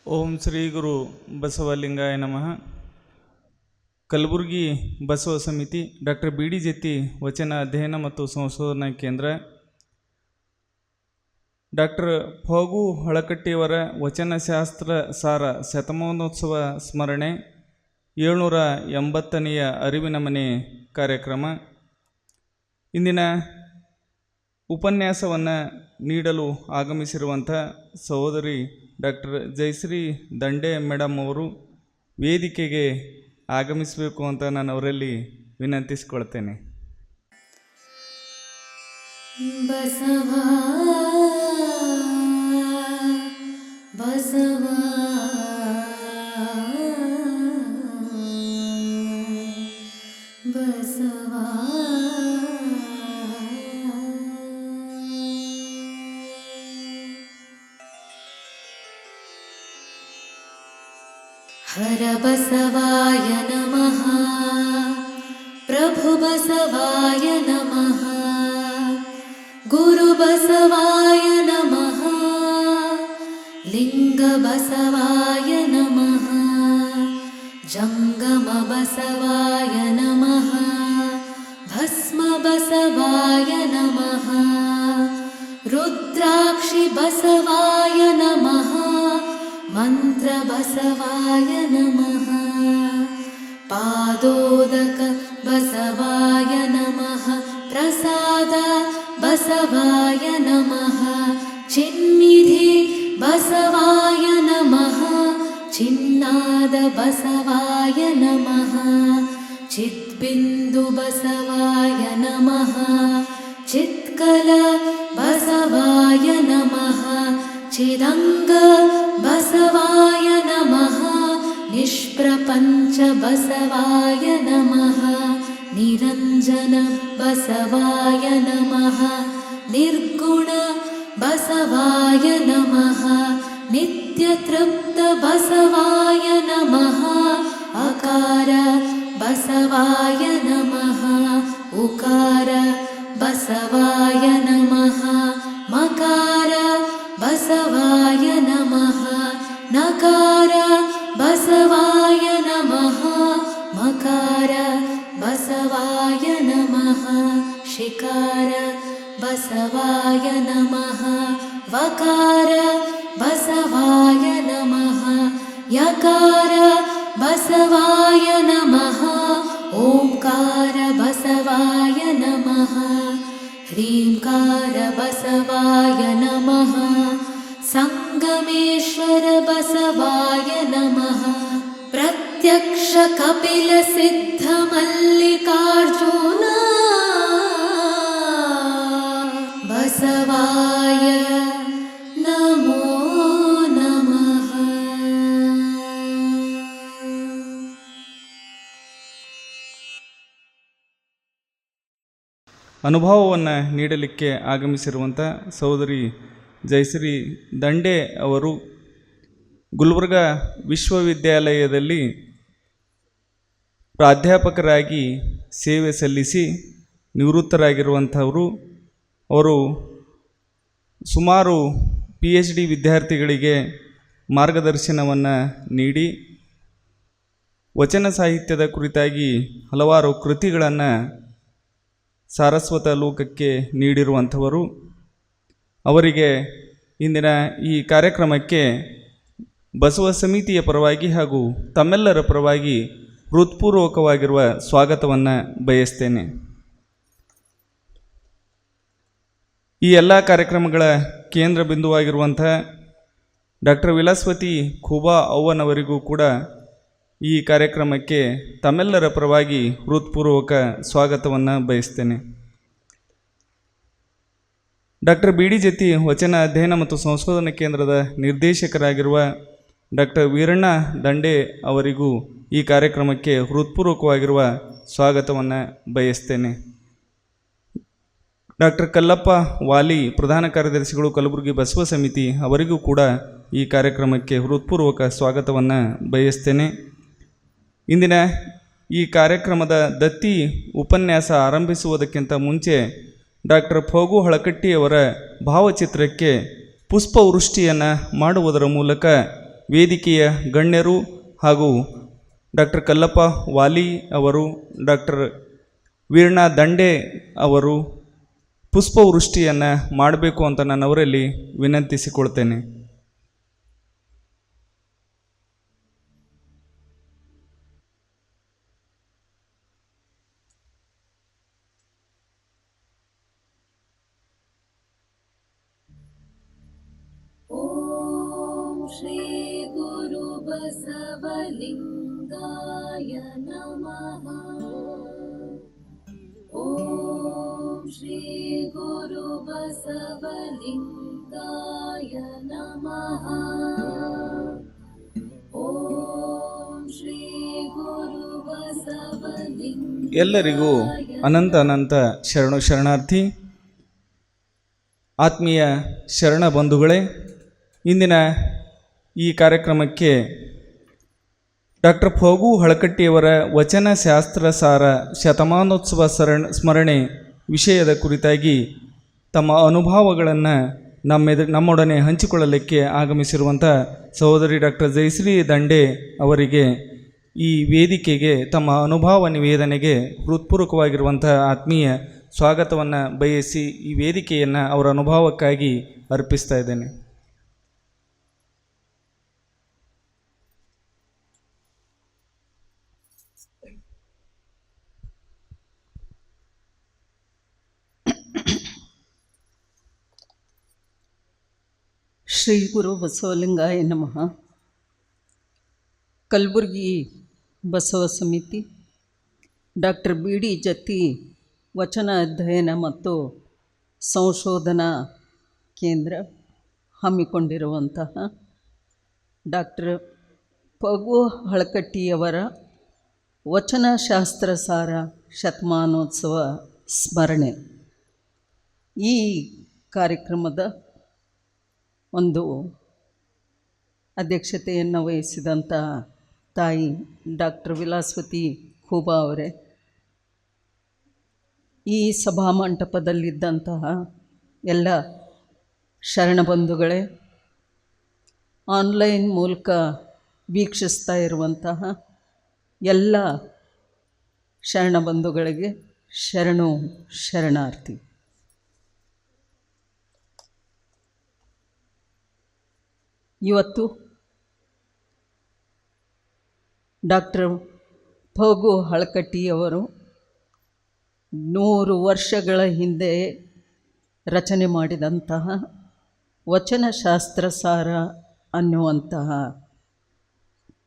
ಓಂ ಶ್ರೀ ಗುರು ಬಸವಲಿಂಗಾಯ ನಮಃ. ಕಲಬುರಗಿ ಬಸವ ಸಮಿತಿ, doctor B D Jatti ವಚನ ಅಧ್ಯಯನ ಮತ್ತು ಸಂಶೋಧನಾ ಕೇಂದ್ರ, ಡಾಕ್ಟರ್ ಫಗು ಹಳಕಟ್ಟಿಯವರ ವಚನಶಾಸ್ತ್ರ ಸಾರ ಶತಮಾನೋತ್ಸವ ಸ್ಮರಣೆ 780ನೆಯ ಅರಿವಿನ ಮನೆ ಕಾರ್ಯಕ್ರಮ. ಇಂದಿನ ಉಪನ್ಯಾಸವನ್ನು ನೀಡಲು ಆಗಮಿಸಿರುವಂಥ ಸಹೋದರಿ ಡಾಕ್ಟರ್ ಜಯಶ್ರೀ ದಂಡೆ ಮೇಡಮ್ ಅವರು ವೇದಿಕೆಗೆ ಆಗಮಿಸಬೇಕು ಅಂತ ನಾನು ಅವರಲ್ಲಿ ವಿನಂತಿಸಿಕೊಳ್ತೇನೆ. ಬಸವ ಬಸವ ಬಸವ ಹರ ಬಸವಾಯ ನಮಃ, ಪ್ರಭು ಬಸವಾಯ ನಮಃ, ಗುರು ಬಸವಾಯ ನಮಃ, ಲಿಂಗ ಬಸವಾಯ ನಮಃ, ಜಂಗಮ ಬಸವಾಯ ನಮಃ, ಭಸ್ಮ ಬಸವಾಯ ನಮಃ, ರುದ್ರಾಕ್ಷಿ ಬಸವಾಯ ನಮಃ, ಮಂತ್ರ ಬಸವಾಯ ನಮಃ, ಪಾದೋದಕ ಬಸವಾಯ ನಮಃ, ಪ್ರಸಾದ ಬಸವಾಯ ನಮಃ, ಚಿನ್ನಿಧಿ ಬಸವಾಯ ನಮಃ, ಚಿನ್ನಾದ ಬಸವಾಯ ನಮಃ, ಚಿದ್ಬಿಂದು ಬಸವಾಯ ನಮಃ, ಚಿತ್ಕಲ ಬಸವಾಯ ನಮಃ, ಚಿದಂಗ ಬಸವಾಯ ನಮಃ, ನಿಷ್ಪ್ರಪಂಚ ಬಸವಾಯ ನಮಃ, ನಿರಂಜನ ಬಸವಾಯ ನಮಃ, ನಿರ್ಗುಣ ಬಸವಾಯ ನಮಃ, ನಿತ್ಯ ತೃಪ್ತ ಬಸವಾಯ ನಮಃ, ಅಕಾರ ಬಸವಾಯ ನಮಃ, ಉಕಾರ ಬಸವಾಯ ನಮಃ, ಮಕಾರ ಬಸವಾಯ ನಮಃ, ನಕಾರ ಬಸವಾಯ ನಮಃ, ಮಕಾರ ಬಸವಾಯ ನಮಃ, ಶಿಕಾರ ಬಸವಾಯ ನಮಃ, ವಕಾರ ಬಸವಾಯ ನಮಃ, ಯಕಾರ ಬಸವಾಯ ನಮಃ, ಓಂಕಾರ ಬಸವಾಯ ನಮಃ, ಹ್ರೀಂಕಾರ ಬಸವಾಯ ನಮಃ, ಸಂಗಮೇಶ್ವರ ಬಸವಾಯ ನಮಃ, ಪ್ರತ್ಯಕ್ಷ ಕಪಿಲ ಸಿದ್ಧ ಮಲ್ಲಿಕಾರ್ಜುನ ಬಸವಾಯ ನಮೋ ನಮಃ. ಅನುಭವವನ್ನು ನೀಡಲಿಕ್ಕೆ ಆಗಮಿಸಿರುವಂಥ ಸಹೋದರಿ ಜಯಶ್ರೀ ದಂಡೆ ಅವರು ಗುಲ್ಬರ್ಗ ವಿಶ್ವವಿದ್ಯಾಲಯದಲ್ಲಿ ಪ್ರಾಧ್ಯಾಪಕರಾಗಿ ಸೇವೆ ಸಲ್ಲಿಸಿ ನಿವೃತ್ತರಾಗಿರುವಂಥವರು. ಅವರು ಸುಮಾರು PhD ವಿದ್ಯಾರ್ಥಿಗಳಿಗೆ ಮಾರ್ಗದರ್ಶನವನ್ನು ನೀಡಿ ವಚನ ಸಾಹಿತ್ಯದ ಕುರಿತಾಗಿ ಹಲವಾರು ಕೃತಿಗಳನ್ನು ಸಾರಸ್ವತ ಲೋಕಕ್ಕೆ ನೀಡಿರುವಂಥವರು. ಅವರಿಗೆ ಇಂದಿನ ಈ ಕಾರ್ಯಕ್ರಮಕ್ಕೆ ಬಸವ ಸಮಿತಿಯ ಪರವಾಗಿ ಹಾಗೂ ತಮ್ಮೆಲ್ಲರ ಪರವಾಗಿ ಹೃತ್ಪೂರ್ವಕವಾಗಿರುವ ಸ್ವಾಗತವನ್ನು ಬಯಸ್ತೇನೆ. ಈ ಎಲ್ಲ ಕಾರ್ಯಕ್ರಮಗಳ ಕೇಂದ್ರ ಬಿಂದುವಾಗಿರುವಂಥ ಡಾಕ್ಟರ್ ವಿಲಾಸ್ವತಿ ಖೂಬಾ ಅವ್ವನವರಿಗೂ ಕೂಡ ಈ ಕಾರ್ಯಕ್ರಮಕ್ಕೆ ತಮ್ಮೆಲ್ಲರ ಪರವಾಗಿ ಹೃತ್ಪೂರ್ವಕ ಸ್ವಾಗತವನ್ನು ಬಯಸ್ತೇನೆ. ಡಾಕ್ಟರ್ ಬಿ ಡಿ ಜತ್ತಿ ವಚನ ಅಧ್ಯಯನ ಮತ್ತು ಸಂಶೋಧನಾ ಕೇಂದ್ರದ ನಿರ್ದೇಶಕರಾಗಿರುವ ಡಾಕ್ಟರ್ ವೀರಣ್ಣ ದಂಡೆ ಅವರಿಗೂ ಈ ಕಾರ್ಯಕ್ರಮಕ್ಕೆ ಹೃತ್ಪೂರ್ವಕವಾಗಿರುವ ಸ್ವಾಗತವನ್ನು ಬಯಸ್ತೇನೆ. ಡಾಕ್ಟರ್ ಕಲ್ಲಪ್ಪ ವಾಲಿ, ಪ್ರಧಾನ ಕಾರ್ಯದರ್ಶಿಗಳು, ಕಲಬುರಗಿ ಬಸವ ಸಮಿತಿ, ಅವರಿಗೂ ಕೂಡ ಈ ಕಾರ್ಯಕ್ರಮಕ್ಕೆ ಹೃತ್ಪೂರ್ವಕ ಸ್ವಾಗತವನ್ನು ಬಯಸ್ತೇನೆ. ಇಂದಿನ ಈ ಕಾರ್ಯಕ್ರಮದ ದತ್ತಿ ಉಪನ್ಯಾಸ ಆರಂಭಿಸುವುದಕ್ಕಿಂತ ಮುಂಚೆ ಡಾಕ್ಟರ್ ಫಗು ಹಳಕಟ್ಟಿಯವರ ಭಾವಚಿತ್ರಕ್ಕೆ ಪುಷ್ಪವೃಷ್ಟಿಯನ್ನು ಮಾಡುವುದರ ಮೂಲಕ ವೇದಿಕೆಯ ಗಣ್ಯರು ಹಾಗೂ ಡಾಕ್ಟರ್ ಕಲ್ಲಪ್ಪ ವಾಲಿ ಅವರು, ಡಾಕ್ಟರ್ ವೀರ್ಣಾ ದಂಡೆ ಅವರು ಪುಷ್ಪವೃಷ್ಟಿಯನ್ನು ಮಾಡಬೇಕು ಅಂತ ನಾನು ಅವರಲ್ಲಿ ವಿನಂತಿಸಿಕೊಳ್ತೇನೆ. ಓಂ ಶ್ರೀ ಗುರು ಬಸವಲಿಂಗಾಯ ನಮಃ. ಓಂ ಶ್ರೀ ಗುರು ಬಸವಲಿಂಗಾಯ ನಮಃ. ಓಂ ಶ್ರೀ ಗುರು ಬಸವಲಿಂಗಾಯ. ಎಲ್ಲರಿಗೂ ಅನಂತ ಶರಣಾರ್ಥಿ. ಆತ್ಮೀಯ ಶರಣ ಬಂಧುಗಳೇ, ಇಂದಿನ ಈ ಕಾರ್ಯಕ್ರಮಕ್ಕೆ ಡಾಕ್ಟರ್ ಫಗು ಹಳಕಟ್ಟಿಯವರ ವಚನ ಶಾಸ್ತ್ರ ಸಾರ ಶತಮಾನೋತ್ಸವ ಸ್ಮರಣೆ ವಿಷಯದ ಕುರಿತಾಗಿ ತಮ್ಮ ಅನುಭವಗಳನ್ನು ನಮ್ಮೊಡನೆ ಹಂಚಿಕೊಳ್ಳಲಿಕ್ಕೆ ಆಗಮಿಸಿರುವಂಥ ಸಹೋದರಿ ಡಾಕ್ಟರ್ ಜಯಶ್ರೀ ದಂಡೆ ಅವರಿಗೆ ಈ ವೇದಿಕೆಗೆ ತಮ್ಮ ಅನುಭವ ನಿವೇದನೆಗೆ ಹೃತ್ಪೂರ್ವಕವಾಗಿರುವಂಥ ಆತ್ಮೀಯ ಸ್ವಾಗತವನ್ನು ಬಯಸಿ ಈ ವೇದಿಕೆಯನ್ನು ಅವರ ಅನುಭವಕ್ಕಾಗಿ ಅರ್ಪಿಸ್ತಾ ಇದ್ದೇನೆ. ಶ್ರೀ ಗುರು ಬಸವಲಿಂಗಾಯ ನಮಃ. ಕಲಬುರಗಿ ಬಸವ ಸಮಿತಿ, ಡಾಕ್ಟರ್ ಬಿ ಡಿ ಜತ್ತಿ ವಚನ ಅಧ್ಯಯನ ಮತ್ತು ಸಂಶೋಧನಾ ಕೇಂದ್ರ ಹಮ್ಮಿಕೊಂಡಿರುವಂತಹ ಡಾಕ್ಟರ್ ಫಗು ಹಳಕಟ್ಟಿಯವರ ವಚನಶಾಸ್ತ್ರ ಸಾರ ಶತಮಾನೋತ್ಸವ ಸ್ಮರಣೆ ಈ ಕಾರ್ಯಕ್ರಮದ ಒಂದು ಅಧ್ಯಕ್ಷತೆಯನ್ನು ವಹಿಸಿದಂಥ ತಾಯಿ ಡಾಕ್ಟರ್ ವಿಲಾಸವತಿ ಖೂಬಾ ಅವರೇ, ಈ ಸಭಾಮಂಟಪದಲ್ಲಿದ್ದಂತಹ ಎಲ್ಲ ಶರಣಬಂಧುಗಳೇ, ಆನ್ಲೈನ್ ಮೂಲಕ ವೀಕ್ಷಿಸ್ತಾ ಇರುವಂತಹ ಎಲ್ಲ ಶರಣಬಂಧುಗಳಿಗೆ ಶರಣಾರ್ಥಿ. ಇವತ್ತು ಡಾಕ್ಟರ್ ಫಗು ಹಳಕಟ್ಟಿಯವರು 100 ವರ್ಷಗಳ ಹಿಂದೆ ರಚನೆ ಮಾಡಿದಂತಹ ವಚನಶಾಸ್ತ್ರ ಸಾರ ಅನ್ನುವಂತಹ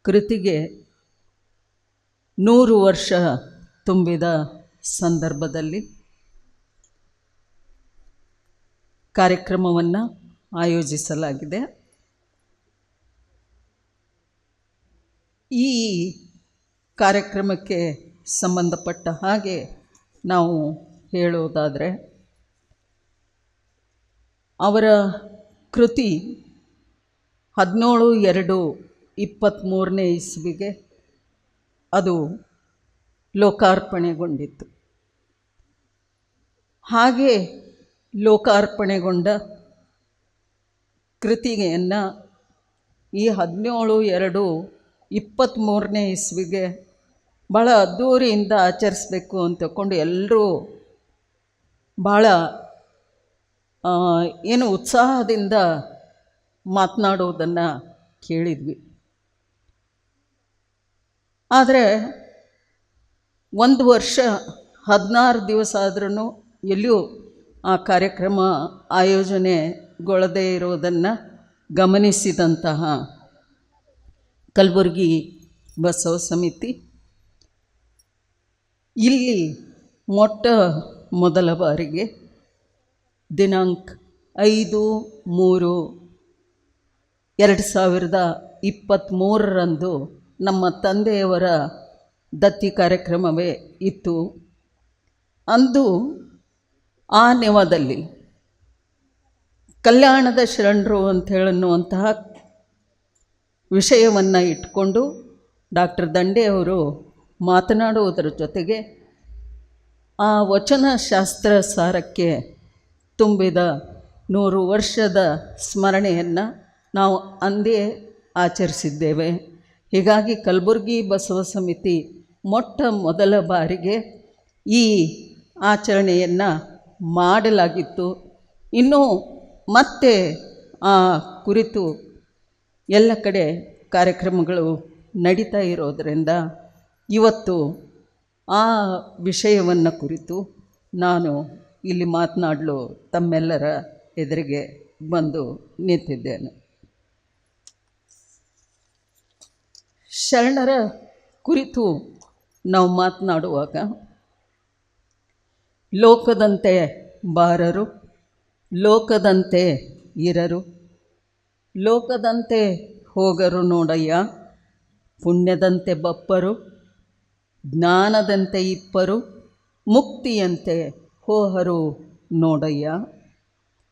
ಕೃತಿಗೆ 100 ವರ್ಷ ತುಂಬಿದ ಸಂದರ್ಭದಲ್ಲಿ ಕಾರ್ಯಕ್ರಮವನ್ನು ಆಯೋಜಿಸಲಾಗಿದೆ. ಈ ಕಾರ್ಯಕ್ರಮಕ್ಕೆ ಸಂಬಂಧಪಟ್ಟ ಹಾಗೆ ನಾವು ಹೇಳೋದಾದರೆ, ಅವರ ಕೃತಿ 17/2/23 ಇಸ್ವಿಗೆ ಅದು ಲೋಕಾರ್ಪಣೆಗೊಂಡಿತ್ತು. ಹಾಗೆ ಲೋಕಾರ್ಪಣೆಗೊಂಡ ಕೃತಿಗೆಯನ್ನು ಈ 17/2/23 ಇಸ್ವಿಗೆ ಭಾಳ ಅದ್ಧೂರಿಯಿಂದ ಆಚರಿಸಬೇಕು ಅಂತ ತಿಳ್ಕೊಂಡು ಎಲ್ಲರೂ ಭಾಳ ಉತ್ಸಾಹದಿಂದ ಮಾತನಾಡೋದನ್ನು ಕೇಳಿದ್ವಿ. ಆದರೆ 1 ವರ್ಷ 16 ದಿವಸ ಆದ್ರೂ ಎಲ್ಲಿಯೂ ಆ ಕಾರ್ಯಕ್ರಮ ಆಯೋಜನೆಗೊಳ್ಳದೇ ಇರೋದನ್ನು ಗಮನಿಸಿದಂತಹ ಕಲಬುರಗಿ ಬಸವ ಸಮಿತಿ ಇಲ್ಲಿ ಮೊಟ್ಟ ಮೊದಲ ಬಾರಿಗೆ ದಿನಾಂಕ 5/3/2023 ನಮ್ಮ ತಂದೆಯವರ ದತ್ತಿ ಕಾರ್ಯಕ್ರಮವೇ ಇತ್ತು. ಅಂದು ಆ ನೆವದಲ್ಲಿ ಕಲ್ಯಾಣದ ಶರಣರು ಅಂತ ಹೇಳುವಂತಹ ವಿಷಯವನ್ನು ಇಟ್ಕೊಂಡು ಡಾಕ್ಟರ್ ದಂಡೆಯವರು ಮಾತನಾಡುವುದರ ಜೊತೆಗೆ ಆ ವಚನಶಾಸ್ತ್ರ ಸಾರಕ್ಕೆ ತುಂಬಿದ 100 ವರ್ಷದ ಸ್ಮರಣೆಯನ್ನು ನಾವು ಅಂದೇ ಆಚರಿಸಿದ್ದೇವೆ. ಹೀಗಾಗಿ ಕಲಬುರಗಿ ಬಸವ ಸಮಿತಿ ಮೊಟ್ಟ ಮೊದಲ ಬಾರಿಗೆ ಈ ಆಚರಣೆಯನ್ನು ಮಾಡಲಾಗಿತ್ತು. ಇನ್ನೂ ಮತ್ತೆ ಆ ಕುರಿತು ಎಲ್ಲ ಕಡೆ ಕಾರ್ಯಕ್ರಮಗಳು ನಡೀತಾ ಇರೋದರಿಂದ ಇವತ್ತು ಆ ವಿಷಯವನ್ನು ಕುರಿತು ನಾನು ಇಲ್ಲಿ ಮಾತನಾಡಲು ತಮ್ಮೆಲ್ಲರ ಎದುರಿಗೆ ಬಂದು ನಿಂತಿದ್ದೇನೆ. ಶರಣರ ಕುರಿತು ನಾವು ಮಾತನಾಡುವಾಗ ಲೋಕದಂತೆ ಬಾರರು, ಲೋಕದಂತೆ ಇರರು, ಲೋಕದಂತೆ ಹೋಗರು ನೋಡಯ್ಯ, ಪುಣ್ಯದಂತೆ ಬಪ್ಪರು, ಜ್ಞಾನದಂತೆ ಇಪ್ಪರು, ಮುಕ್ತಿಯಂತೆ ಹೋಹರು ನೋಡಯ್ಯ.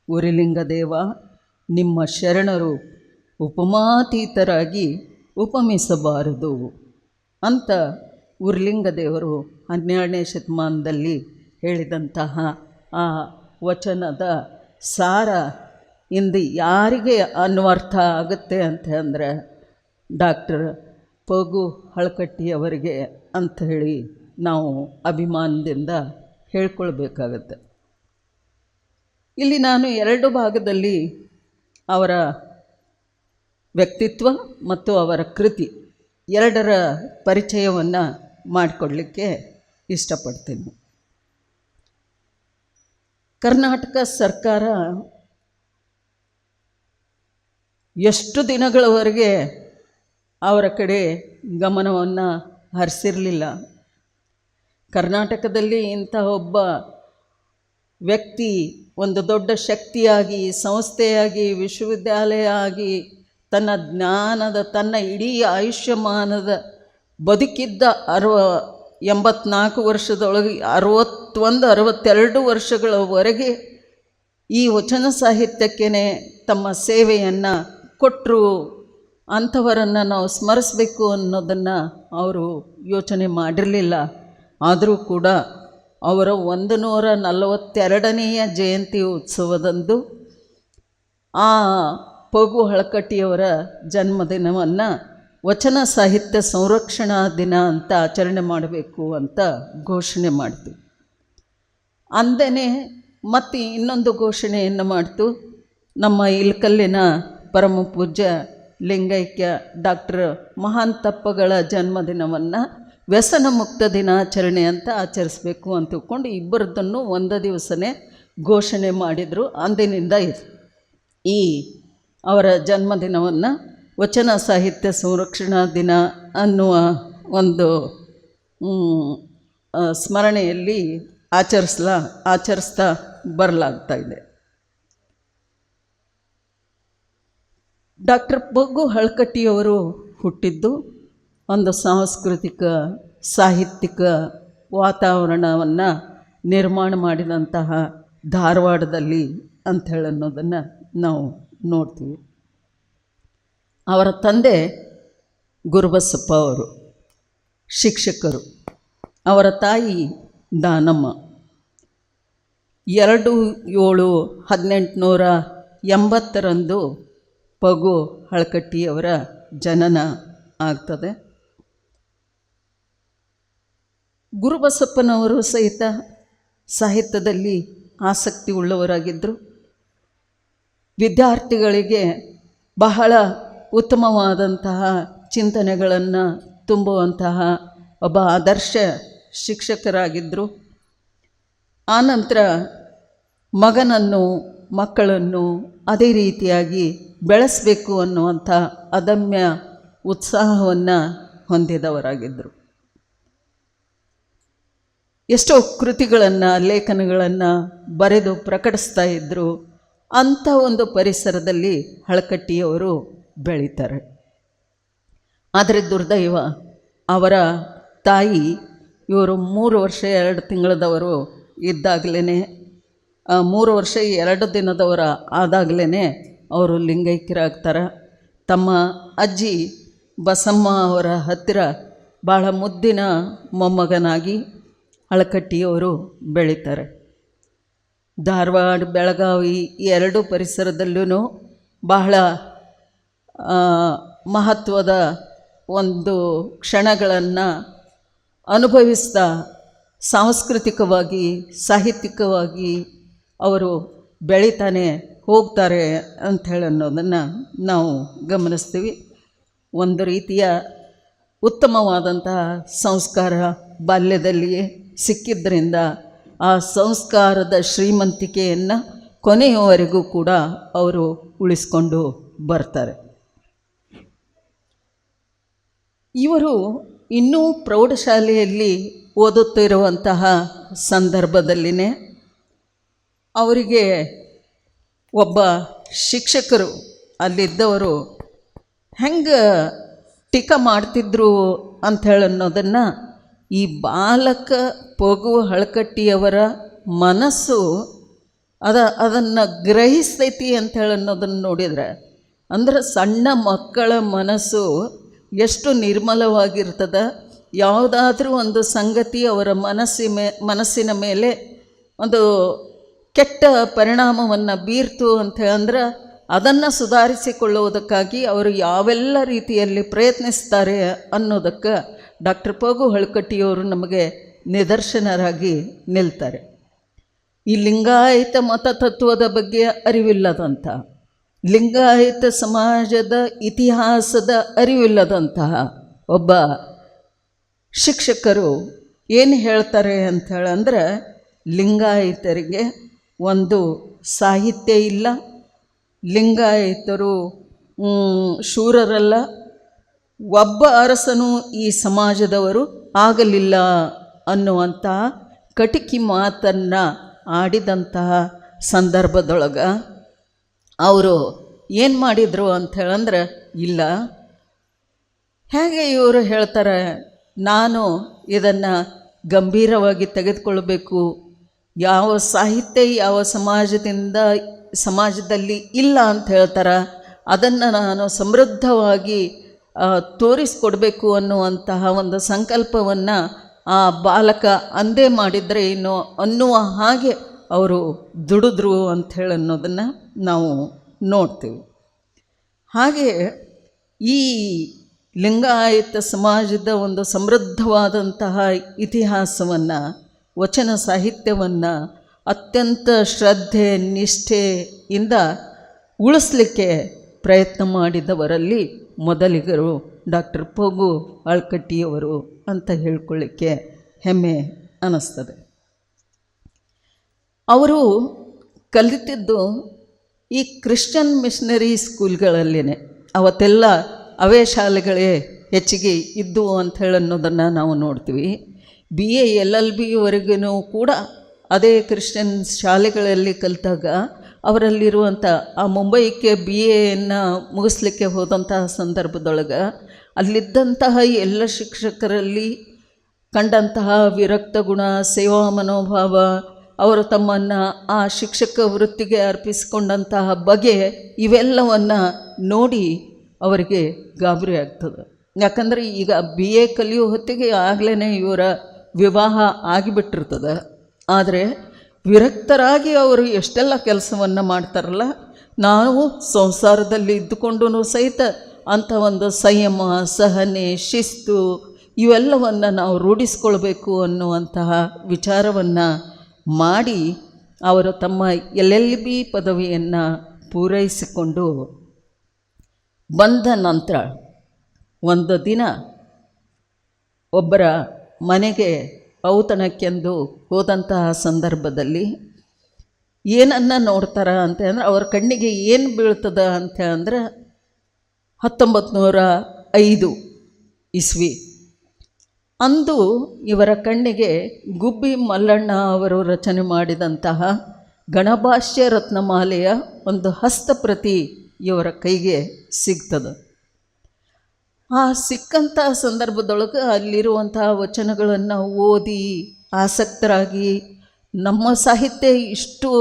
ಉರಿಲಿಂಗದೇವ, ನಿಮ್ಮ ಶರಣರು ಉಪಮಾತೀತರಾಗಿ ಉಪಮಿಸಬಾರದು ಅಂತ ಉರ್ಲಿಂಗದೇವರು 12ನೇ ಶತಮಾನದಲ್ಲಿ ಹೇಳಿದಂತಹ ಆ ವಚನದ ಸಾರ ಇಂದು ಯಾರಿಗೆ ಅನ್ವರ್ಥ ಆಗುತ್ತೆ ಅಂತ ಅಂದರೆ ಡಾಕ್ಟರ್ ಪಗು ಹಳಕಟ್ಟಿಯವರಿಗೆ ಅಂಥೇಳಿ ನಾವು ಅಭಿಮಾನದಿಂದ ಹೇಳ್ಕೊಳ್ಬೇಕಾಗತ್ತೆ. ಇಲ್ಲಿ ನಾನು 2 ಭಾಗದಲ್ಲಿ ಅವರ ವ್ಯಕ್ತಿತ್ವ ಮತ್ತು ಅವರ ಕೃತಿ ಎರಡರ ಪರಿಚಯವನ್ನು ಮಾಡಿಕೊಡ್ಲಿಕ್ಕೆ ಇಷ್ಟಪಡ್ತೀನಿ. ಕರ್ನಾಟಕ ಸರ್ಕಾರ ಎಷ್ಟು ದಿನಗಳವರೆಗೆ ಅವರ ಕಡೆ ಗಮನವನ್ನು ಹರಿಸಿರಲಿಲ್ಲ. ಕರ್ನಾಟಕದಲ್ಲಿ ಇಂಥ ಒಬ್ಬ ವ್ಯಕ್ತಿ ಒಂದು ದೊಡ್ಡ ಶಕ್ತಿಯಾಗಿ, ಸಂಸ್ಥೆಯಾಗಿ, ವಿಶ್ವವಿದ್ಯಾಲಯ ಆಗಿ ತನ್ನ ಜ್ಞಾನದ ತನ್ನ ಇಡೀ ಆಯುಷ್ಯಮಾನದ ಬದುಕಿದ್ದ 84 ವರ್ಷದೊಳಗೆ 62 ವರ್ಷಗಳವರೆಗೆ ಈ ವಚನ ಸಾಹಿತ್ಯಕ್ಕೇ ತಮ್ಮ ಸೇವೆಯನ್ನು ಕೊಟ್ಟರು. ಅಂಥವರನ್ನು ನಾವು ಸ್ಮರಿಸಬೇಕು ಅನ್ನೋದನ್ನು ಅವರು ಯೋಚನೆ ಮಾಡಿರಲಿಲ್ಲ. ಆದರೂ ಕೂಡ ಅವರ 142ನೆಯ ಜಯಂತಿ ಉತ್ಸವದಂದು ಆ ಪಗು ಹಳಕಟ್ಟಿಯವರ ಜನ್ಮದಿನವನ್ನು ವಚನ ಸಾಹಿತ್ಯ ಸಂರಕ್ಷಣಾ ದಿನ ಅಂತ ಆಚರಣೆ ಮಾಡಬೇಕು ಅಂತ ಘೋಷಣೆ ಮಾಡ್ತು. ಅಂದೇ ಮತ್ತು ಇನ್ನೊಂದು ಘೋಷಣೆಯನ್ನು ಮಾಡ್ತು. ನಮ್ಮ ಇಲ್ಕಲ್ಲಿನ ಪರಮ ಪೂಜ್ಯ ಲಿಂಗೈಕ್ಯ ಡಾಕ್ಟರ್ ಮಹಾಂತಪ್ಪಗಳ ಜನ್ಮದಿನವನ್ನು ವ್ಯಸನ ಮುಕ್ತ ದಿನಾಚರಣೆ ಅಂತ ಆಚರಿಸಬೇಕು ಅಂತ ತಿಳ್ಕೊಂಡು ಇಬ್ಬರದನ್ನು ಒಂದು ದಿವಸನೇ ಘೋಷಣೆ ಮಾಡಿದರು. ಅಂದಿನಿಂದ ಈ ಅವರ ಜನ್ಮದಿನವನ್ನು ವಚನ ಸಾಹಿತ್ಯ ಸಂರಕ್ಷಣಾ ದಿನ ಅನ್ನುವ ಒಂದು ಸ್ಮರಣೆಯಲ್ಲಿ ಆಚರಿಸ್ತಾ ಬರಲಾಗ್ತಾ ಇದೆ. ಡಾಕ್ಟರ್ ಪಗು ಹಳಕಟ್ಟಿಯವರು ಹುಟ್ಟಿದ್ದು ಒಂದು ಸಾಂಸ್ಕೃತಿಕ ಸಾಹಿತ್ಯಿಕ ವಾತಾವರಣವನ್ನು ನಿರ್ಮಾಣ ಮಾಡಿದಂತಹ ಧಾರವಾಡದಲ್ಲಿ ಅಂಥೇಳಿ ಅನ್ನೋದನ್ನು ನಾವು ನೋಡ್ತೀವಿ. ಅವರ ತಂದೆ ಗುರುಬಸಪ್ಪ ಅವರು ಶಿಕ್ಷಕರು, ಅವರ ತಾಯಿ ದಾನಮ್ಮ. 2/7/1880 ಪಗು ಹಳಕಟ್ಟಿಯವರ ಜನನ ಆಗ್ತದೆ. ಗುರುಬಸಪ್ಪನವರು ಸಹಿತ ಸಾಹಿತ್ಯದಲ್ಲಿ ಆಸಕ್ತಿ ಉಳ್ಳವರಾಗಿದ್ದರು. ವಿದ್ಯಾರ್ಥಿಗಳಿಗೆ ಬಹಳ ಉತ್ತಮವಾದಂತಹ ಚಿಂತನೆಗಳನ್ನು ತುಂಬುವಂತಹ ಒಬ್ಬ ಆದರ್ಶ ಶಿಕ್ಷಕರಾಗಿದ್ದರು. ಆನಂತರ ಮಕ್ಕಳನ್ನು ಅದೇ ರೀತಿಯಾಗಿ ಬೆಳೆಸಬೇಕು ಅನ್ನುವಂಥ ಅದಮ್ಯ ಉತ್ಸಾಹವನ್ನು ಹೊಂದಿದವರಾಗಿದ್ದರು. ಎಷ್ಟೋ ಕೃತಿಗಳನ್ನು ಲೇಖನಗಳನ್ನು ಬರೆದು ಪ್ರಕಟಿಸ್ತಾ ಇದ್ದರು. ಅಂಥ ಒಂದು ಪರಿಸರದಲ್ಲಿ ಹಳಕಟ್ಟಿಯವರು ಬೆಳೀತಾರೆ. ಆದರೆ ದುರ್ದೈವ, ಅವರ ತಾಯಿ ಇವರು 3 ವರ್ಷ 2 ತಿಂಗಳದವರು ಇದ್ದಾಗಲೇ 3 ವರ್ಷ 2 ದಿನದವರ ಆದಾಗಲೇ ಅವರು ಲಿಂಗೈಕ್ಯರಾಗ್ತಾರೆ. ತಮ್ಮ ಅಜ್ಜಿ ಬಸಮ್ಮ ಅವರ ಹತ್ತಿರ ಭಾಳ ಮುದ್ದಿನ ಮೊಮ್ಮಗನಾಗಿ ಹಳಕಟ್ಟಿಯವರು ಬೆಳೀತಾರೆ. ಧಾರವಾಡ, ಬೆಳಗಾವಿ ಈ 2 ಪರಿಸರದಲ್ಲೂ ಬಹಳ ಮಹತ್ವದ ಒಂದು ಕ್ಷಣಗಳನ್ನು ಅನುಭವಿಸ್ತಾ ಸಾಂಸ್ಕೃತಿಕವಾಗಿ ಸಾಹಿತ್ಯಿಕವಾಗಿ ಅವರು ಬೆಳೀತಾನೆ ಹೋಗ್ತಾರೆ ಅಂಥೇಳಿ ಅನ್ನೋದನ್ನು ನಾವು ಗಮನಿಸ್ತೀವಿ. ಒಂದು ರೀತಿಯ ಉತ್ತಮವಾದಂತಹ ಸಂಸ್ಕಾರ ಬಾಲ್ಯದಲ್ಲಿಯೇ ಸಿಕ್ಕಿದ್ದರಿಂದ ಆ ಸಂಸ್ಕಾರದ ಶ್ರೀಮಂತಿಕೆಯನ್ನು ಕೊನೆಯವರೆಗೂ ಕೂಡ ಅವರು ಉಳಿಸ್ಕೊಂಡು ಬರ್ತಾರೆ. ಇವರು ಇನ್ನೂ ಪ್ರೌಢಶಾಲೆಯಲ್ಲಿ ಓದುತ್ತಿರುವಂತಹ ಸಂದರ್ಭದಲ್ಲಿನೇ ಅವರಿಗೆ ಒಬ್ಬ ಶಿಕ್ಷಕರು ಅಲ್ಲಿದ್ದವರು ಹೆಂಗೆ ಟೀಕಾ ಮಾಡ್ತಿದ್ರು ಅಂಥೇಳಿ ಅನ್ನೋದನ್ನು ಈ ಬಾಲಕ ಪಗು ಹಳಕಟ್ಟಿಯವರ ಮನಸ್ಸು ಅದನ್ನು ಗ್ರಹಿಸ್ತೈತಿ ಅಂಥೇಳಿ ಅನ್ನೋದನ್ನು ನೋಡಿದರೆ, ಅಂದ್ರೆ ಸಣ್ಣ ಮಕ್ಕಳ ಮನಸ್ಸು ಎಷ್ಟು ನಿರ್ಮಲವಾಗಿರ್ತದೆ, ಯಾವುದಾದ್ರೂ ಒಂದು ಸಂಗತಿ ಅವರ ಮನಸ್ಸಿನ ಮೇಲೆ ಒಂದು ಕೆಟ್ಟ ಪರಿಣಾಮವನ್ನು ಬೀರ್ತು ಅಂತೇಳಂದ್ರೆ ಅದನ್ನು ಸುಧಾರಿಸಿಕೊಳ್ಳುವುದಕ್ಕಾಗಿ ಅವರು ಯಾವೆಲ್ಲ ರೀತಿಯಲ್ಲಿ ಪ್ರಯತ್ನಿಸ್ತಾರೆ ಅನ್ನೋದಕ್ಕೆ ಡಾಕ್ಟರ್ ಪಗು ಹಳಕಟ್ಟಿಯವರು ನಮಗೆ ನಿದರ್ಶನರಾಗಿ ನಿಲ್ತಾರೆ. ಈ ಲಿಂಗಾಯತ ಮತತತ್ವದ ಬಗ್ಗೆ ಅರಿವಿಲ್ಲದಂಥ, ಲಿಂಗಾಯತ ಸಮಾಜದ ಇತಿಹಾಸದ ಅರಿವಿಲ್ಲದಂತಹ ಒಬ್ಬ ಶಿಕ್ಷಕರು ಏನು ಹೇಳ್ತಾರೆ ಅಂಥೇಳಂದ್ರೆ, ಲಿಂಗಾಯತರಿಗೆ ಒಂದು ಸಾಹಿತ್ಯ ಇಲ್ಲ, ಲಿಂಗಾಯತರು ಶೂರರಲ್ಲ, ಒಬ್ಬ ಅರಸನು ಈ ಸಮಾಜದವರು ಆಗಲಿಲ್ಲ ಅನ್ನುವಂತಹ ಕಟಿಕಿ ಮಾತನ್ನು ಆಡಿದಂತಹ ಸಂದರ್ಭದೊಳಗೆ ಅವರು ಏನು ಮಾಡಿದರು ಅಂಥೇಳಂದ್ರೆ, ಇಲ್ಲ, ಹೇಗೆ ಇವರು ಹೇಳ್ತಾರೆ, ನಾನು ಇದನ್ನು ಗಂಭೀರವಾಗಿ ತೆಗೆದುಕೊಳ್ಬೇಕು, ಯಾವ ಸಾಹಿತ್ಯ ಯಾವ ಸಮಾಜದಲ್ಲಿ ಇಲ್ಲ ಅಂತ ಹೇಳ್ತಾರೆ, ಅದನ್ನು ನಾನು ಸಮೃದ್ಧವಾಗಿ ತೋರಿಸ್ಕೊಡ್ಬೇಕು ಅನ್ನುವಂತಹ ಒಂದು ಸಂಕಲ್ಪವನ್ನು ಆ ಬಾಲಕ ಅಂದೇ ಮಾಡಿದರೆ ಏನು ಅನ್ನುವ ಹಾಗೆ ಅವರು ದುಡಿದ್ರು ಅಂಥೇಳಿ ಅನ್ನೋದನ್ನು ನಾವು ನೋಡ್ತೀವಿ. ಹಾಗೆ ಈ ಲಿಂಗಾಯತ ಸಮಾಜದ ಒಂದು ಸಮೃದ್ಧವಾದಂತಹ ಇತಿಹಾಸವನ್ನು, ವಚನ ಸಾಹಿತ್ಯವನ್ನು ಅತ್ಯಂತ ಶ್ರದ್ಧೆ ನಿಷ್ಠೆಯಿಂದ ಉಳಿಸ್ಲಿಕ್ಕೆ ಪ್ರಯತ್ನ ಮಾಡಿದವರಲ್ಲಿ ಮೊದಲಿಗರು ಡಾಕ್ಟರ್ ಪಗು ಹಳಕಟ್ಟಿಯವರು ಅಂತ ಹೇಳ್ಕೊಳ್ಳಿಕ್ಕೆ ಹೆಮ್ಮೆ ಅನ್ನಿಸ್ತದೆ. ಅವರು ಕಲಿತಿದ್ದು ಈ ಕ್ರಿಶ್ಚಿಯನ್ ಮಿಷನರಿ ಸ್ಕೂಲ್ಗಳಲ್ಲಿನೇ. ಅವತ್ತೆಲ್ಲ ಅವೇ ಶಾಲೆಗಳೇ ಹೆಚ್ಚಿಗೆ ಇದ್ದವು ಅಂಥೇಳಿ ಅನ್ನೋದನ್ನು ನಾವು ನೋಡ್ತೀವಿ. BA LLBವರೆಗೂ ಕೂಡ ಅದೇ ಕ್ರಿಶ್ಚಿಯನ್ ಶಾಲೆಗಳಲ್ಲಿ ಕಲಿತಾಗ ಅವರಲ್ಲಿರುವಂಥ ಆ ಮುಂಬೈಗೆ BAಯನ್ನು ಮುಗಿಸ್ಲಿಕ್ಕೆ ಹೋದಂತಹ ಸಂದರ್ಭದೊಳಗೆ ಅಲ್ಲಿದ್ದಂತಹ ಎಲ್ಲ ಶಿಕ್ಷಕರಲ್ಲಿ ಕಂಡಂತಹ ವಿರಕ್ತ ಗುಣ, ಸೇವಾ ಮನೋಭಾವ, ಅವರು ತಮ್ಮನ್ನು ಆ ಶಿಕ್ಷಕ ವೃತ್ತಿಗೆ ಅರ್ಪಿಸಿಕೊಂಡಂತಹ ಬಗೆ ಇವೆಲ್ಲವನ್ನು ನೋಡಿ ಅವರಿಗೆ ಗಾಬರಿ ಆಗ್ತದೆ. ಯಾಕಂದರೆ ಈಗ BA ಕಲಿಯೋ ಹೊತ್ತಿಗೆ ಆಗಲೇ ಇವರ ವಿವಾಹ ಆಗಿಬಿಟ್ಟಿರ್ತದೆ. ಆದರೆ ವಿರಕ್ತರಾಗಿ ಅವರು ಎಷ್ಟೆಲ್ಲ ಕೆಲಸವನ್ನು ಮಾಡ್ತಾರಲ್ಲ, ನಾವು ಸಂಸಾರದಲ್ಲಿ ಇದ್ದುಕೊಂಡು ಸಹಿತ ಅಂಥ ಒಂದು ಸಂಯಮ, ಸಹನೆ, ಶಿಸ್ತು ಇವೆಲ್ಲವನ್ನು ನಾವು ರೂಢಿಸ್ಕೊಳ್ಬೇಕು ಅನ್ನುವಂತಹ ವಿಚಾರವನ್ನು ಮಾಡಿ ಅವರು ತಮ್ಮ LLB ಪದವಿಯನ್ನು ಪೂರೈಸಿಕೊಂಡು ಬಂದ ನಂತರ ಒಂದು ದಿನ ಒಬ್ಬರ ಮನೆಗೆ ಔತಣಕ್ಕೆಂದು ಹೋದಂತಹ ಸಂದರ್ಭದಲ್ಲಿ ಏನನ್ನು ನೋಡ್ತಾರೆ ಅಂತಂದ್ರೆ, ಅವ್ರ ಕಣ್ಣಿಗೆ ಏನು ಬೀಳ್ತದೆ ಅಂತ ಅಂದ್ರೆ 1905 ಇಸ್ವಿ ಅಂದು ಇವರ ಕಣ್ಣಿಗೆ ಗುಬ್ಬಿ ಮಲ್ಲಣ್ಣ ಅವರು ರಚನೆ ಮಾಡಿದಂತಹ ಗಣಭಾಷ್ಯ ರತ್ನಮಾಲೆಯ ಒಂದು ಹಸ್ತಪ್ರತಿ ಇವರ ಕೈಗೆ ಸಿಗ್ತದೆ. ಆ ಸಿಕ್ಕಂಥ ಸಂದರ್ಭದೊಳಗೆ ಅಲ್ಲಿರುವಂತಹ ವಚನಗಳನ್ನು ಓದಿ ಆಸಕ್ತರಾಗಿ, ನಮ್ಮ ಸಾಹಿತ್ಯ ಇಷ್ಟು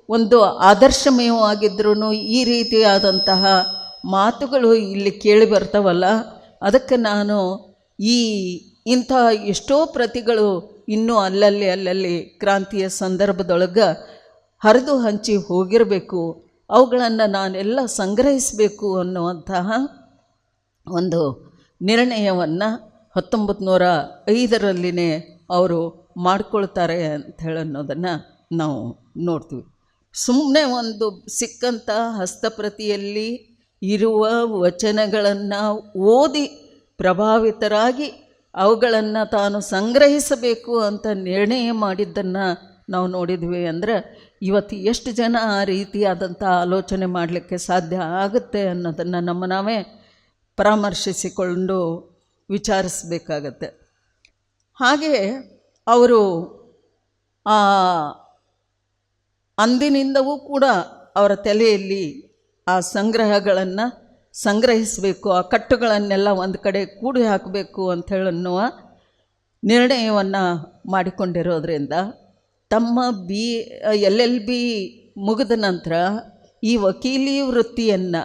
ಒಂದು ಆದರ್ಶಮಯವಾಗಿದ್ರೂ ಈ ರೀತಿಯಾದಂತಹ ಮಾತುಗಳು ಇಲ್ಲಿ ಕೇಳಿ ಬರ್ತಾವಲ್ಲ, ಅದಕ್ಕೆ ನಾನು ಇಂಥ ಎಷ್ಟೋ ಪ್ರತಿಗಳು ಇನ್ನೂ ಅಲ್ಲಲ್ಲಿ ಕ್ರಾಂತಿಯ ಸಂದರ್ಭದೊಳಗೆ ಹರಿದು ಹಂಚಿ ಹೋಗಿರಬೇಕು, ಅವುಗಳನ್ನು ನಾನೆಲ್ಲ ಸಂಗ್ರಹಿಸಬೇಕು ಅನ್ನುವಂತಹ ಒಂದು ನಿರ್ಣಯವನ್ನು 1905 ಅವರು ಮಾಡಿಕೊಳ್ತಾರೆ ಅಂತ ಅನ್ನೋದನ್ನು ನಾವು ನೋಡ್ತೀವಿ. ಸುಮ್ಮನೆ ಒಂದು ಸಿಕ್ಕಂಥ ಹಸ್ತಪ್ರತಿಯಲ್ಲಿ ಇರುವ ವಚನಗಳನ್ನು ಓದಿ ಪ್ರಭಾವಿತರಾಗಿ ಅವುಗಳನ್ನು ತಾನು ಸಂಗ್ರಹಿಸಬೇಕು ಅಂತ ನಿರ್ಣಯ ಮಾಡಿದ್ದನ್ನು ನಾವು ನೋಡಿದ್ವಿ. ಅಂದರೆ ಇವತ್ತು ಎಷ್ಟು ಜನ ಆ ರೀತಿಯಾದಂಥ ಆಲೋಚನೆ ಮಾಡಲಿಕ್ಕೆ ಸಾಧ್ಯ ಆಗುತ್ತೆ ಅನ್ನೋದನ್ನು ನಮ್ಮ ನಾವೇ ಪರಾಮರ್ಶಿಸಿಕೊಂಡು ವಿಚಾರಿಸಬೇಕಾಗತ್ತೆ. ಹಾಗೆ ಅವರು ಅಂದಿನಿಂದವೂ ಕೂಡ ಅವರ ತಲೆಯಲ್ಲಿ ಆ ಸಂಗ್ರಹಗಳನ್ನು ಸಂಗ್ರಹಿಸಬೇಕು, ಆ ಕಟ್ಟುಗಳನ್ನೆಲ್ಲ ಒಂದು ಕಡೆ ಕೂಡಿ ಹಾಕಬೇಕು ಅಂಥೇಳನ್ನುವ ನಿರ್ಣಯವನ್ನು ಮಾಡಿಕೊಂಡಿರೋದ್ರಿಂದ ತಮ್ಮ LLB ಮುಗಿದ ನಂತರ ಈ ವಕೀಲಿ ವೃತ್ತಿಯನ್ನು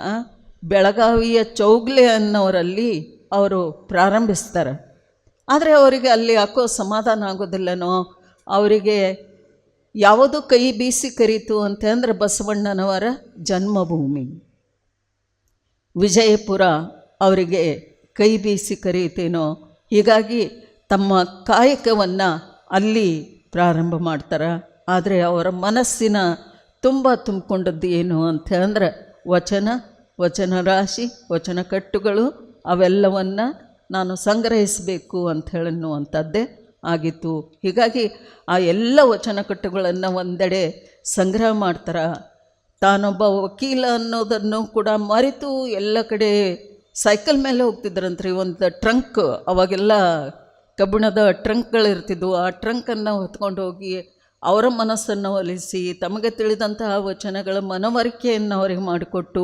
ಬೆಳಗಾವಿಯ ಚೌಗ್ಲೆ ಅನ್ನೋರಲ್ಲಿ ಅವರು ಪ್ರಾರಂಭಿಸ್ತಾರೆ. ಆದರೆ ಅವರಿಗೆ ಅಲ್ಲಿ ಯಾಕೋ ಸಮಾಧಾನ ಆಗೋದಿಲ್ಲನೋ, ಅವರಿಗೆ ಯಾವುದು ಕೈ ಬೀಸಿ ಕರೀತು ಅಂತಂದರೆ ಬಸವಣ್ಣನವರ ಜನ್ಮಭೂಮಿ ವಿಜಯಪುರ ಅವರಿಗೆ ಕೈ ಬೀಸಿ ಕರೀತೇನೋ, ಹೀಗಾಗಿ ತಮ್ಮ ಕಾಯಕವನ್ನು ಅಲ್ಲಿ ಪ್ರಾರಂಭ ಮಾಡ್ತಾರೆ. ಆದರೆ ಅವರ ಮನಸ್ಸಿನ ತುಂಬಿಕೊಂಡದ್ದು ಏನು ಅಂತ ಅಂದರೆ ವಚನ ರಾಶಿ, ವಚನ ಕಟ್ಟುಗಳು ಅವೆಲ್ಲವನ್ನು ನಾನು ಸಂಗ್ರಹಿಸಬೇಕು ಅಂತ ಹೇಳುವಂಥದ್ದೇ ಆಗಿತ್ತು. ಹೀಗಾಗಿ ಆ ಎಲ್ಲ ವಚನ ಕಟ್ಟುಗಳನ್ನು ಒಂದೆಡೆ ಸಂಗ್ರಹ ಮಾಡ್ತಾರೆ. ತಾನೊಬ್ಬ ವಕೀಲ ಅನ್ನೋದನ್ನು ಕೂಡ ಮರೆತು ಎಲ್ಲ ಕಡೆ ಸೈಕಲ್ ಮೇಲೆ ಹೋಗ್ತಿದ್ರಂತ್ರಿ. ಒಂದು ಟ್ರಂಕ್, ಅವಾಗೆಲ್ಲ ಕಬ್ಬಿಣದ ಟ್ರಂಕ್ಗಳಿರ್ತಿದ್ವು. ಆ ಟ್ರಂಕನ್ನು ಹೊತ್ಕೊಂಡು ಹೋಗಿ ಅವರ ಮನಸ್ಸನ್ನು ಒಲಿಸಿ ತಮಗೆ ತಿಳಿದಂತಹ ವಚನಗಳ ಮನವರಿಕೆಯನ್ನು ಅವರಿಗೆ ಮಾಡಿಕೊಟ್ಟು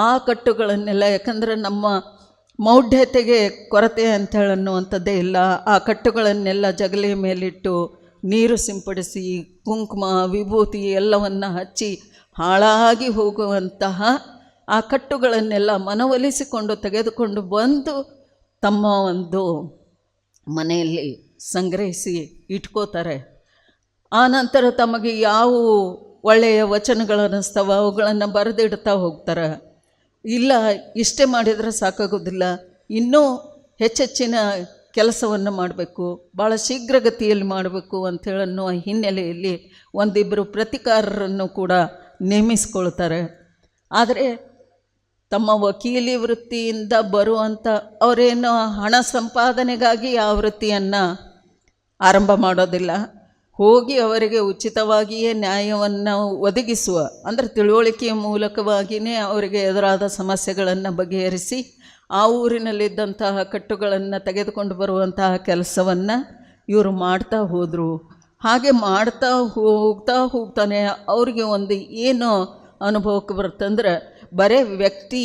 ಆ ಕಟ್ಟುಗಳನ್ನೆಲ್ಲ, ಯಾಕಂದರೆ ನಮ್ಮ ಮೌಢ್ಯತೆಗೆ ಕೊರತೆ ಅಂತ ಹೇಳನ್ನುವಂಥದ್ದೇ ಇಲ್ಲ, ಆ ಕಟ್ಟುಗಳನ್ನೆಲ್ಲ ಜಗಲಿಯ ಮೇಲಿಟ್ಟು ನೀರು ಸಿಂಪಡಿಸಿ ಕುಂಕುಮ ವಿಭೂತಿ ಎಲ್ಲವನ್ನು ಹಚ್ಚಿ ಹಾಳಾಗಿ ಹೋಗುವಂತಹ ಆ ಕಟ್ಟುಗಳನ್ನೆಲ್ಲ ಮನವೊಲಿಸಿಕೊಂಡು ತೆಗೆದುಕೊಂಡು ಬಂದು ತಮ್ಮ ಒಂದು ಮನೆಯಲ್ಲಿ ಸಂಗ್ರಹಿಸಿ ಇಟ್ಕೋತಾರೆ. ಆನಂತರ ತಮಗೆ ಯಾವ ಒಳ್ಳೆಯ ವಚನಗಳು ಅನ್ನಿಸ್ತವ ಅವುಗಳನ್ನು ಬರೆದಿಡ್ತಾ ಹೋಗ್ತಾರೆ. ಇಲ್ಲ ಇಷ್ಟೇ ಮಾಡಿದರೆ ಸಾಕಾಗೋದಿಲ್ಲ, ಇನ್ನೂ ಹೆಚ್ಚೆಚ್ಚಿನ ಕೆಲಸವನ್ನು ಮಾಡಬೇಕು, ಭಾಳ ಶೀಘ್ರಗತಿಯಲ್ಲಿ ಮಾಡಬೇಕು ಅಂಥೇಳನ್ನೋ ಹಿನ್ನೆಲೆಯಲ್ಲಿ ಒಂದಿಬ್ಬರು ಪ್ರತಿಕಾರರನ್ನು ಕೂಡ ನೇಮಿಸ್ಕೊಳ್ತಾರೆ. ಆದರೆ ತಮ್ಮ ವಕೀಲಿ ವೃತ್ತಿಯಿಂದ ಬರುವಂಥ ಅವರೇನು ಹಣ ಸಂಪಾದನೆಗಾಗಿ ಆ ವೃತ್ತಿಯನ್ನು ಆರಂಭ ಮಾಡೋದಿಲ್ಲ. ಹೋಗಿ ಅವರಿಗೆ ಉಚಿತವಾಗಿಯೇ ನ್ಯಾಯವನ್ನು ಒದಗಿಸುವ, ಅಂದರೆ ತಿಳುವಳಿಕೆಯ ಮೂಲಕವಾಗಿಯೇ ಅವರಿಗೆ ಎದುರಾದ ಸಮಸ್ಯೆಗಳನ್ನು ಬಗೆಹರಿಸಿ ಆ ಊರಿನಲ್ಲಿದ್ದಂತಹ ಕಟ್ಟುಗಳನ್ನು ತೆಗೆದುಕೊಂಡು ಬರುವಂತಹ ಕೆಲಸವನ್ನು ಇವರು ಮಾಡ್ತಾ ಹೋದರು. ಹಾಗೆ ಮಾಡ್ತಾ ಹೋಗ್ತಾನೆ ಅವರಿಗೆ ಒಂದು ಏನು ಅನುಭವಕ್ಕೆ ಬರುತ್ತಂದ್ರೆ, ಬರೇ ವ್ಯಕ್ತಿ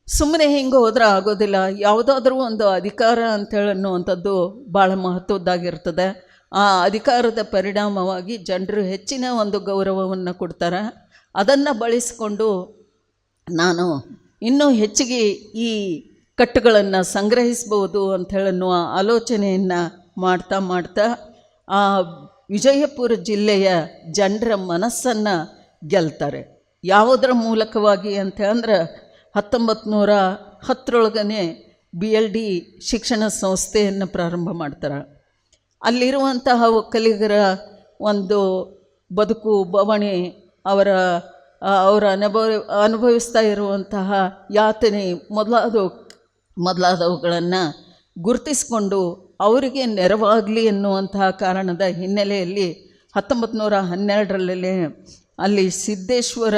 ಸುಮ್ಮನೆ ಹಿಂಗೆ ಹೋದ್ರೆ ಆಗೋದಿಲ್ಲ, ಯಾವುದಾದ್ರೂ ಒಂದು ಅಧಿಕಾರ ಅಂತೇಳನ್ನುವಂಥದ್ದು ಭಾಳ ಮಹತ್ವದ್ದಾಗಿರ್ತದೆ. ಆ ಅಧಿಕಾರದ ಪರಿಣಾಮವಾಗಿ ಜನರು ಹೆಚ್ಚಿನ ಒಂದು ಗೌರವವನ್ನು ಕೊಡ್ತಾರೆ. ಅದನ್ನು ಬಳಸಿಕೊಂಡು ನಾನು ಇನ್ನೂ ಹೆಚ್ಚಿಗೆ ಈ ಕಟ್ಟುಗಳನ್ನು ಸಂಗ್ರಹಿಸ್ಬೋದು ಅಂಥೇಳನ್ನುವ ಆಲೋಚನೆಯನ್ನು ಮಾಡ್ತಾ ಆ ವಿಜಯಪುರ ಜಿಲ್ಲೆಯ ಜನರ ಮನಸ್ಸನ್ನು ಗೆಲ್ತಾರೆ. ಯಾವುದರ ಮೂಲಕವಾಗಿ ಅಂತಂದ್ರೆ 1910 BLD ಶಿಕ್ಷಣ ಸಂಸ್ಥೆಯನ್ನು ಪ್ರಾರಂಭ ಮಾಡ್ತಾರೆ. ಅಲ್ಲಿರುವಂತಹ ಒಕ್ಕಲಿಗರ ಒಂದು ಬದುಕು ಬವಣೆ, ಅವರ ಅನುಭವಿಸ್ತಾ ಇರುವಂತಹ ಯಾತನೆ ಮೊದಲಾದವುಗಳನ್ನು ಗುರುತಿಸಿಕೊಂಡು ಅವರಿಗೆ ನೆರವಾಗಲಿ ಎನ್ನುವಂತಹ ಕಾರಣದ ಹಿನ್ನೆಲೆಯಲ್ಲಿ 1912 ಅಲ್ಲಿ ಸಿದ್ದೇಶ್ವರ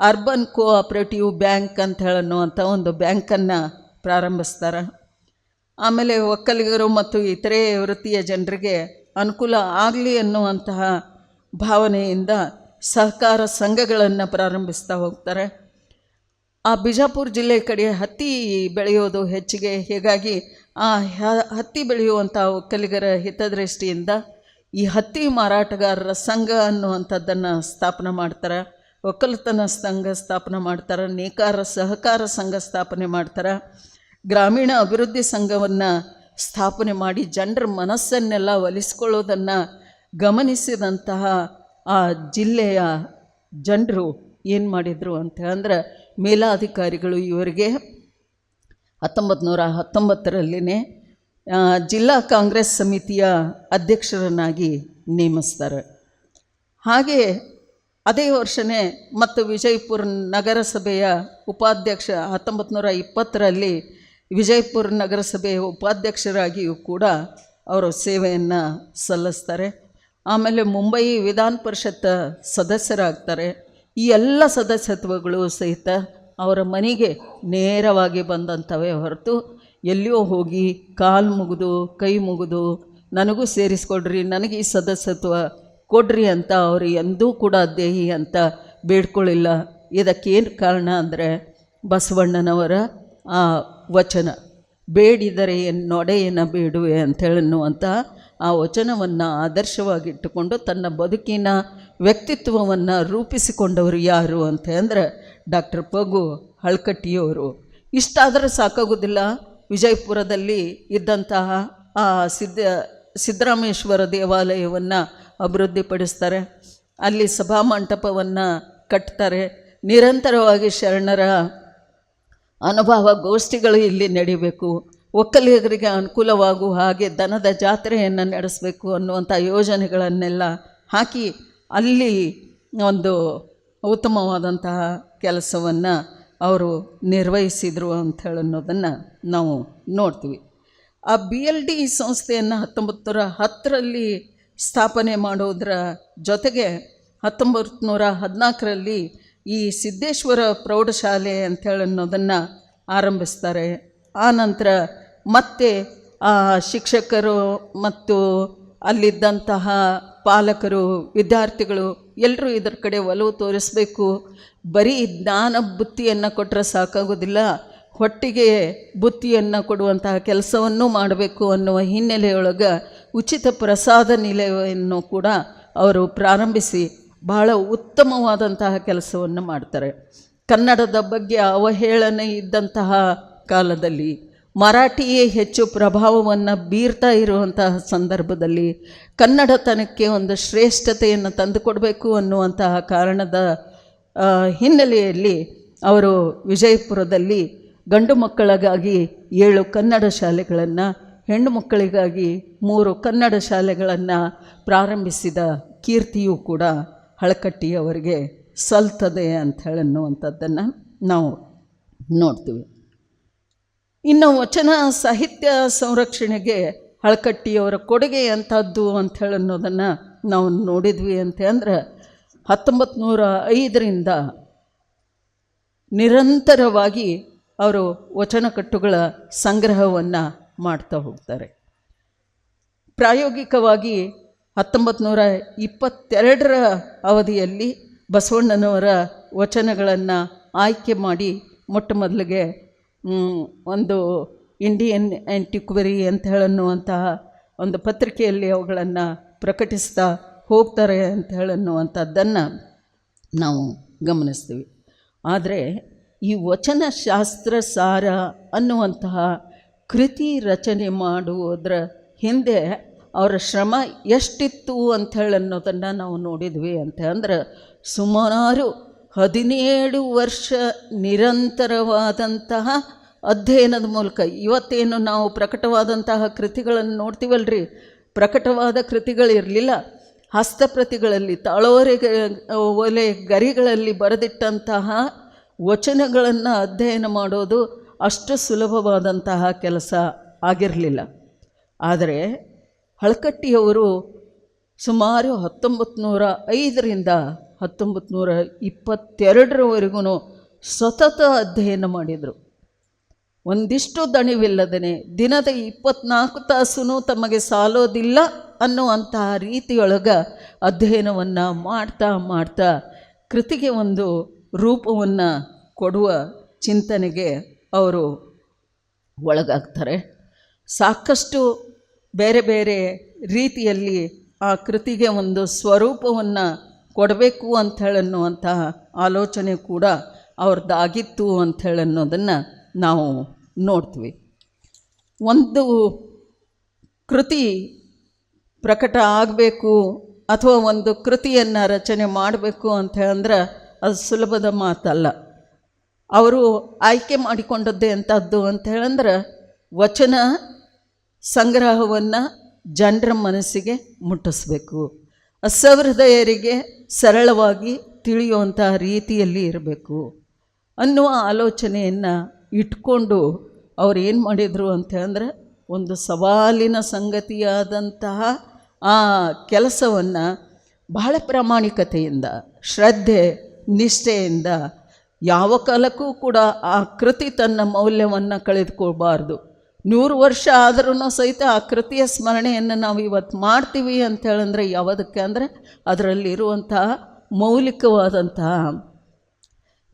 ಅರ್ಬನ್ ಕೋಆಪ್ರೇಟಿವ್ ಬ್ಯಾಂಕ್ ಅಂತ ಹೇಳನ್ನುವಂಥ ಒಂದು ಬ್ಯಾಂಕನ್ನು ಪ್ರಾರಂಭಿಸ್ತಾರೆ. ಆಮೇಲೆ ಒಕ್ಕಲಿಗರು ಮತ್ತು ಇತರೆ ವೃತ್ತಿಯ ಜನರಿಗೆ ಅನುಕೂಲ ಆಗಲಿ ಅನ್ನುವಂತಹ ಭಾವನೆಯಿಂದ ಸಹಕಾರ ಸಂಘಗಳನ್ನು ಪ್ರಾರಂಭಿಸ್ತಾ ಹೋಗ್ತಾರೆ. ಆ ಬಿಜಾಪುರ ಜಿಲ್ಲೆ ಕಡೆ ಹತ್ತಿ ಬೆಳೆಯೋದು ಹೆಚ್ಚಿಗೆ, ಹೀಗಾಗಿ ಆ ಹತ್ತಿ ಬೆಳೆಯುವಂಥ ಒಕ್ಕಲಿಗರ ಹಿತದೃಷ್ಟಿಯಿಂದ ಈ ಹತ್ತಿ ಮಾರಾಟಗಾರರ ಸಂಘ ಅನ್ನುವಂಥದ್ದನ್ನು ಸ್ಥಾಪನೆ ಮಾಡ್ತಾರೆ. ಒಕ್ಕಲತನ ಸಂಘ ಸ್ಥಾಪನೆ ಮಾಡ್ತಾರೆ. ನೇಕಾರ ಸಹಕಾರ ಸಂಘ ಸ್ಥಾಪನೆ ಮಾಡ್ತಾರೆ. ಗ್ರಾಮೀಣ ಅಭಿವೃದ್ಧಿ ಸಂಘವನ್ನು ಸ್ಥಾಪನೆ ಮಾಡಿ ಜನರ ಮನಸ್ಸನ್ನೆಲ್ಲ ಒಲಿಸ್ಕೊಳ್ಳೋದನ್ನು ಗಮನಿಸಿದಂತಹ ಆ ಜಿಲ್ಲೆಯ ಜನರು ಏನು ಮಾಡಿದರು ಅಂತ ಅಂದರೆ, ಮೇಲಾಧಿಕಾರಿಗಳು ಇವರಿಗೆ 1919 ಜಿಲ್ಲಾ ಕಾಂಗ್ರೆಸ್ ಸಮಿತಿಯ ಅಧ್ಯಕ್ಷರನ್ನಾಗಿ ನೇಮಿಸ್ತಾರೆ. ಹಾಗೆ ಅದೇ ವರ್ಷವೇ ಮತ್ತು ವಿಜಯಪುರ ನಗರಸಭೆಯ ಉಪಾಧ್ಯಕ್ಷ 1920 ವಿಜಯಪುರ ನಗರಸಭೆಯ ಉಪಾಧ್ಯಕ್ಷರಾಗಿಯೂ ಕೂಡ ಅವರು ಸೇವೆಯನ್ನು ಸಲ್ಲಿಸ್ತಾರೆ. ಆಮೇಲೆ ಮುಂಬೈ ವಿಧಾನ ಪರಿಷತ್ ಸದಸ್ಯರಾಗ್ತಾರೆ. ಈ ಎಲ್ಲ ಸದಸ್ಯತ್ವಗಳು ಸಹಿತ ಅವರ ಮನೆಗೆ ನೇರವಾಗಿ ಬಂದಂಥವೇ ಹೊರತು ಎಲ್ಲಿಯೋ ಹೋಗಿ ಕಾಲು ಮುಗಿದು ಕೈ ಮುಗಿದು ನನಗೂ ಸೇರಿಸ್ಕೊಡ್ರಿ, ನನಗೆ ಈ ಸದಸ್ಯತ್ವ ಕೊಡ್ರಿ ಅಂತ ಅವರು ಎಂದೂ ಕೂಡ ದೇಹಿ ಅಂತ ಬೇಡ್ಕೊಳ್ಳಿಲ್ಲ. ಇದಕ್ಕೇನು ಕಾರಣ ಅಂದರೆ ಬಸವಣ್ಣನವರ ಆ ವಚನ, ಬೇಡಿದರೆ ನೊಡೆಯನ ಬೇಡುವೆ ಅಂಥೇಳನ್ನುವಂಥ ಆ ವಚನವನ್ನು ಆದರ್ಶವಾಗಿಟ್ಟುಕೊಂಡು ತನ್ನ ಬದುಕಿನ ವ್ಯಕ್ತಿತ್ವವನ್ನು ರೂಪಿಸಿಕೊಂಡವರು ಯಾರು ಅಂತ ಅಂದರೆ ಡಾಕ್ಟರ್ ಪಗು ಹಳಕಟ್ಟಿಯವರು. ಇಷ್ಟಾದರೆ ಸಾಕಾಗೋದಿಲ್ಲ. ವಿಜಯಪುರದಲ್ಲಿ ಇದ್ದಂತಹ ಆ ಸಿದ್ದರಾಮೇಶ್ವರ ದೇವಾಲಯವನ್ನು ಅಭಿವೃದ್ಧಿಪಡಿಸ್ತಾರೆ. ಅಲ್ಲಿ ಸಭಾಮಂಟಪವನ್ನು ಕಟ್ತಾರೆ. ನಿರಂತರವಾಗಿ ಶರಣರ ಅನುಭವ ಗೋಷ್ಠಿಗಳು ಇಲ್ಲಿ ನಡೀಬೇಕು, ಒಕ್ಕಲಿಗರಿಗೆ ಅನುಕೂಲವಾಗುವ ಹಾಗೆ ದನದ ಜಾತ್ರೆಯನ್ನು ನಡೆಸಬೇಕು ಅನ್ನುವಂಥ ಯೋಜನೆಗಳನ್ನೆಲ್ಲ ಹಾಕಿ ಅಲ್ಲಿ ಒಂದು ಉತ್ತಮವಾದಂತಹ ಕೆಲಸವನ್ನು ಅವರು ನಿರ್ವಹಿಸಿದರು ಅಂಥೇಳಿ ಅನ್ನೋದನ್ನು ನಾವು ನೋಡ್ತೀವಿ. ಆ BLD ಸಂಸ್ಥೆಯನ್ನು 1910 ಸ್ಥಾಪನೆ ಮಾಡೋದರ ಜೊತೆಗೆ 1914 ಈ ಸಿದ್ದೇಶ್ವರ ಪ್ರೌಢಶಾಲೆ ಅಂಥೇಳಿ ಅನ್ನೋದನ್ನು ಆರಂಭಿಸ್ತಾರೆ. ಆನಂತರ ಮತ್ತೆ ಆ ಶಿಕ್ಷಕರು ಮತ್ತು ಅಲ್ಲಿದ್ದಂತಹ ಪಾಲಕರು, ವಿದ್ಯಾರ್ಥಿಗಳು ಎಲ್ಲರೂ ಇದರ ಕಡೆ ಒಲವು ತೋರಿಸಬೇಕು. ಬರೀ ಜ್ಞಾನ ಬುತ್ತಿಯನ್ನು ಕೊಟ್ಟರೆ ಸಾಕಾಗೋದಿಲ್ಲ, ಹೊಟ್ಟಿಗೆ ಬುತ್ತಿಯನ್ನು ಕೊಡುವಂತಹ ಕೆಲಸವನ್ನು ಮಾಡಬೇಕು ಅನ್ನುವ ಹಿನ್ನೆಲೆಯೊಳಗೆ ಉಚಿತ ಪ್ರಸಾದ ನಿಲಯವನ್ನು ಕೂಡ ಅವರು ಪ್ರಾರಂಭಿಸಿ ಬಹಳ ಉತ್ತಮವಾದಂತಹ ಕೆಲಸವನ್ನು ಮಾಡ್ತಾರೆ. ಕನ್ನಡದ ಬಗ್ಗೆ ಅವಹೇಳನೆ ಇದ್ದಂತಹ ಕಾಲದಲ್ಲಿ ಮರಾಠಿಯೇ ಹೆಚ್ಚು ಪ್ರಭಾವವನ್ನು ಬೀರ್ತಾ ಇರುವಂತಹ ಸಂದರ್ಭದಲ್ಲಿ ಕನ್ನಡತನಕ್ಕೆ ಒಂದು ಶ್ರೇಷ್ಠತೆಯನ್ನು ತಂದುಕೊಡಬೇಕು ಅನ್ನುವಂತಹ ಕಾರಣದ ಹಿನ್ನೆಲೆಯಲ್ಲಿ ಅವರು ವಿಜಯಪುರದಲ್ಲಿ ಗಂಡು ಮಕ್ಕಳಿಗಾಗಿ 7 ಕನ್ನಡ ಶಾಲೆಗಳನ್ನು, ಹೆಣ್ಣು ಮಕ್ಕಳಿಗಾಗಿ 3 ಕನ್ನಡ ಶಾಲೆಗಳನ್ನು ಪ್ರಾರಂಭಿಸಿದ ಕೀರ್ತಿಯೂ ಕೂಡ ಹಳಕಟ್ಟಿಯವರಿಗೆ ಸಲ್ತದೆ ಅಂತ ಹೇಳನ್ನುವಂಥದ್ದನ್ನು ನಾವು ನೋಡ್ತೀವಿ. ಇನ್ನು ವಚನ ಸಾಹಿತ್ಯ ಸಂರಕ್ಷಣೆಗೆ ಹಳಕಟ್ಟಿಯವರ ಕೊಡುಗೆ ಅಂಥದ್ದು ಅಂಥೇಳಿ ಅನ್ನೋದನ್ನು ನಾವು ನೋಡಿದ್ವಿ ಅಂತ ಅಂದರೆ 1905 ನಿರಂತರವಾಗಿ ಅವರು ವಚನಕಟ್ಟುಗಳ ಸಂಗ್ರಹವನ್ನು ಮಾಡ್ತಾ ಹೋಗ್ತಾರೆ. ಪ್ರಾಯೋಗಿಕವಾಗಿ 1922 ಅವಧಿಯಲ್ಲಿ ಬಸವಣ್ಣನವರ ವಚನಗಳನ್ನು ಆಯ್ಕೆ ಮಾಡಿ ಮೊಟ್ಟ ಮೊದಲಿಗೆ ಒಂದು ಇಂಡಿಯನ್ ಆ್ಯಂಟಿಕ್ವರಿ ಅಂತ ಹೇಳನ್ನುವಂತಹ ಒಂದು ಪತ್ರಿಕೆಯಲ್ಲಿ ಅವುಗಳನ್ನು ಪ್ರಕಟಿಸ್ತಾ ಹೋಗ್ತಾರೆ ಅಂತ ಹೇಳನ್ನುವಂಥದ್ದನ್ನು ನಾವು ಗಮನಿಸ್ತೀವಿ. ಆದರೆ ಈ ವಚನಶಾಸ್ತ್ರ ಸಾರ ಅನ್ನುವಂತಹ ಕೃತಿ ರಚನೆ ಮಾಡುವುದರ ಹಿಂದೆ ಅವರ ಶ್ರಮ ಎಷ್ಟಿತ್ತು ಅಂಥೇಳಿ ಅನ್ನೋದನ್ನು ನಾವು ನೋಡಿದ್ವಿ ಅಂತ ಅಂದ್ರೆ ಸುಮಾರು 17 ವರ್ಷ ನಿರಂತರವಾದಂತಹ ಅಧ್ಯಯನದ ಮೂಲಕ ಇವತ್ತೇನು ನಾವು ಪ್ರಕಟವಾದಂತಹ ಕೃತಿಗಳನ್ನು ನೋಡ್ತೀವಲ್ರಿ, ಪ್ರಕಟವಾದ ಕೃತಿಗಳಿರಲಿಲ್ಲ. ಹಸ್ತಪ್ರತಿಗಳಲ್ಲಿ ತಾಳೋರೆ ಒಲೆ ಗರಿಗಳಲ್ಲಿ ಬರೆದಿಟ್ಟಂತಹ ವಚನಗಳನ್ನು ಅಧ್ಯಯನ ಮಾಡೋದು ಅಷ್ಟು ಸುಲಭವಾದಂತಹ ಕೆಲಸ ಆಗಿರಲಿಲ್ಲ. ಆದರೆ ಹಳಕಟ್ಟಿಯವರು ಸುಮಾರು 1905 1922 ಸತತ ಅಧ್ಯಯನ ಮಾಡಿದರು. ಒಂದಿಷ್ಟು ದಣಿವಿಲ್ಲದೇ ದಿನದ 24 ತಾಸು ತಮಗೆ ಸಾಲೋದಿಲ್ಲ ಅನ್ನುವಂತಹ ರೀತಿಯೊಳಗೆ ಅಧ್ಯಯನವನ್ನು ಮಾಡ್ತಾ ಮಾಡ್ತಾ ಕೃತಿಗೆ ಒಂದು ರೂಪವನ್ನು ಕೊಡುವ ಚಿಂತನೆಗೆ ಅವರು ಒಳಗಾಗ್ತಾರೆ. ಸಾಕಷ್ಟು ಬೇರೆ ಬೇರೆ ರೀತಿಯಲ್ಲಿ ಆ ಕೃತಿಗೆ ಒಂದು ಸ್ವರೂಪವನ್ನು ಕೊಡಬೇಕು ಅಂಥೇಳನ್ನುವಂತಹ ಆಲೋಚನೆ ಕೂಡ ಅವ್ರದ್ದಾಗಿತ್ತು ಅಂಥೇಳನ್ನೋದನ್ನು ನಾವು ನೋಡ್ತೀವಿ. ಒಂದು ಕೃತಿ ಪ್ರಕಟ ಆಗಬೇಕು ಅಥವಾ ಒಂದು ಕೃತಿಯನ್ನು ರಚನೆ ಮಾಡಬೇಕು ಅಂತ ಅಂದ್ರೆ ಅದು ಸುಲಭದ ಮಾತಲ್ಲ. ಅವರು ಆಯ್ಕೆ ಮಾಡಿಕೊಂಡದ್ದೇ ಅಂಥದ್ದು ಅಂತ ಹೇಳಂದ್ರೆ ವಚನ ಸಂಗ್ರಹವನ್ನು ಜನರ ಮನಸ್ಸಿಗೆ ಮುಟ್ಟಿಸ್ಬೇಕು, ಅಸಹೃದಯರಿಗೆ ಸರಳವಾಗಿ ತಿಳಿಯುವಂಥ ರೀತಿಯಲ್ಲಿ ಇರಬೇಕು ಅನ್ನುವ ಆಲೋಚನೆಯನ್ನು ಇಟ್ಕೊಂಡು ಅವ್ರು ಏನು ಮಾಡಿದರು ಅಂತ ಹೇಳಿದ್ರೆ ಒಂದು ಸವಾಲಿನ ಸಂಗತಿಯಾದಂತಹ ಆ ಕೆಲಸವನ್ನು ಬಹಳ ಪ್ರಾಮಾಣಿಕತೆಯಿಂದ, ಶ್ರದ್ಧೆ, ನಿಷ್ಠೆಯಿಂದ, ಯಾವ ಕಾಲಕ್ಕೂ ಕೂಡ ಆ ಕೃತಿ ತನ್ನ ಮೌಲ್ಯವನ್ನು ಕಳೆದುಕೊಳ್ಬಾರ್ದು. 100 ವರ್ಷ ಆದ್ರೂ ಸಹಿತ ಆ ಕೃತಿಯ ಸ್ಮರಣೆಯನ್ನು ನಾವು ಇವತ್ತು ಮಾಡ್ತೀವಿ ಅಂತ ಹೇಳಂದ್ರೆ ಯಾವುದಕ್ಕೆ ಅಂದರೆ ಅದರಲ್ಲಿರುವಂತಹ ಮೌಲಿಕವಾದಂತಹ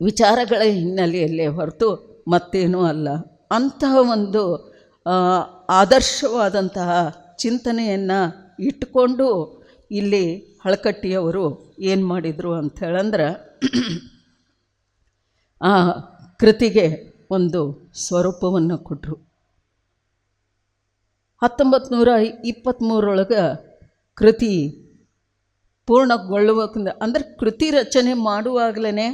ವಿಚಾರಗಳ ಹಿನ್ನೆಲೆಯಲ್ಲೇ ಹೊರತು ಮತ್ತೇನೂ ಅಲ್ಲ. ಅಂತಹ ಒಂದು ಆದರ್ಶವಾದಂತಹ ಚಿಂತನೆಯನ್ನು ಇಟ್ಟುಕೊಂಡು ಇಲ್ಲಿ ಹಳಕಟ್ಟಿಯವರು ಏನು ಮಾಡಿದರು ಅಂತ ಹೇಳಂದ್ರೆ ಆ ಕೃತಿಗೆ ಒಂದು ಸ್ವರೂಪವನ್ನು ಕೊಟ್ಟರು. 1923 ಕೃತಿ ಪೂರ್ಣಗೊಳ್ಳುವಕ್ಕಿಂತ ಅಂದರೆ ಕೃತಿ ರಚನೆ ಮಾಡುವಾಗಲೇ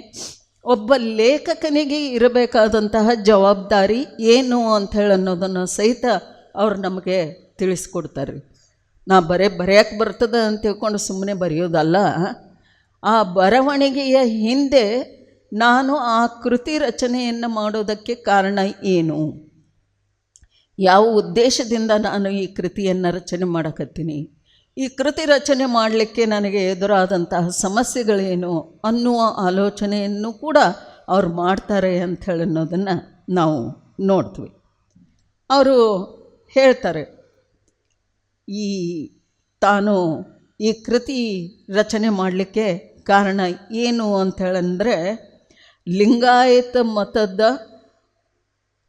ಒಬ್ಬ ಲೇಖಕನಿಗೆ ಇರಬೇಕಾದಂತಹ ಜವಾಬ್ದಾರಿ ಏನು ಅಂಥೇಳಿ ಅನ್ನೋದನ್ನು ಸಹಿತ ಅವ್ರು ನಮಗೆ ತಿಳಿಸ್ಕೊಡ್ತಾರೆ. ನಾ ಬರೆಯೋಕ್ಕೆ ಬರ್ತದೆ ಅಂತ ತಿಳ್ಕೊಂಡು ಸುಮ್ಮನೆ ಬರೆಯೋದಲ್ಲ, ಆ ಬರವಣಿಗೆಯ ಹಿಂದೆ ನಾನು ಆ ಕೃತಿ ರಚನೆಯನ್ನು ಮಾಡೋದಕ್ಕೆ ಕಾರಣ ಏನು, ಯಾವ ಉದ್ದೇಶದಿಂದ ನಾನು ಈ ಕೃತಿಯನ್ನು ರಚನೆ ಮಾಡಕತ್ತೀನಿ, ಈ ಕೃತಿ ರಚನೆ ಮಾಡಲಿಕ್ಕೆ ನನಗೆ ಎದುರಾದಂತಹ ಸಮಸ್ಯೆಗಳೇನು ಅನ್ನುವ ಆಲೋಚನೆಯನ್ನು ಕೂಡ ಅವ್ರು ಮಾಡ್ತಾರೆ ಅಂಥೇಳಿ ಅನ್ನೋದನ್ನು ನಾವು ನೋಡ್ತೀವಿ. ಅವರು ಹೇಳ್ತಾರೆ, ತಾನು ಈ ಕೃತಿ ರಚನೆ ಮಾಡಲಿಕ್ಕೆ ಕಾರಣ ಏನು ಅಂಥೇಳಂದರೆ ಲಿಂಗಾಯತ ಮತದ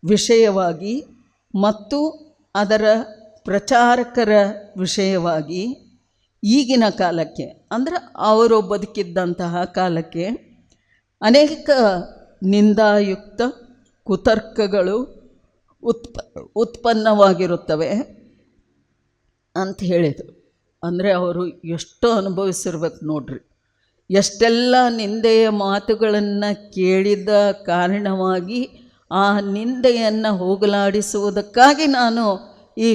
ವಿಷಯವಾಗಿ ಮತ್ತು ಅದರ ಪ್ರಚಾರಕರ ವಿಷಯವಾಗಿ ಈಗಿನ ಕಾಲಕ್ಕೆ ಅಂದರೆ ಅವರು ಬದುಕಿದ್ದಂತಹ ಕಾಲಕ್ಕೆ ಅನೇಕ ನಿಂದಾಯುಕ್ತ ಕುತರ್ಕಗಳು ಉತ್ಪನ್ನವಾಗಿರುತ್ತವೆ ಅಂತ ಹೇಳಿದರು. ಅಂದರೆ ಅವರು ಎಷ್ಟು ಅನುಭವಿಸಿರ್ಬೇಕು ನೋಡ್ರಿ, ಎಷ್ಟೆಲ್ಲ ನಿಂದೆಯ ಮಾತುಗಳನ್ನು ಕೇಳಿದ ಕಾರಣವಾಗಿ ಆ ನಿಂದೆಯನ್ನು ಹೋಗಲಾಡಿಸುವುದಕ್ಕಾಗಿ ನಾನು ಈ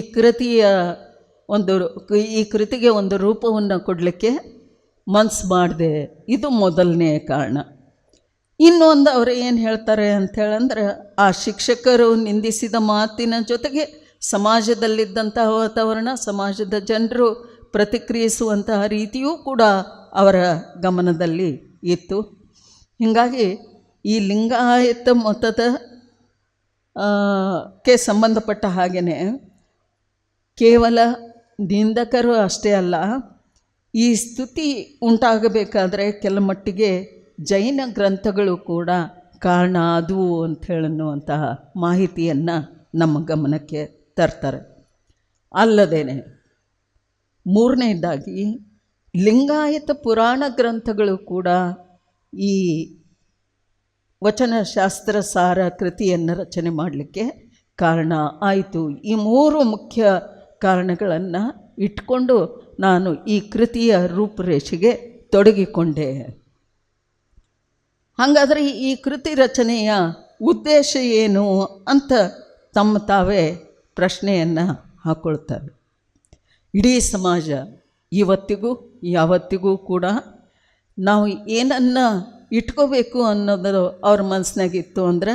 ಕೃತಿಗೆ ಒಂದು ರೂಪವನ್ನು ಕೊಡಲಿಕ್ಕೆ ಮನಸ್ಸು ಮಾಡಿದೆ. ಇದು ಮೊದಲನೆಯ ಕಾರಣ. ಇನ್ನೊಂದು ಅವರು ಏನು ಹೇಳ್ತಾರೆ ಅಂಥೇಳಂದ್ರೆ ಆ ಶಿಕ್ಷಕರು ನಿಂದಿಸಿದ ಮಾತಿನ ಜೊತೆಗೆ ಸಮಾಜದಲ್ಲಿದ್ದಂತಹ ವಾತಾವರಣ, ಸಮಾಜದ ಜನರು ಪ್ರತಿಕ್ರಿಯಿಸುವಂತಹ ರೀತಿಯೂ ಕೂಡ ಅವರ ಗಮನದಲ್ಲಿ ಇತ್ತು. ಹೀಗಾಗಿ ಈ ಲಿಂಗಾಯತ ಮತದ ಕ್ಕೆ ಸಂಬಂಧಪಟ್ಟ ಹಾಗೆಯೇ ಕೇವಲ ನಿಂದಕರು ಅಷ್ಟೇ ಅಲ್ಲ, ಈ ಸ್ತುತಿ ಉಂಟಾಗಬೇಕಾದ್ರೆ ಕೆಲ ಮಟ್ಟಿಗೆ ಜೈನ ಗ್ರಂಥಗಳು ಕೂಡ ಕಾರಣ ಆದವು ಅಂಥೇಳನ್ನುವಂತಹ ಮಾಹಿತಿಯನ್ನು ನಮ್ಮ ಗಮನಕ್ಕೆ ತರ್ತಾರೆ. ಅಲ್ಲದೇನೆ ಮೂರನೇದಾಗಿ ಲಿಂಗಾಯತ ಪುರಾಣ ಗ್ರಂಥಗಳು ಕೂಡ ಈ ವಚನಶಾಸ್ತ್ರ ಸಾರ ಕೃತಿಯನ್ನು ರಚನೆ ಮಾಡಲಿಕ್ಕೆ ಕಾರಣ ಆಯಿತು. ಈ 3 ಮುಖ್ಯ ಕಾರಣಗಳನ್ನು ಇಟ್ಕೊಂಡು ನಾನು ಈ ಕೃತಿಯ ರೂಪುರೇಷೆಗೆ ತೊಡಗಿಕೊಂಡೆ. ಹಾಗಾದರೆ ಈ ಕೃತಿ ರಚನೆಯ ಉದ್ದೇಶ ಏನು ಅಂತ ತಮ್ಮ ತಾವೇ ಪ್ರಶ್ನೆಯನ್ನು ಹಾಕ್ಕೊಳ್ತಾರೆ. ಇಡೀ ಸಮಾಜ ಇವತ್ತಿಗೂ ಯಾವತ್ತಿಗೂ ಕೂಡ ನಾವು ಏನನ್ನು ಇಟ್ಕೋಬೇಕು ಅನ್ನೋದು ಅವ್ರ ಮನಸ್ಸಿನಾಗಿತ್ತು ಅಂದರೆ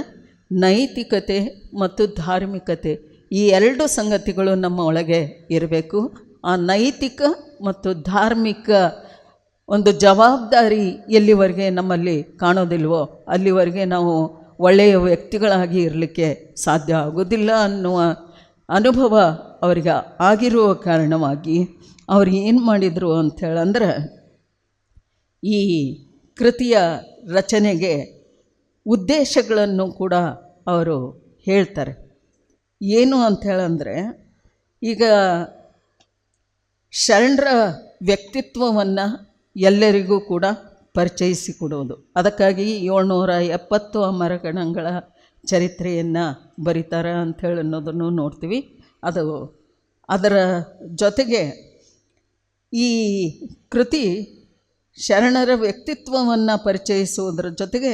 ನೈತಿಕತೆ ಮತ್ತು ಧಾರ್ಮಿಕತೆ, ಈ 2 ಸಂಗತಿಗಳು ನಮ್ಮ ಒಳಗೆ ಇರಬೇಕು. ಆ ನೈತಿಕ ಮತ್ತು ಧಾರ್ಮಿಕ ಒಂದು ಜವಾಬ್ದಾರಿ ಎಲ್ಲಿವರೆಗೆ ನಮ್ಮಲ್ಲಿ ಕಾಣೋದಿಲ್ವೋ ಅಲ್ಲಿವರೆಗೆ ನಾವು ಒಳ್ಳೆಯ ವ್ಯಕ್ತಿಗಳಾಗಿ ಇರಲಿಕ್ಕೆ ಸಾಧ್ಯ ಆಗೋದಿಲ್ಲ ಅನ್ನುವ ಅನುಭವ ಅವರಿಗೆ ಆಗಿರುವ ಕಾರಣವಾಗಿ ಅವ್ರು ಏನು ಮಾಡಿದರು ಅಂಥೇಳಂದ್ರೆ ಈ ಕೃತಿಯ ರಚನೆಗೆ ಉದ್ದೇಶಗಳನ್ನು ಕೂಡ ಅವರು ಹೇಳ್ತಾರೆ. ಏನು ಅಂಥೇಳಂದರೆ ಈಗ ಶರಣರ ವ್ಯಕ್ತಿತ್ವವನ್ನು ಎಲ್ಲರಿಗೂ ಕೂಡ ಪರಿಚಯಿಸಿಕೊಡೋದು, ಅದಕ್ಕಾಗಿ 770 ಅಮರಗಣಗಳ ಚರಿತ್ರೆಯನ್ನು ಬರೀತಾರೆ ಅಂಥೇಳಿ ಅನ್ನೋದನ್ನು ನೋಡ್ತೀವಿ. ಅದರ ಜೊತೆಗೆ ಈ ಕೃತಿ ಶರಣರ ವ್ಯಕ್ತಿತ್ವವನ್ನು ಪರಿಚಯಿಸುವುದರ ಜೊತೆಗೆ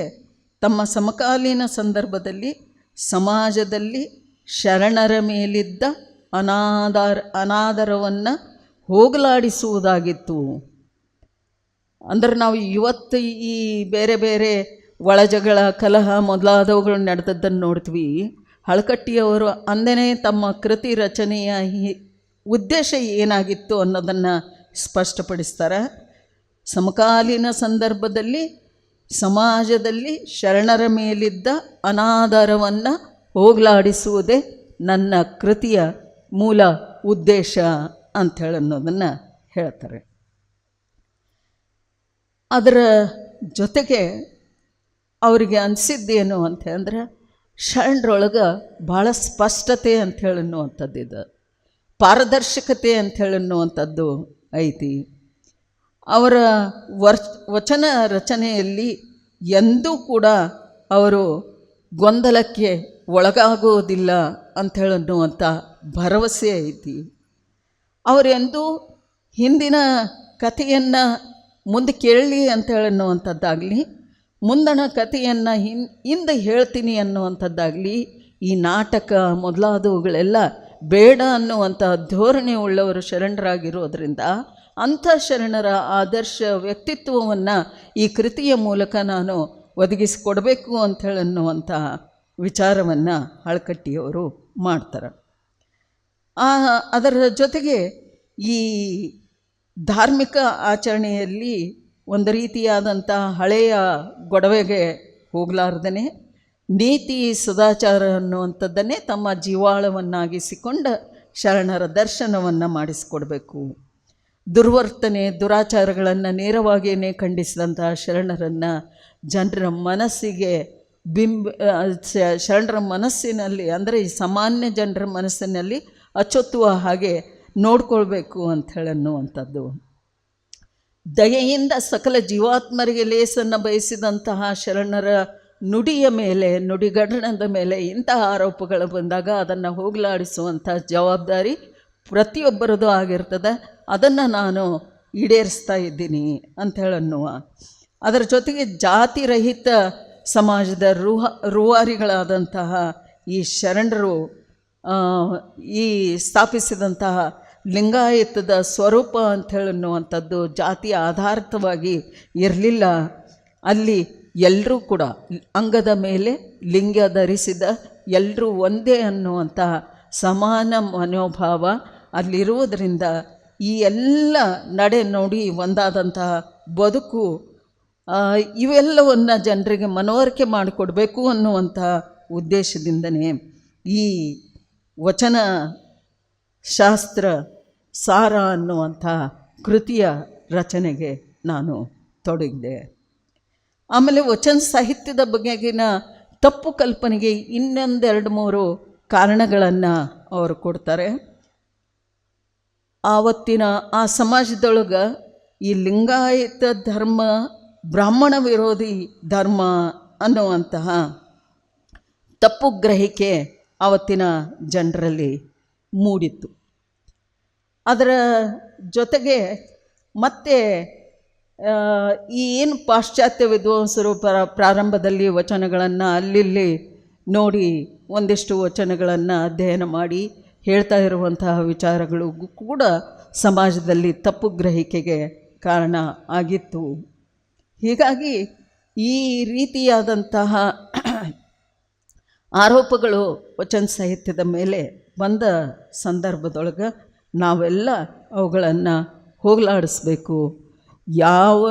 ತಮ್ಮ ಸಮಕಾಲೀನ ಸಂದರ್ಭದಲ್ಲಿ ಸಮಾಜದಲ್ಲಿ ಶರಣರ ಮೇಲಿದ್ದ ಅನಾದರವನ್ನು ಹೋಗಲಾಡಿಸುವುದಾಗಿತ್ತು. ಅಂದರೆ ನಾವು ಇವತ್ತು ಈ ಬೇರೆ ಬೇರೆ ಒಳಜಗಳ ಕಲಹ ಮೊದಲಾದವುಗಳು ನಡೆದದ್ದನ್ನು ನೋಡ್ತೀವಿ. ಹಳಕಟ್ಟಿಯವರು ಅಂದೇ ತಮ್ಮ ಕೃತಿ ರಚನೆಯ ಉದ್ದೇಶ ಏನಾಗಿತ್ತು ಅನ್ನೋದನ್ನು ಸ್ಪಷ್ಟಪಡಿಸ್ತಾರೆ. ಸಮಕಾಲೀನ ಸಂದರ್ಭದಲ್ಲಿ ಸಮಾಜದಲ್ಲಿ ಶರಣರ ಮೇಲಿದ್ದ ಅನಾದರವನ್ನು ಹೋಗಲಾಡಿಸುವುದೇ ನನ್ನ ಕೃತಿಯ ಮೂಲ ಉದ್ದೇಶ ಅಂಥೇಳಿ ಅನ್ನೋದನ್ನು ಹೇಳ್ತಾರೆ. ಅದರ ಜೊತೆಗೆ ಅವರಿಗೆ ಅನಿಸಿದ್ದೇನು ಅಂತಂದ್ರೆ ಶರಣರೊಳಗೆ ಭಾಳ ಸ್ಪಷ್ಟತೆ ಅಂಥೇಳಿ ಅನ್ನುವಂಥದ್ದಿದೆ, ಪಾರದರ್ಶಕತೆ ಅಂಥೇಳಿ ಅನ್ನುವಂಥದ್ದು ಐತಿ. ಅವರ ವಚನ ರಚನೆಯಲ್ಲಿ ಎಂದೂ ಕೂಡ ಅವರು ಗೊಂದಲಕ್ಕೆ ಒಳಗಾಗುವುದಿಲ್ಲ ಅಂಥೇಳಿ ಅನ್ನುವಂಥ ಭರವಸೆ ಐತಿ. ಅವರೆಂದೂ ಹಿಂದಿನ ಕಥೆಯನ್ನು ಮುಂದೆ ಕೇಳಲಿ ಅಂಥೇಳಿ ಅನ್ನುವಂಥದ್ದಾಗಲಿ, ಮುಂದಣ ಕಥೆಯನ್ನು ಹಿಂದೆ ಹೇಳ್ತೀನಿ ಅನ್ನುವಂಥದ್ದಾಗಲಿ, ಈ ನಾಟಕ ಮೊದಲಾದವುಗಳೆಲ್ಲ ಬೇಡ ಅನ್ನುವಂಥ ಧೋರಣೆ ಉಳ್ಳವರು ಶರಣರಾಗಿರೋದ್ರಿಂದ ಅಂಥ ಶರಣರ ಆದರ್ಶ ವ್ಯಕ್ತಿತ್ವವನ್ನು ಈ ಕೃತಿಯ ಮೂಲಕ ನಾನು ಒದಗಿಸಿಕೊಡಬೇಕು ಅಂಥೇಳಿ ಅನ್ನುವಂಥ ವಿಚಾರವನ್ನು ಹಳಕಟ್ಟಿಯವರು ಮಾಡ್ತಾರೆ. ಅದರ ಜೊತೆಗೆ ಈ ಧಾರ್ಮಿಕ ಆಚರಣೆಯಲ್ಲಿ ಒಂದು ರೀತಿಯಾದಂಥ ಹಳೆಯ ಗೊಡವೆಗೆ ಹೋಗಲಾರ್ದೇ ನೀತಿ ಸದಾಚಾರ ಅನ್ನುವಂಥದ್ದನ್ನೇ ತಮ್ಮ ಜೀವಾಳವನ್ನಾಗಿಸಿಕೊಂಡ ಶರಣರ ದರ್ಶನವನ್ನು ಮಾಡಿಸಿಕೊಡ್ಬೇಕು. ದುರ್ವರ್ತನೆ ದುರಾಚಾರಗಳನ್ನು ನೇರವಾಗಿಯೇ ಖಂಡಿಸಿದಂತಹ ಶರಣರನ್ನು ಜನರ ಮನಸ್ಸಿಗೆ ಶರಣರ ಮನಸ್ಸಿನಲ್ಲಿ, ಅಂದರೆ ಈ ಸಾಮಾನ್ಯ ಜನರ ಮನಸ್ಸಿನಲ್ಲಿ ಅಚ್ಚೊತ್ತುವ ಹಾಗೆ ನೋಡ್ಕೊಳ್ಬೇಕು ಅಂಥೇಳಿ ಅನ್ನುವಂಥದ್ದು. ದಯೆಯಿಂದ ಸಕಲ ಜೀವಾತ್ಮರಿಗೆ ಲೇಸನ್ನು ಬಯಸಿದಂತಹ ಶರಣರ ನುಡಿಯ ಮೇಲೆ, ನುಡಿಗಡಣದ ಮೇಲೆ ಇಂತಹ ಆರೋಪಗಳು ಬಂದಾಗ ಅದನ್ನು ಹೋಗಲಾಡಿಸುವಂಥ ಜವಾಬ್ದಾರಿ ಪ್ರತಿಯೊಬ್ಬರದು ಆಗಿರ್ತದೆ. ಅದನ್ನು ನಾನು ಈಡೇರಿಸ್ತಾ ಇದ್ದೀನಿ ಅಂಥೇಳಿ ಅನ್ನುವ. ಅದರ ಜೊತೆಗೆ ಜಾತಿರಹಿತ ಸಮಾಜದ ರೂವಾರಿಗಳಾದಂತಹ ಈ ಶರಣರು ಈ ಸ್ಥಾಪಿಸಿದಂತಹ ಲಿಂಗಾಯತದ ಸ್ವರೂಪ ಅಂಥೇಳಿ ಅನ್ನುವಂಥದ್ದು ಜಾತಿಯ ಆಧಾರಿತವಾಗಿ ಇರಲಿಲ್ಲ. ಅಲ್ಲಿ ಎಲ್ಲರೂ ಕೂಡ ಅಂಗದ ಮೇಲೆ ಲಿಂಗ ಧರಿಸಿದ ಎಲ್ಲರೂ ಒಂದೇ ಅನ್ನುವಂತಹ ಸಮಾನ ಮನೋಭಾವ ಅಲ್ಲಿರುವುದರಿಂದ ಈ ಎಲ್ಲ ನಡೆ ನೋಡಿ ಒಂದಾದಂತಹ ಬದುಕು ಇವೆಲ್ಲವನ್ನು ಜನರಿಗೆ ಮನವರಿಕೆ ಮಾಡಿಕೊಡ್ಬೇಕು ಅನ್ನುವಂಥ ಉದ್ದೇಶದಿಂದನೇ ಈ ವಚನ ಶಾಸ್ತ್ರ ಸಾರ ಅನ್ನುವಂಥ ಕೃತಿಯ ರಚನೆಗೆ ನಾನು ತೊಡಗಿದೆ. ಆಮೇಲೆ ವಚನ ಸಾಹಿತ್ಯದ ಬಗೆಗಿನ ತಪ್ಪು ಕಲ್ಪನೆಗೆ ಇನ್ನೊಂದೆರಡು ಮೂರು ಕಾರಣಗಳನ್ನು ಅವರು ಕೊಡ್ತಾರೆ. ಆವತ್ತಿನ ಆ ಸಮಾಜದೊಳಗೆ ಈ ಲಿಂಗಾಯತ ಧರ್ಮ ಬ್ರಾಹ್ಮಣ ವಿರೋಧಿ ಧರ್ಮ ಅನ್ನುವಂತಹ ತಪ್ಪು ಗ್ರಹಿಕೆ ಆವತ್ತಿನ ಜನರಲ್ಲಿ ಮೂಡಿತ್ತು. ಅದರ ಜೊತೆಗೆ ಮತ್ತೆ ಈ ಏನು ಪಾಶ್ಚಾತ್ಯ ವಿದ್ವಾಂಸರು ಪ್ರಾರಂಭದಲ್ಲಿ ವಚನಗಳನ್ನು ಅಲ್ಲಿ ನೋಡಿ ಒಂದಿಷ್ಟು ವಚನಗಳನ್ನು ಅಧ್ಯಯನ ಮಾಡಿ ಹೇಳ್ತಾ ಇರುವಂತಹ ವಿಚಾರಗಳು ಕೂಡ ಸಮಾಜದಲ್ಲಿ ತಪ್ಪು ಗ್ರಹಿಕೆಗೆ ಕಾರಣ ಆಗಿತ್ತು. ಹೀಗಾಗಿ ಈ ರೀತಿಯಾದಂತಹ ಆರೋಪಗಳು ವಚನ ಸಾಹಿತ್ಯದ ಮೇಲೆ ಬಂದ ಸಂದರ್ಭದೊಳಗೆ ನಾವೆಲ್ಲ ಅವುಗಳನ್ನು ಹೋಗಲಾಡಿಸ್ಬೇಕು. ಯಾವ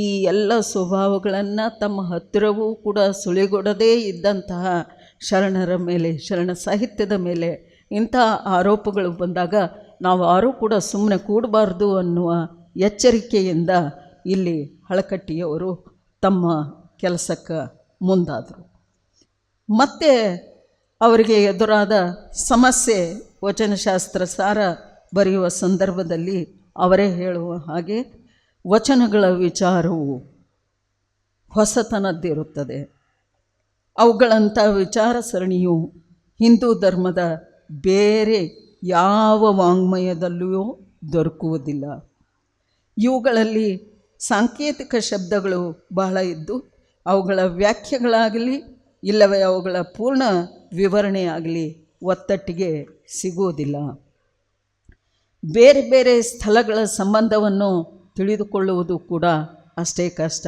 ಈ ಎಲ್ಲ ಸ್ವಭಾವಗಳನ್ನು ತಮ್ಮ ಹತ್ತಿರವೂ ಕೂಡ ಸುಳಿಗೊಡದೇ ಇದ್ದಂತಹ ಶರಣರ ಮೇಲೆ, ಶರಣ ಸಾಹಿತ್ಯದ ಮೇಲೆ ಇಂಥ ಆರೋಪಗಳು ಬಂದಾಗ ನಾವು ಯಾರೂ ಕೂಡ ಸುಮ್ಮನೆ ಕೂಡಬಾರ್ದು ಅನ್ನುವ ಎಚ್ಚರಿಕೆಯಿಂದ ಇಲ್ಲಿ ಹಳಕಟ್ಟಿಯವರು ತಮ್ಮ ಕೆಲಸಕ್ಕೆ ಮುಂದಾದರು. ಮತ್ತು ಅವರಿಗೆ ಎದುರಾದ ಸಮಸ್ಯೆ ವಚನಶಾಸ್ತ್ರ ಸಾರ ಬರೆಯುವ ಸಂದರ್ಭದಲ್ಲಿ ಅವರೇ ಹೇಳುವ ಹಾಗೆ ವಚನಗಳ ವಿಚಾರವು ಹೊಸತನದ್ದಿರುತ್ತದೆ. ಅವುಗಳಂಥ ವಿಚಾರ ಸರಣಿಯು ಹಿಂದೂ ಧರ್ಮದ ಬೇರೆ ಯಾವ ವಾಂಗ್ಮಯದಲ್ಲಿಯೂ ದೊರಕುವುದಿಲ್ಲ. ಇವುಗಳಲ್ಲಿ ಸಾಂಕೇತಿಕ ಶಬ್ದಗಳು ಬಹಳ ಇದ್ದು ಅವುಗಳ ವ್ಯಾಖ್ಯೆಗಳಾಗಲಿ ಇಲ್ಲವೇ ಅವುಗಳ ಪೂರ್ಣ ವಿವರಣೆಯಾಗಲಿ ಒತ್ತಟ್ಟಿಗೆ ಸಿಗುವುದಿಲ್ಲ. ಬೇರೆ ಬೇರೆ ಸ್ಥಳಗಳ ಸಂಬಂಧವನ್ನು ತಿಳಿದುಕೊಳ್ಳುವುದು ಕೂಡ ಅಷ್ಟೇ ಕಷ್ಟ.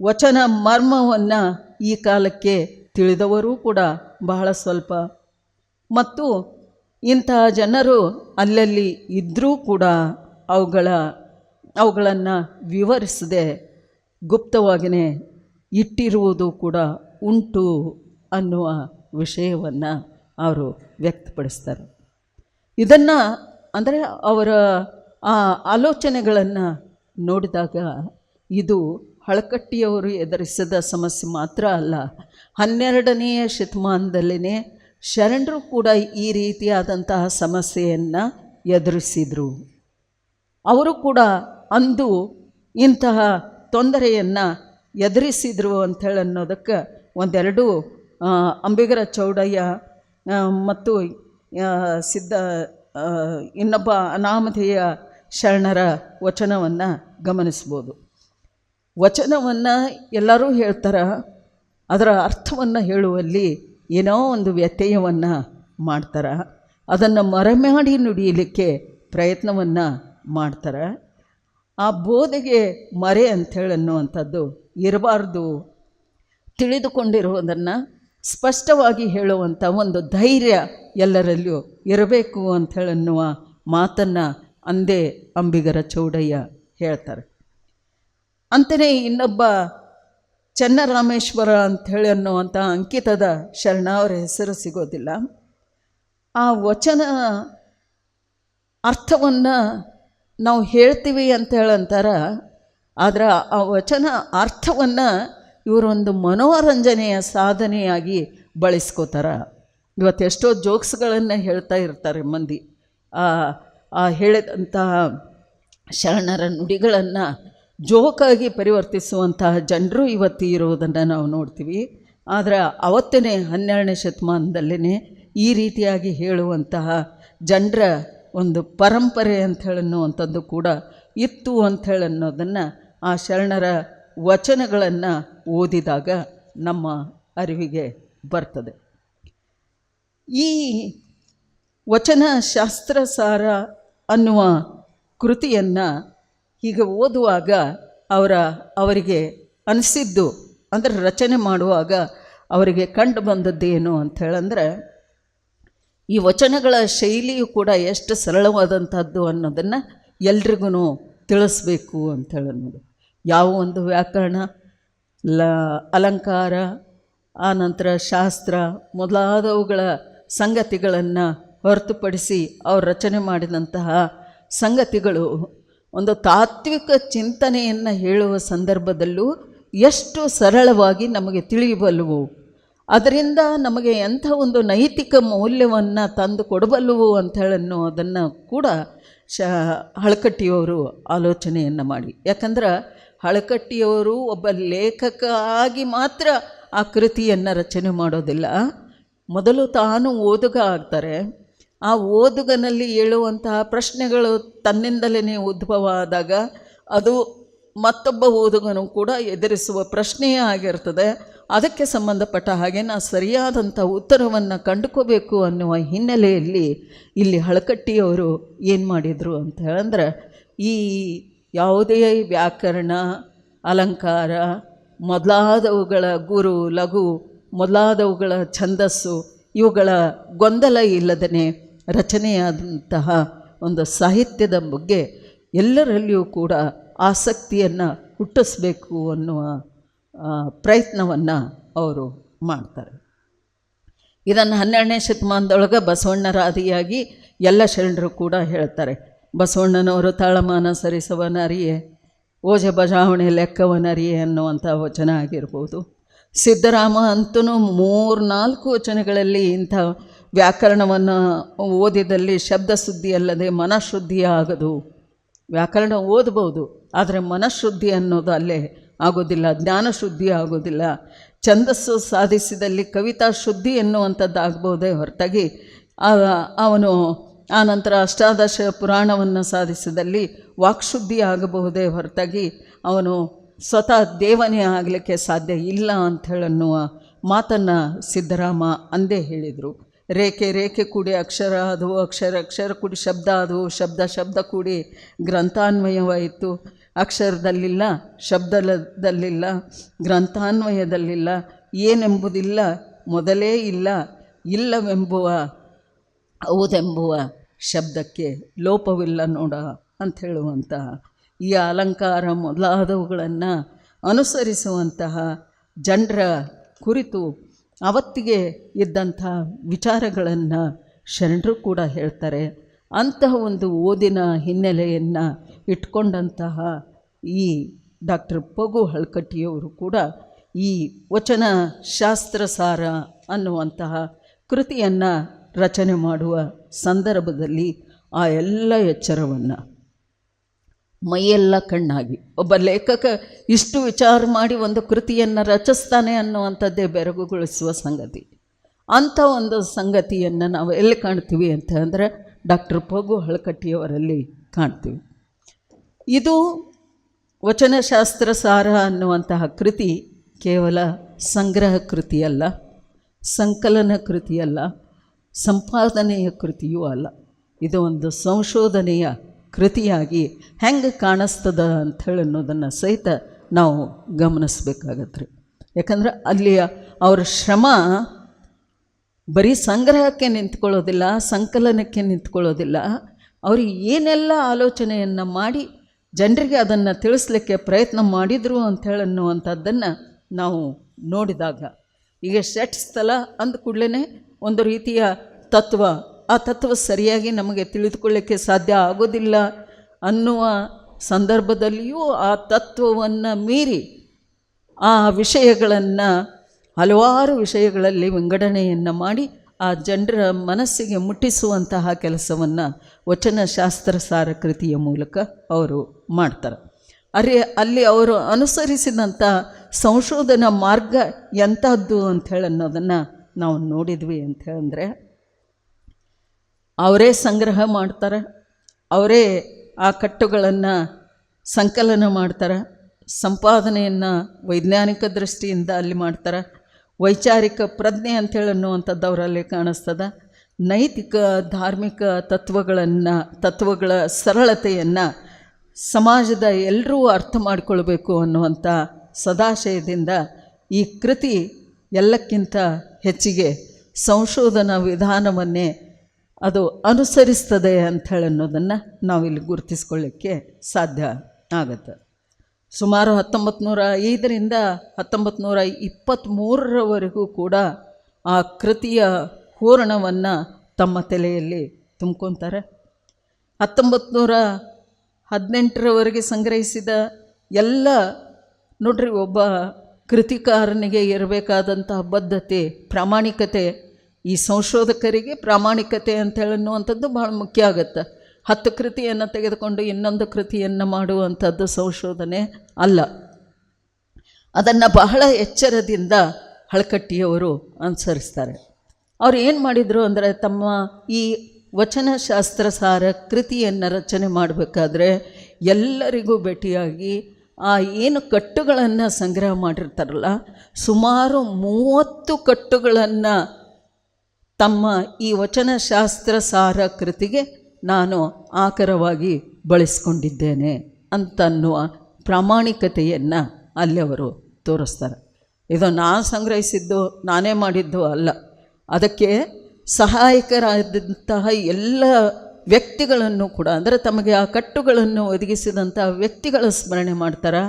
ವಚನ ಮರ್ಮವನ್ನು ಈ ಕಾಲಕ್ಕೆ ತಿಳಿದವರೂ ಕೂಡ ಬಹಳ ಸ್ವಲ್ಪ, ಮತ್ತು ಇಂತಹ ಜನರು ಅಲ್ಲಲ್ಲಿ ಇದ್ದರೂ ಕೂಡ ಅವುಗಳನ್ನು ವಿವರಿಸದೆ ಗುಪ್ತವಾಗಿಯೇ ಇಟ್ಟಿರುವುದು ಕೂಡ ಉಂಟು ಅನ್ನುವ ವಿಷಯವನ್ನು ಅವರು ವ್ಯಕ್ತಪಡಿಸ್ತಾರೆ. ಇದನ್ನು ಅಂದರೆ ಅವರ ಆ ಆಲೋಚನೆಗಳನ್ನು ನೋಡಿದಾಗ ಇದು ಹಳಕಟ್ಟಿಯವರು ಎದುರಿಸಿದ ಸಮಸ್ಯೆ ಮಾತ್ರ ಅಲ್ಲ, 12ನೆಯ ಶತಮಾನದಲ್ಲೇ ಶರಣರು ಕೂಡ ಈ ರೀತಿಯಾದಂತಹ ಸಮಸ್ಯೆಯನ್ನು ಎದುರಿಸಿದರು. ಅವರು ಕೂಡ ಅಂದು ಇಂತಹ ತೊಂದರೆಯನ್ನು ಎದುರಿಸಿದರು ಅಂಥೇಳಿ ಅನ್ನೋದಕ್ಕೆ ಒಂದೆರಡು ಅಂಬಿಗರ ಚೌಡಯ್ಯ ಮತ್ತು ಇನ್ನೊಬ್ಬ ಅನಾಮಧೇಯ ಶರಣರ ವಚನವನ್ನು ಗಮನಿಸ್ಬೋದು. ವಚನವನ್ನು ಎಲ್ಲರೂ ಹೇಳ್ತಾರೆ, ಅದರ ಅರ್ಥವನ್ನು ಹೇಳುವಲ್ಲಿ ಏನೋ ಒಂದು ವ್ಯತ್ಯಯವನ್ನು ಮಾಡ್ತಾರೆ, ಅದನ್ನು ಮರೆಮಾಡಿ ನುಡಿಯಲಿಕ್ಕೆ ಪ್ರಯತ್ನವನ್ನು ಮಾಡ್ತಾರೆ. ಆ ಬೋಧೆಗೆ ಮರೆ ಅಂಥೇಳಿ ಅನ್ನುವಂಥದ್ದು ಇರಬಾರ್ದು. ತಿಳಿದುಕೊಂಡಿರುವುದನ್ನು ಸ್ಪಷ್ಟವಾಗಿ ಹೇಳುವಂಥ ಒಂದು ಧೈರ್ಯ ಎಲ್ಲರಲ್ಲಿಯೂ ಇರಬೇಕು ಅಂಥೇಳಿ ಅನ್ನುವ ಮಾತನ್ನು ಅಂದೇ ಅಂಬಿಗರ ಚೌಡಯ್ಯ ಹೇಳ್ತಾರೆ. ಅಂತೆಯೇ ಇನ್ನೊಬ್ಬ ಚೆನ್ನರಾಮೇಶ್ವರ ಅಂಥೇಳಿ ಅನ್ನುವಂಥ ಅಂಕಿತದ ಶರಣ, ಅವರ ಹೆಸರು ಸಿಗೋದಿಲ್ಲ. ಆ ವಚನ ಅರ್ಥವನ್ನು ನಾವು ಹೇಳ್ತೀವಿ ಅಂಥೇಳಿ ಅಂತಾರೆ, ಆದರೆ ಆ ವಚನ ಅರ್ಥವನ್ನು ಇವರೊಂದು ಮನೋರಂಜನೆಯ ಸಾಧನೆಯಾಗಿ ಬಳಸ್ಕೋತಾರೆ. ಇವತ್ತು ಎಷ್ಟೋ ಜೋಕ್ಸ್ಗಳನ್ನು ಹೇಳ್ತಾ ಇರ್ತಾರೆ ಮಂದಿ. ಹೇಳಿದಂತಹ ಶರಣರ ನುಡಿಗಳನ್ನು ಜೋಕಾಗಿ ಪರಿವರ್ತಿಸುವಂತಹ ಜನರು ಇವತ್ತು ಇರುವುದನ್ನು ನಾವು ನೋಡ್ತೀವಿ. ಆದರೆ ಅವತ್ತೇ 12ನೇ ಶತಮಾನದಲ್ಲೇ ಈ ರೀತಿಯಾಗಿ ಹೇಳುವಂತಹ ಜನರ ಒಂದು ಪರಂಪರೆ ಅಂಥೇಳಿ ಅನ್ನುವಂಥದ್ದು ಕೂಡ ಇತ್ತು ಅಂಥೇಳಿ ಅನ್ನೋದನ್ನು ಆ ಶರಣರ ವಚನಗಳನ್ನು ಓದಿದಾಗ ನಮ್ಮ ಅರಿವಿಗೆ ಬರ್ತದೆ. ಈ ವಚನ ಶಾಸ್ತ್ರಸಾರ ಅನ್ನುವ ಕೃತಿಯನ್ನು ಹೀಗೆ ಓದುವಾಗ ಅವರಿಗೆ ಅನಿಸಿದ್ದು, ಅಂದರೆ ರಚನೆ ಮಾಡುವಾಗ ಅವರಿಗೆ ಕಂಡು ಬಂದದ್ದೇನು ಅಂಥೇಳಂದರೆ, ಈ ವಚನಗಳ ಶೈಲಿಯು ಕೂಡ ಎಷ್ಟು ಸರಳವಾದಂಥದ್ದು ಅನ್ನೋದನ್ನು ಎಲ್ರಿಗೂ ತಿಳಿಸ್ಬೇಕು ಅಂಥೇಳಿ ಅನ್ನೋದು. ಯಾವ ಒಂದು ವ್ಯಾಕರಣ, ಅಲಂಕಾರ, ಆನಂತರ ಶಾಸ್ತ್ರ ಮೊದಲಾದವುಗಳ ಸಂಗತಿಗಳನ್ನು ಹೊರತುಪಡಿಸಿ ಅವರು ರಚನೆ ಮಾಡಿದಂತಹ ಸಂಗತಿಗಳು ಒಂದು ತಾತ್ವಿಕ ಚಿಂತನೆಯನ್ನು ಹೇಳುವ ಸಂದರ್ಭದಲ್ಲೂ ಎಷ್ಟು ಸರಳವಾಗಿ ನಮಗೆ ತಿಳಿಯಬಲ್ಲವು, ಅದರಿಂದ ನಮಗೆ ಎಂಥ ಒಂದು ನೈತಿಕ ಮೌಲ್ಯವನ್ನು ತಂದು ಕೊಡಬಲ್ಲವು ಅಂಥೇಳಿ ಅನ್ನೋದನ್ನು ಕೂಡ ಹಳಕಟ್ಟಿಯವರು ಆಲೋಚನೆಯನ್ನು ಮಾಡಿ. ಯಾಕಂದ್ರೆ ಹಳಕಟ್ಟಿಯವರು ಒಬ್ಬ ಲೇಖಕ ಆಗಿ ಮಾತ್ರ ಆ ಕೃತಿಯನ್ನು ರಚನೆ ಮಾಡೋದಿಲ್ಲ. ಮೊದಲು ತಾನು ಓದುಗ ಆಗ್ತಾರೆ. ಆ ಓದುಗನಲ್ಲಿ ಏಳುವಂತಹ ಪ್ರಶ್ನೆಗಳು ತನ್ನಿಂದಲೇ ಉದ್ಭವ ಆದಾಗ ಅದು ಮತ್ತೊಬ್ಬ ಓದುಗನು ಕೂಡ ಎದುರಿಸುವ ಪ್ರಶ್ನೆಯೇ ಆಗಿರ್ತದೆ. ಅದಕ್ಕೆ ಸಂಬಂಧಪಟ್ಟ ಹಾಗೆ ನಾವು ಸರಿಯಾದಂಥ ಉತ್ತರವನ್ನು ಕಂಡುಕೋಬೇಕು ಅನ್ನುವ ಹಿನ್ನೆಲೆಯಲ್ಲಿ ಇಲ್ಲಿ ಹಳಕಟ್ಟಿಯವರು ಏನು ಮಾಡಿದರು ಅಂತ ಹೇಳಿದ್ರೆ, ಈ ಯಾವುದೇ ವ್ಯಾಕರಣ, ಅಲಂಕಾರ ಮೊದಲಾದವುಗಳ ಗುರು, ಲಘು ಮೊದಲಾದವುಗಳ ಛಂದಸ್ಸು ಇವುಗಳ ಗೊಂದಲ ಇಲ್ಲದೇ ರಚನೆಯಾದಂತಹ ಒಂದು ಸಾಹಿತ್ಯದ ಬಗ್ಗೆ ಎಲ್ಲರಲ್ಲಿಯೂ ಕೂಡ ಆಸಕ್ತಿಯನ್ನು ಹುಟ್ಟಿಸ್ಬೇಕು ಅನ್ನುವ ಪ್ರಯತ್ನವನ್ನು ಅವರು ಮಾಡ್ತಾರೆ. ಇದನ್ನು 12ನೇ ಶತಮಾನದೊಳಗೆ ಬಸವಣ್ಣರ ಆದಿಯಾಗಿ ಎಲ್ಲ ಶರಣರು ಕೂಡ ಹೇಳ್ತಾರೆ. ಬಸವಣ್ಣನವರು ತಾಳಮಾನ ಸರಿಸವನರಿಯೇ, ಓಜ ಬಜಾವಣೆ ಲೆಕ್ಕವನರಿಯೇ ಅನ್ನುವಂಥ ವಚನ ಆಗಿರ್ಬೋದು. ಸಿದ್ದರಾಮ ಅಂತೂ 3-4 ವಚನಗಳಲ್ಲಿ ಇಂಥ ವ್ಯಾಕರಣವನ್ನು ಓದಿದಲ್ಲಿ ಶಬ್ದ ಶುದ್ಧಿ ಅಲ್ಲದೆ ಮನಃಶುದ್ಧಿ ಆಗದು. ವ್ಯಾಕರಣ ಓದ್ಬೋದು, ಆದರೆ ಮನಃಶುದ್ಧಿ ಅನ್ನೋದು ಅಲ್ಲೇ ಆಗೋದಿಲ್ಲ, ಜ್ಞಾನಶುದ್ಧಿ ಆಗೋದಿಲ್ಲ. ಛಂದಸ್ಸು ಸಾಧಿಸಿದಲ್ಲಿ ಕವಿತಾ ಶುದ್ಧಿ ಎನ್ನುವಂಥದ್ದು ಆಗ್ಬೋದೇ ಹೊರತಾಗಿ ಅವನು ಆನಂತರ ಅಷ್ಟಾದಶ ಪುರಾಣವನ್ನು ಸಾಧಿಸಿದಲ್ಲಿ ವಾಕ್ಶುದ್ಧಿ ಆಗಬಹುದೇ ಹೊರತಾಗಿ ಅವನು ಸ್ವತಃ ದೇವನೇ ಆಗಲಿಕ್ಕೆ ಸಾಧ್ಯ ಇಲ್ಲ ಅಂಥೇಳನ್ನುವ ಮಾತನ್ನು ಸಿದ್ದರಾಮ ಅಂದೇ ಹೇಳಿದರು. ರೇಖೆ ರೇಖೆ ಕೂಡಿ ಅಕ್ಷರ ಅದು, ಅಕ್ಷರ ಅಕ್ಷರ ಕೂಡಿ ಶಬ್ದ ಅದು, ಶಬ್ದ ಶಬ್ದ ಕೂಡಿ ಗ್ರಂಥಾನ್ವಯವಾಯಿತು. ಅಕ್ಷರದಲ್ಲಿಲ್ಲ, ಶಬ್ದದಲ್ಲಿಲ್ಲ, ಗ್ರಂಥಾನ್ವಯದಲ್ಲಿಲ್ಲ, ಏನೆಂಬುದಿಲ್ಲ, ಮೊದಲೇ ಇಲ್ಲ, ಇಲ್ಲವೆಂಬುವ ಹೌದೆಂಬುವ ಶಬ್ದಕ್ಕೆ ಲೋಪವಿಲ್ಲ ನೋಡ ಅಂತ ಹೇಳುವಂತಹ ಈ ಅಲಂಕಾರ ಮೊದಲಾದವುಗಳನ್ನು ಅನುಸರಿಸುವಂತಹ ಜನರ ಕುರಿತು ಅವತ್ತಿಗೆ ಇದ್ದಂಥ ವಿಚಾರಗಳನ್ನು ಶರಣರು ಕೂಡ ಹೇಳ್ತಾರೆ. ಅಂತಹ ಒಂದು ಓದಿನ ಹಿನ್ನೆಲೆಯನ್ನು ಇಟ್ಕೊಂಡಂತಹ ಈ ಡಾಕ್ಟರ್ ಪಗು ಹಳ್ಕಟ್ಟಿಯವರು ಕೂಡ ಈ ವಚನ ಶಾಸ್ತ್ರಸಾರ ಅನ್ನುವಂತಹ ಕೃತಿಯನ್ನು ರಚನೆ ಮಾಡುವ ಸಂದರ್ಭದಲ್ಲಿ ಆ ಎಲ್ಲ ಎಚ್ಚರವನ್ನು ಮೈಯೆಲ್ಲ ಕಣ್ಣಾಗಿ ಒಬ್ಬ ಲೇಖಕ ಇಷ್ಟು ವಿಚಾರ ಮಾಡಿ ಒಂದು ಕೃತಿಯನ್ನು ರಚಿಸ್ತಾನೆ ಅನ್ನುವಂಥದ್ದೇ ಬೆರಗುಗೊಳಿಸುವ ಸಂಗತಿ. ಅಂಥ ಒಂದು ಸಂಗತಿಯನ್ನು ನಾವು ಎಲ್ಲಿ ಕಾಣ್ತೀವಿ ಅಂತ ಅಂದರೆ ಡಾಕ್ಟರ್ ಪಗು ಹಳ್ಕಟ್ಟಿಯವರಲ್ಲಿ ಕಾಣ್ತೀವಿ. ಇದು ವಚನಶಾಸ್ತ್ರ ಸಾರ ಅನ್ನುವಂತಹ ಕೃತಿ ಕೇವಲ ಸಂಗ್ರಹ ಕೃತಿಯಲ್ಲ, ಸಂಕಲನ ಕೃತಿಯಲ್ಲ, ಸಂಪಾದನೆಯ ಕೃತಿಯೂ ಅಲ್ಲ. ಇದು ಒಂದು ಸಂಶೋಧನೆಯ ಕೃತಿಯಾಗಿ ಹೆಂಗೆ ಕಾಣಿಸ್ತದ ಅಂಥೇಳಿ ಅನ್ನೋದನ್ನು ಸಹಿತ ನಾವು ಗಮನಿಸ್ಬೇಕಾಗತ್ತೆ ರೀ. ಯಾಕಂದ್ರೆ ಅಲ್ಲಿಯ ಅವರ ಶ್ರಮ ಬರೀ ಸಂಗ್ರಹಕ್ಕೆ ನಿಂತ್ಕೊಳ್ಳೋದಿಲ್ಲ, ಸಂಕಲನಕ್ಕೆ ನಿಂತ್ಕೊಳ್ಳೋದಿಲ್ಲ. ಅವರು ಏನೆಲ್ಲ ಆಲೋಚನೆಯನ್ನು ಮಾಡಿ ಜನರಿಗೆ ಅದನ್ನು ತಿಳಿಸ್ಲಿಕ್ಕೆ ಪ್ರಯತ್ನ ಮಾಡಿದರು ಅಂಥೇಳಿ ಅನ್ನುವಂಥದ್ದನ್ನು ನಾವು ನೋಡಿದಾಗ, ಈಗ ಷಟ್ ಸ್ಥಳ ಅಂದ ಕೂಡಲೇ ಒಂದು ರೀತಿಯ ತತ್ವ, ಆ ತತ್ವ ಸರಿಯಾಗಿ ನಮಗೆ ತಿಳಿದುಕೊಳ್ಳಿಕ್ಕೆ ಸಾಧ್ಯ ಆಗೋದಿಲ್ಲ ಅನ್ನುವ ಸಂದರ್ಭದಲ್ಲಿಯೂ ಆ ತತ್ವವನ್ನು ಮೀರಿ ಆ ವಿಷಯಗಳನ್ನು ಹಲವಾರು ವಿಷಯಗಳಲ್ಲಿ ವಿಂಗಡಣೆಯನ್ನು ಮಾಡಿ ಆ ಜನರ ಮನಸ್ಸಿಗೆ ಮುಟ್ಟಿಸುವಂತಹ ಕೆಲಸವನ್ನು ವಚನಶಾಸ್ತ್ರಸಾರ ಕೃತಿಯ ಮೂಲಕ ಅವರು ಮಾಡ್ತಾರೆ. ಅಲ್ಲಿ ಅವರು ಅನುಸರಿಸಿದಂಥ ಸಂಶೋಧನಾ ಮಾರ್ಗ ಎಂಥದ್ದು ಅಂಥೇಳಿ ಅನ್ನೋದನ್ನು ನಾವು ನೋಡಿದ್ವಿ ಅಂಥೇಳಂದರೆ, ಅವರೇ ಸಂಗ್ರಹ ಮಾಡ್ತಾರೆ, ಅವರೇ ಆ ಕಟ್ಟುಗಳನ್ನು ಸಂಕಲನ ಮಾಡ್ತಾರೆ, ಸಂಪಾದನೆಯನ್ನು ವೈಜ್ಞಾನಿಕ ದೃಷ್ಟಿಯಿಂದ ಅಲ್ಲಿ ಮಾಡ್ತಾರೆ, ವೈಚಾರಿಕ ಪ್ರಜ್ಞೆ ಅಂಥೇಳಿ ಅನ್ನುವಂಥದ್ದು ಅವರಲ್ಲಿ ಕಾಣಿಸ್ತದೆ, ನೈತಿಕ ಧಾರ್ಮಿಕ ತತ್ವಗಳ ಸರಳತೆಯನ್ನು ಸಮಾಜದ ಎಲ್ಲರೂ ಅರ್ಥ ಮಾಡಿಕೊಳ್ಬೇಕು ಅನ್ನುವಂಥ ಸದಾಶಯದಿಂದ ಈ ಕೃತಿ ಎಲ್ಲಕ್ಕಿಂತ ಹೆಚ್ಚಿಗೆ ಸಂಶೋಧನಾ ವಿಧಾನವನ್ನೇ ಅದು ಅನುಸರಿಸ್ತದೆ ಅಂಥೇಳಿ ಅನ್ನೋದನ್ನು ನಾವಿಲ್ಲಿ ಗುರುತಿಸ್ಕೊಳ್ಳಿಕ್ಕೆ ಸಾಧ್ಯ ಆಗುತ್ತೆ. ಸುಮಾರು 1905ರಿಂದ 1923ರವರೆಗೂ ಕೂಡ ಆ ಕೃತಿಯ ಹೂರಣವನ್ನು ತಮ್ಮ ತಲೆಯಲ್ಲಿ ತುಂಬ್ಕೊತಾರೆ. 1918ರವರೆಗೆ ಸಂಗ್ರಹಿಸಿದ ಎಲ್ಲ ನೋಡ್ರಿ, ಒಬ್ಬ ಕೃತಿಕಾರನಿಗೆ ಇರಬೇಕಾದಂತಹ ಬದ್ಧತೆ, ಪ್ರಾಮಾಣಿಕತೆ, ಈ ಸಂಶೋಧಕರಿಗೆ ಪ್ರಾಮಾಣಿಕತೆ ಅಂತೇಳಿ ಅನ್ನುವಂಥದ್ದು ಭಾಳ ಮುಖ್ಯ ಆಗುತ್ತೆ. 10 ಕೃತಿಯನ್ನು ತೆಗೆದುಕೊಂಡು ಇನ್ನೊಂದು ಕೃತಿಯನ್ನು ಮಾಡುವಂಥದ್ದು ಸಂಶೋಧನೆ ಅಲ್ಲ. ಅದನ್ನು ಬಹಳ ಎಚ್ಚರದಿಂದ ಹಳ್ಕಟ್ಟಿಯವರು ಅನುಸರಿಸ್ತಾರೆ. ಅವ್ರು ಏನು ಮಾಡಿದರು ಅಂದರೆ, ತಮ್ಮ ಈ ವಚನಶಾಸ್ತ್ರಸಾರ ಕೃತಿಯನ್ನು ರಚನೆ ಮಾಡಬೇಕಾದ್ರೆ ಎಲ್ಲರಿಗೂ ಭೇಟಿಯಾಗಿ ಆ ಏನು ಕಟ್ಟುಗಳನ್ನು ಸಂಗ್ರಹ ಮಾಡಿರ್ತಾರಲ್ಲ, ಸುಮಾರು 30 ಕಟ್ಟುಗಳನ್ನು ತಮ್ಮ ಈ ವಚನಶಾಸ್ತ್ರಸಾರ ಕೃತಿಗೆ ನಾನು ಆಕರವಾಗಿ ಬಳಸ್ಕೊಂಡಿದ್ದೇನೆ ಅಂತನ್ನುವ ಪ್ರಾಮಾಣಿಕತೆಯನ್ನು ಅಲ್ಲಿ ಅವರು ತೋರಿಸ್ತಾರೆ. ಇದು ನಾನು ಸಂಗ್ರಹಿಸಿದ್ದು, ನಾನೇ ಮಾಡಿದ್ದು ಅಲ್ಲ. ಅದಕ್ಕೆ ಸಹಾಯಕರಾದಂತಹ ಎಲ್ಲ ವ್ಯಕ್ತಿಗಳನ್ನು ಕೂಡ, ಅಂದರೆ ತಮಗೆ ಆ ಕಟ್ಟುಗಳನ್ನು ಒದಗಿಸಿದಂಥ ವ್ಯಕ್ತಿಗಳ ಸ್ಮರಣೆ ಮಾಡ್ತಾರೆ.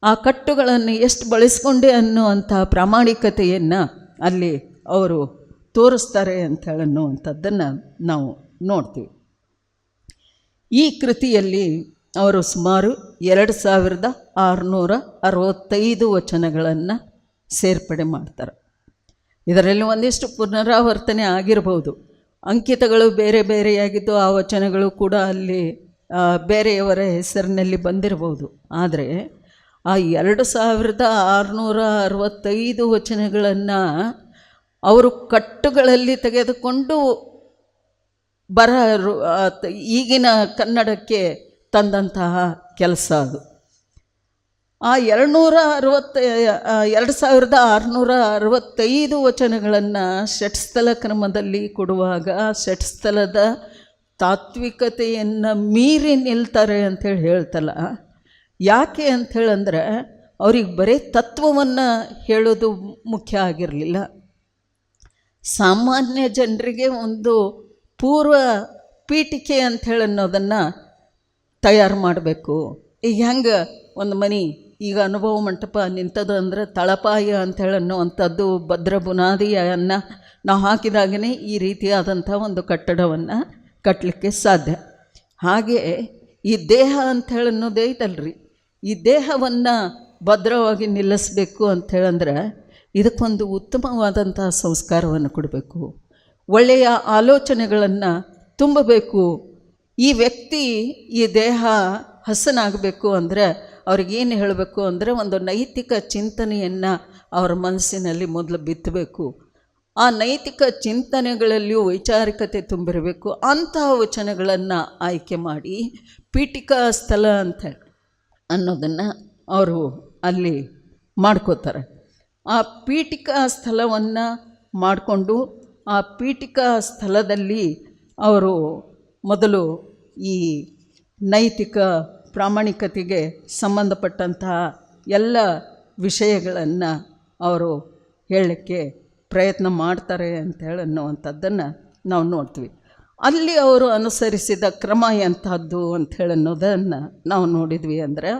ಆ ಕಟ್ಟುಗಳನ್ನು ಎಷ್ಟು ಬಳಸ್ಕೊಂಡೆ ಅನ್ನುವಂಥ ಪ್ರಾಮಾಣಿಕತೆಯನ್ನು ಅಲ್ಲಿ ಅವರು ತೋರಿಸ್ತಾರೆ ಅಂಥೇಳಿ ಅನ್ನುವಂಥದ್ದನ್ನು ನಾವು ನೋಡ್ತೀವಿ. ಈ ಕೃತಿಯಲ್ಲಿ ಅವರು ಸುಮಾರು 2665 ವಚನಗಳನ್ನು ಸೇರ್ಪಡೆ ಮಾಡ್ತಾರೆ. ಇದರಲ್ಲಿ ಒಂದಿಷ್ಟು ಪುನರಾವರ್ತನೆ ಆಗಿರಬಹುದು, ಅಂಕಿತಗಳು ಬೇರೆ ಬೇರೆಯಾಗಿದ್ದು ಆ ವಚನಗಳು ಕೂಡ ಅಲ್ಲಿ ಬೇರೆಯವರ ಹೆಸರಿನಲ್ಲಿ ಬಂದಿರಬಹುದು. ಆದರೆ ಆ 2665 ವಚನಗಳನ್ನು ಅವರು ಕಟ್ಟುಗಳಲ್ಲಿ ತೆಗೆದುಕೊಂಡು ಈಗಿನ ಕನ್ನಡಕ್ಕೆ ತಂದಂತಹ ಕೆಲಸ ಅದು. ಆ 2665 ವಚನಗಳನ್ನು ಷಟ್ಸ್ಥಲ ಕ್ರಮದಲ್ಲಿ ಕೊಡುವಾಗ ಷಟ್ಸ್ಥಲದ ತಾತ್ವಿಕತೆಯನ್ನು ಮೀರಿ ನಿಲ್ತಾರೆ ಅಂಥೇಳಿ ಹೇಳ್ತಲ್ಲ. ಯಾಕೆ ಅಂಥೇಳಂದ್ರೆ ಅವ್ರಿಗೆ ಬರೀ ತತ್ವವನ್ನು ಹೇಳೋದು ಮುಖ್ಯ ಆಗಿರಲಿಲ್ಲ. ಸಾಮಾನ್ಯ ಜನರಿಗೆ ಒಂದು ಪೂರ್ವ ಪೀಠಿಕೆ ಅಂಥೇಳಿ ಅನ್ನೋದನ್ನು ತಯಾರು ಮಾಡಬೇಕು. ಈಗ ಹೆಂಗೆ ಒಂದು ಮನೆ ಈಗ ಅನುಭವ ಮಂಟಪ ನಿಂತದ ಅಂದರೆ ತಳಪಾಯ ಅಂಥೇಳಿ ಅನ್ನುವಂಥದ್ದು ಭದ್ರ ಬುನಾದಿಯನ್ನು ನಾವು ಹಾಕಿದಾಗೇ ಈ ರೀತಿಯಾದಂಥ ಒಂದು ಕಟ್ಟಡವನ್ನು ಕಟ್ಟಲಿಕ್ಕೆ ಸಾಧ್ಯ. ಹಾಗೆ ಈ ದೇಹ ಅಂಥೇಳಿ ಅನ್ನೋದೇ ಐತಲ್ರಿ, ಈ ದೇಹವನ್ನು ಭದ್ರವಾಗಿ ನಿಲ್ಲಿಸಬೇಕು ಅಂಥೇಳಂದ್ರೆ ಇದಕ್ಕೊಂದು ಉತ್ತಮವಾದಂತಹ ಸಂಸ್ಕಾರವನ್ನು ಕೊಡಬೇಕು, ಒಳ್ಳೆಯ ಆಲೋಚನೆಗಳನ್ನು ತುಂಬಬೇಕು. ಈ ವ್ಯಕ್ತಿ ಈ ದೇಹ ಹಸನಾಗಬೇಕು ಅಂದರೆ ಅವ್ರಿಗೇನು ಹೇಳಬೇಕು ಅಂದರೆ ಒಂದು ನೈತಿಕ ಚಿಂತನೆಯನ್ನು ಅವರ ಮನಸ್ಸಿನಲ್ಲಿ ಮೊದಲು ಬಿತ್ತಬೇಕು. ಆ ನೈತಿಕ ಚಿಂತನೆಗಳಲ್ಲಿಯೂ ವೈಚಾರಿಕತೆ ತುಂಬಿರಬೇಕು. ಅಂತಹ ವಚನಗಳನ್ನು ಆಯ್ಕೆ ಮಾಡಿ ಪೀಠಿಕಾ ಸ್ಥಳ ಅಂತ ಅನ್ನೋದನ್ನು ಅವರು ಅಲ್ಲಿ ಮಾಡ್ಕೋತಾರೆ. ಆ ಪೀಠಿಕಾ ಸ್ಥಳವನ್ನು ಮಾಡಿಕೊಂಡು ಆ ಪೀಠಿಕಾ ಸ್ಥಳದಲ್ಲಿ ಅವರು ಮೊದಲು ಈ ನೈತಿಕ ಪ್ರಾಮಾಣಿಕತೆಗೆ ಸಂಬಂಧಪಟ್ಟಂತಹ ಎಲ್ಲ ವಿಷಯಗಳನ್ನು ಅವರು ಹೇಳಲಿಕ್ಕೆ ಪ್ರಯತ್ನ ಮಾಡ್ತಾರೆ ಅಂಥೇಳಿ ಅನ್ನುವಂಥದ್ದನ್ನು ನಾವು ನೋಡ್ತೀವಿ. ಅಲ್ಲಿ ಅವರು ಅನುಸರಿಸಿದ ಕ್ರಮ ಎಂಥದ್ದು ಅಂಥೇಳಿ ಅನ್ನೋದನ್ನು ನಾವು ನೋಡಿದ್ವಿ. ಅಂದರೆ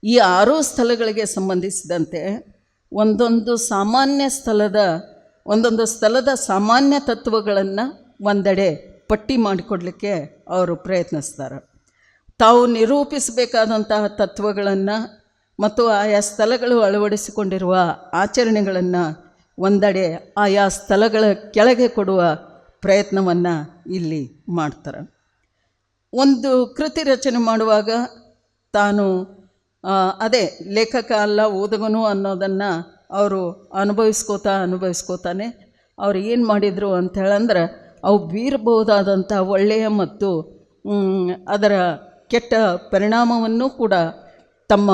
ಈ 6 ಸ್ಥಳಗಳಿಗೆ ಸಂಬಂಧಿಸಿದಂತೆ ಒಂದೊಂದು ಸ್ಥಳದ ಸಾಮಾನ್ಯ ತತ್ವಗಳನ್ನು ಒಂದೆಡೆ ಪಟ್ಟಿ ಮಾಡಿಕೊಡ್ಲಿಕ್ಕೆ ಅವರು ಪ್ರಯತ್ನಿಸ್ತಾರೆ. ತಾವು ನಿರೂಪಿಸಬೇಕಾದಂತಹ ತತ್ವಗಳನ್ನು ಮತ್ತು ಆಯಾ ಸ್ಥಳಗಳು ಅಳವಡಿಸಿಕೊಂಡಿರುವ ಆಚರಣೆಗಳನ್ನು ಒಂದೆಡೆ ಆಯಾ ಸ್ಥಳಗಳ ಕೆಳಗೆ ಕೊಡುವ ಪ್ರಯತ್ನವನ್ನು ಇಲ್ಲಿ ಮಾಡ್ತಾರೆ. ಒಂದು ಕೃತಿ ರಚನೆ ಮಾಡುವಾಗ ತಾನು ಅದೇ ಲೇಖಕ ಅಲ್ಲ ಓದುಗನು ಅನ್ನೋದನ್ನು ಅವರು ಅನುಭವಿಸ್ಕೋತಾನೆ ಅವ್ರು ಏನು ಮಾಡಿದರು ಅಂಥೇಳಂದ್ರೆ ಅವು ಬೀರಬಹುದಾದಂಥ ಒಳ್ಳೆಯ ಮತ್ತು ಅದರ ಕೆಟ್ಟ ಪರಿಣಾಮವನ್ನು ಕೂಡ ತಮ್ಮ